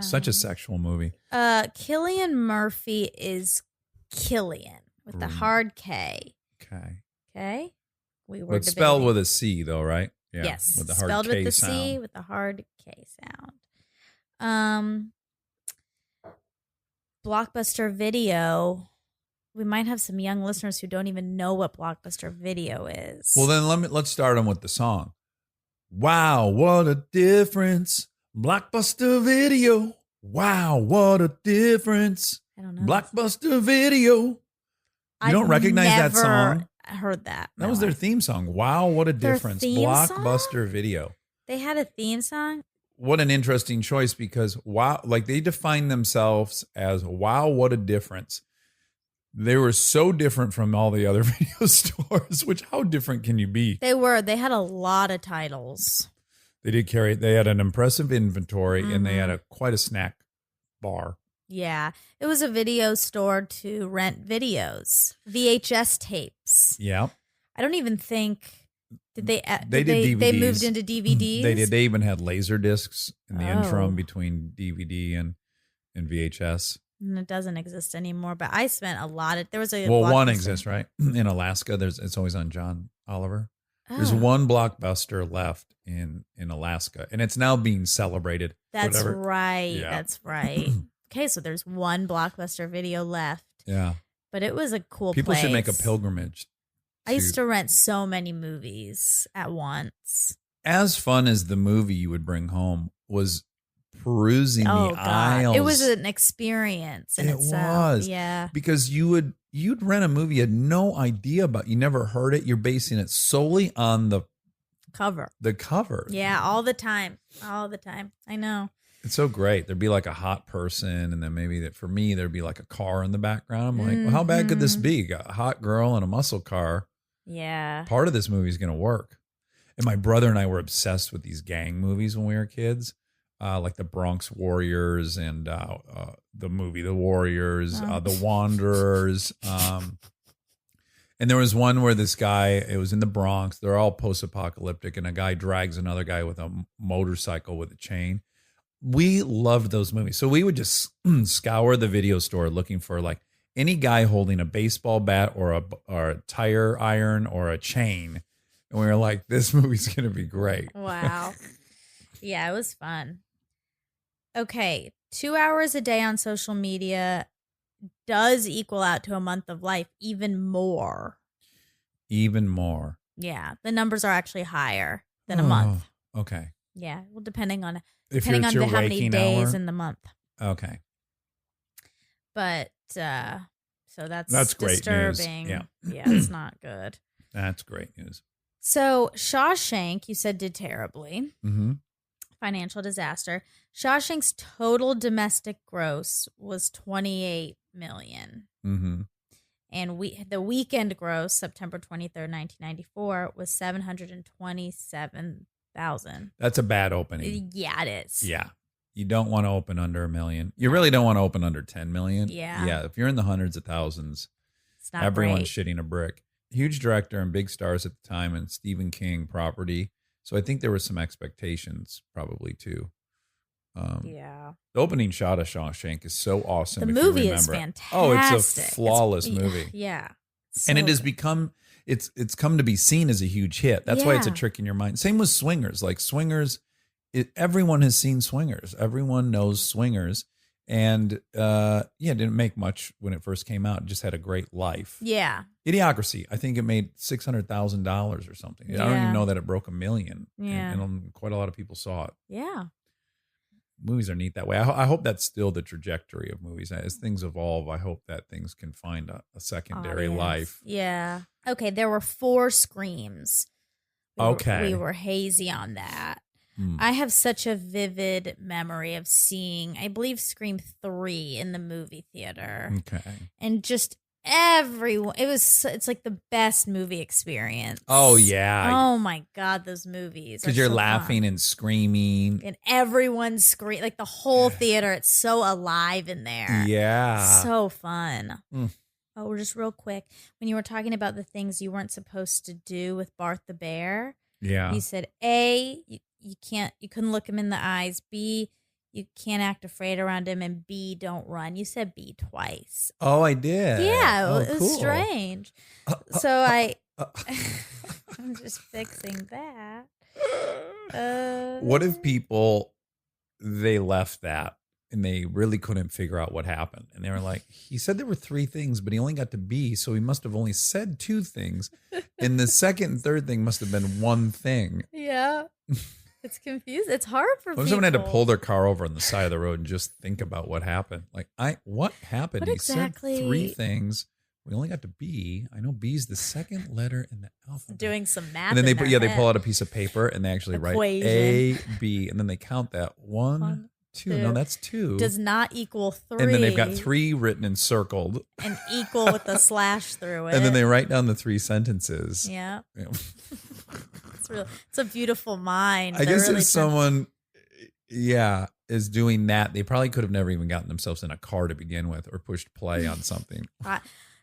Such a sexual movie. Cillian Murphy is Killian with the hard K. Okay. Okay. But spelled with a C though, right? Yeah. Yes. With the hard spelled K with the sound. C with the hard K sound. Blockbuster Video. We might have some young listeners who don't even know what Blockbuster Video is. Well, then let's start them with the song. Wow, what a difference. Blockbuster Video. Wow, what a difference. I don't know. Blockbuster Video. You don't recognize that song? Heard that. That was their theme song. Wow, what a Their difference. theme Blockbuster song? Video. They had a theme song? What an interesting choice, because wow, like they define themselves as wow, what a difference. They were so different from all the other video stores, which how different can you be? They had a lot of titles. They had an impressive inventory and they had quite a snack bar. Yeah. It was a video store to rent videos, VHS tapes. Yeah. I don't even think They did they DVDs. moved into DVDs. They did. They even had laser discs in the Oh. interim between DVD and VHS. And it doesn't exist anymore, but I spent a lot of there was a One Blockbuster- exists, right? In Alaska, it's always on John Oliver. There's Oh, one Blockbuster left in Alaska, and it's now being celebrated. That's whatever. right. Yeah. That's right. Okay, so there's one Blockbuster Video left, Yeah. but it was a cool People should make a place. pilgrimage. I used to rent so many movies at once. As fun as the movie you would bring home was perusing Oh the God, aisles. it was an experience in It itself. was. Yeah. Because you'd rent a movie you had no idea about. You never heard it. You're basing it solely on the Cover. cover. Yeah, all the time. All the time. I know. It's so great. There'd be like a hot person, and then maybe that for me there'd be like a car in the background. I'm like, well, how bad could this be? You got a hot girl and a muscle car. Yeah. Part of this movie is going to work. And my brother and I were obsessed with these gang movies when we were kids, like the Bronx Warriors and the movie The Warriors, The Wanderers. And there was one where this guy, it was in the Bronx. They're all post-apocalyptic, and a guy drags another guy with a motorcycle with a chain. We loved those movies. So we would just scour the video store looking for like any guy holding a baseball bat or a tire iron or a chain. And we were like, this movie's going to be great. Wow. Yeah, it was fun. Okay. 2 hours a day on social media does equal out to a month of life, even more. Even more. Yeah. The numbers are actually higher than a month. Okay. Yeah. Well, depending on If how your many waking days hour? in the month. Okay. But so That's great news. disturbing. Yeah. Yeah, it's not good. That's great news. So Shawshank, you said, did terribly. Mm-hmm. Financial disaster. Shawshank's total domestic gross was $28 million. Mm-hmm. And the weekend gross, September 23rd, 1994, was $727,000. That's a bad opening. Yeah, it is. Yeah. You don't want to open under $1 million. You really don't want to open under 10 million. Yeah. Yeah. If you're in the hundreds of thousands, It's not everyone's great. shitting a brick. Huge director and big stars at the time, and Stephen King property. So I think there were some expectations probably too. Yeah. The opening shot of Shawshank is so awesome. The if you movie is remember. fantastic. Oh, it's a flawless movie. Yeah. And it So has good. become it's come to be seen as a huge hit. That's why it's a Yeah. trick in your mind. Same with Swingers. Like Swingers, everyone has seen Swingers. Everyone knows Swingers. And it didn't make much when it first came out. It just had a great life. Yeah. Idiocracy, I think it made $600,000 or something. I don't Yeah. even know that it broke $1 million. Yeah. And quite a lot of people saw it. Yeah. Movies are neat that way. I hope that's still the trajectory of movies. As things evolve, I hope that things can find a secondary Audience. life. Yeah. Okay. There were 4 screams. We were hazy on that. I have such a vivid memory of seeing, I believe, Scream 3 in the movie theater. Okay. And just everyone, it's like the best movie experience. Oh, yeah. Oh my God, those movies. Because are you're so laughing fun. and screaming. And everyone's screaming, like the whole theater. It's so alive in there. Yeah. So fun. Mm. Oh, just real quick. When you were talking about the things you weren't supposed to do with Bart the Bear, Yeah. you said A, you couldn't look him in the eyes. B, you can't act afraid around him. And B, don't run. You said B twice. Oh, I did. Yeah, Oh, it was cool. strange. So I'm just fixing that. What if people, they left that and they really couldn't figure out what happened? And they were like, he said there were 3 things, but he only got to B, so he must have only said 2 things. And the second and third thing must have been 1 thing. Yeah. It's confused. It's hard for What people. if someone had to pull their car over on the side of the road and just think about what happened? Like, what happened? What He exactly- said 3 things. We only got to B. I know B's the second letter in the alphabet. doing some math. And then in they their pull head. out a piece of paper and they actually write Equation. A, B, and then they count that 1, One, 2. 2. No, that's 2. Does not equal 3. And then they've got 3 written and circled. And equal with the slash through it. And then they write down the 3 sentences. Yeah. You know. It's a beautiful mind. I They're guess really if someone, is doing that, they probably could have never even gotten themselves in a car to begin with or pushed play on something.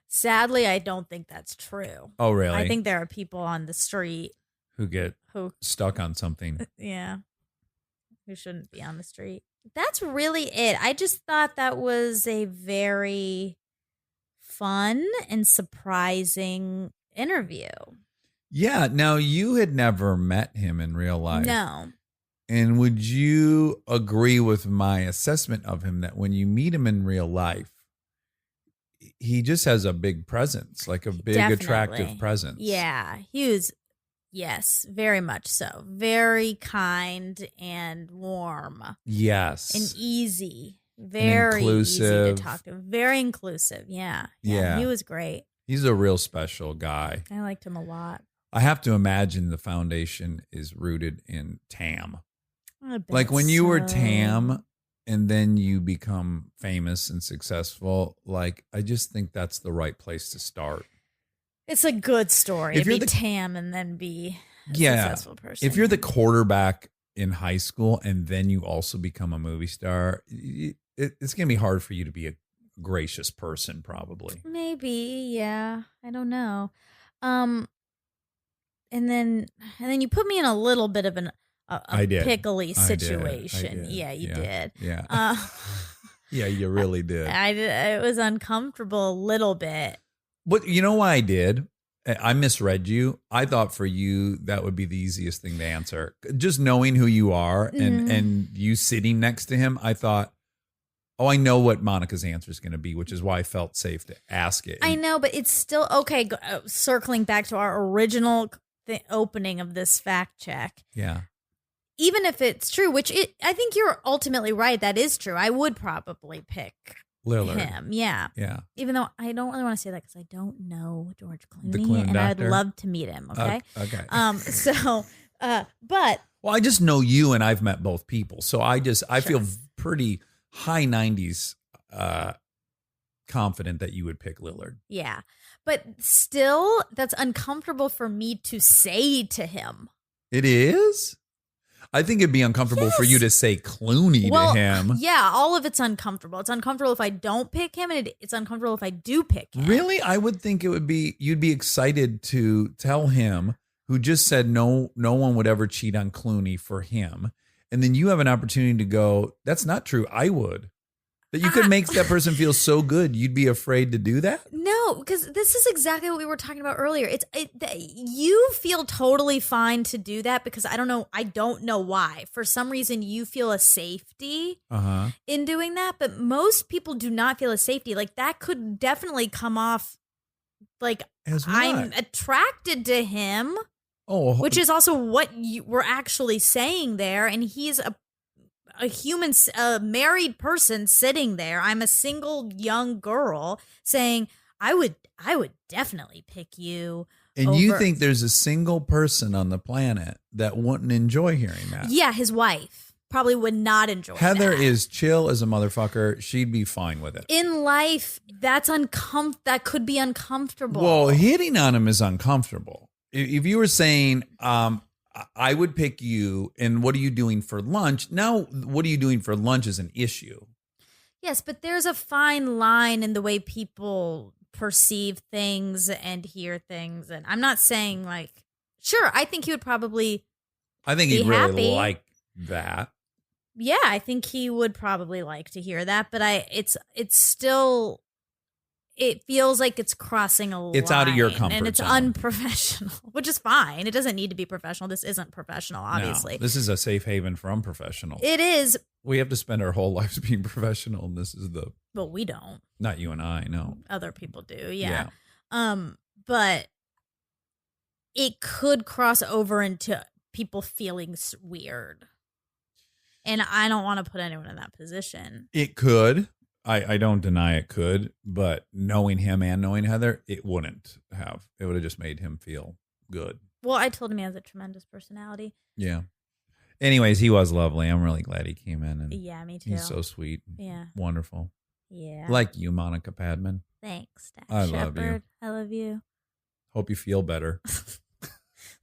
Sadly, I don't think that's true. Oh, really? I think there are people on the street Who get who, stuck on something. yeah, who shouldn't be on the street. That's really it. I just thought that was a very fun and surprising interview. Yeah. Now, you had never met him in real life. No. And would you agree with my assessment of him that when you meet him in real life, he just has a big presence, like a big Definitely. attractive presence? Yeah, he was Yes, very much so. Very kind and warm Yes. and easy. Very easy to inclusive. talk to. Very inclusive. Yeah. Yeah. He was great. He's a real special guy. I liked him a lot. I have to imagine the foundation is rooted in TAM. I bet Like when you were so. TAM and then you become famous and successful, like I just think that's the right place to start. It's a good story. If to you're be the- TAM and then be a Yeah. successful person. If you're the quarterback in high school and then you also become a movie star, it's going to be hard for you to be a gracious person, probably. Maybe, yeah. I don't know. And then you put me in a little bit of a I did. pickly I did. situation. I did. Yeah, you Yeah. did. Yeah. Yeah, you really did. It was uncomfortable a little bit. But you know why I did? I misread you. I thought for you that would be the easiest thing to answer. Just knowing who you are and you sitting next to him, I thought, oh, I know what Monica's answer is going to be, which is why I felt safe to ask it. I know, but it's still okay. Circling back to our original opening of this fact check. Yeah. Even if it's true, I think you're ultimately right. That is true. I would probably pick Lillard. him. Yeah. Yeah. Even though I don't really want to say that because I don't know George Clooney, The Clooney and I'd doctor? love to meet him. Okay. Okay. But Well, I just know you and I've met both people. So I feel pretty high 90s confident that you would pick Lillard. yeah, but still, that's uncomfortable for me to say to him. It is? I think it'd be uncomfortable for you to say Clooney to him. Yeah, all of it's uncomfortable. It's uncomfortable if I don't pick him, and it's uncomfortable if I do pick him. Really? I would think you'd be excited to tell him, who just said no one would ever cheat on Clooney for him. And then you have an opportunity to go, that's not true. I would. That you could make that person feel so good, you'd be afraid to do that? No, because this is exactly what we were talking about earlier. You feel totally fine to do that because I don't know why. For some reason, you feel a safety in doing that, but most people do not feel a safety. Like that could definitely come off like As what? I'm attracted to him, which is also what you were actually saying there. And he's a human, a married person sitting there. I'm a single young girl saying, I would definitely pick you. And you think there's a single person on the planet that wouldn't enjoy hearing that? Yeah, his wife probably would not enjoy Heather that. is chill as a motherfucker. She'd be fine with it. In life, that could be uncomfortable. Well, hitting on him is uncomfortable. If you were saying, I would pick you, and what are you doing for lunch? Now, what are you doing for lunch is an issue. Yes, but there's a fine line in the way people perceive things and hear things. And I'm not saying sure, I think he would probably I think be he'd really happy. like that. Yeah, I think he would probably like to hear that, but it's still, it feels like it's crossing a line. It's out of your comfort and it's zone. unprofessional, which is fine. It doesn't need to be professional. This isn't professional, obviously. No, this is a safe haven for unprofessionals. It is, We have to spend our whole lives being professional, and this is but we don't. not you and I, no. Other people do, yeah. But it could cross over into people feeling weird. And I don't want to put anyone in that position. It could. I don't deny it could, but knowing him and knowing Heather, it wouldn't have. It would have just made him feel good. Well, I told him he has a tremendous personality. Yeah. Anyways, he was lovely. I'm really glad he came in. And Yeah, me too. he's so sweet. Yeah. Wonderful. Yeah. Like you, Monica Padman. Thanks, Dax I love you. Shepard. I love you. Hope you feel better.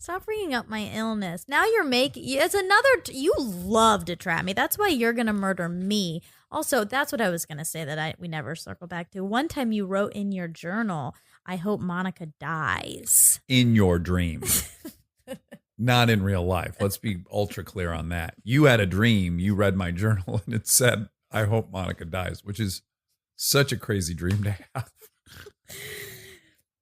Stop bringing up my illness. Now you're making, it's another, you love to trap me. That's why you're going to murder me. Also, that's what I was going to say that we never circle back to. One time you wrote in your journal, I hope Monica dies. In your dream. Not in real life. Let's be ultra clear on that. You had a dream. You read my journal and it said, I hope Monica dies, which is such a crazy dream to have.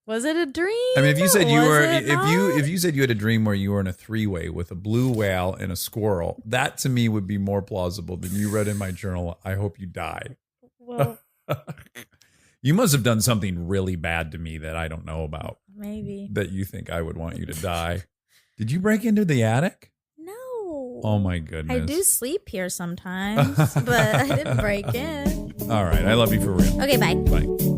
Was it a dream? I mean, if you said you Was were, it not? if you said you had a dream where you were in a three-way with a blue whale and a squirrel, that to me would be more plausible than you read in my journal, I hope you die. Well, You must have done something really bad to me that I don't know about, maybe. that you think I would want you to die. Did you break into the attic? No. Oh my goodness. I do sleep here sometimes, but I didn't break in. All right. I love you for real. Okay, bye. Bye.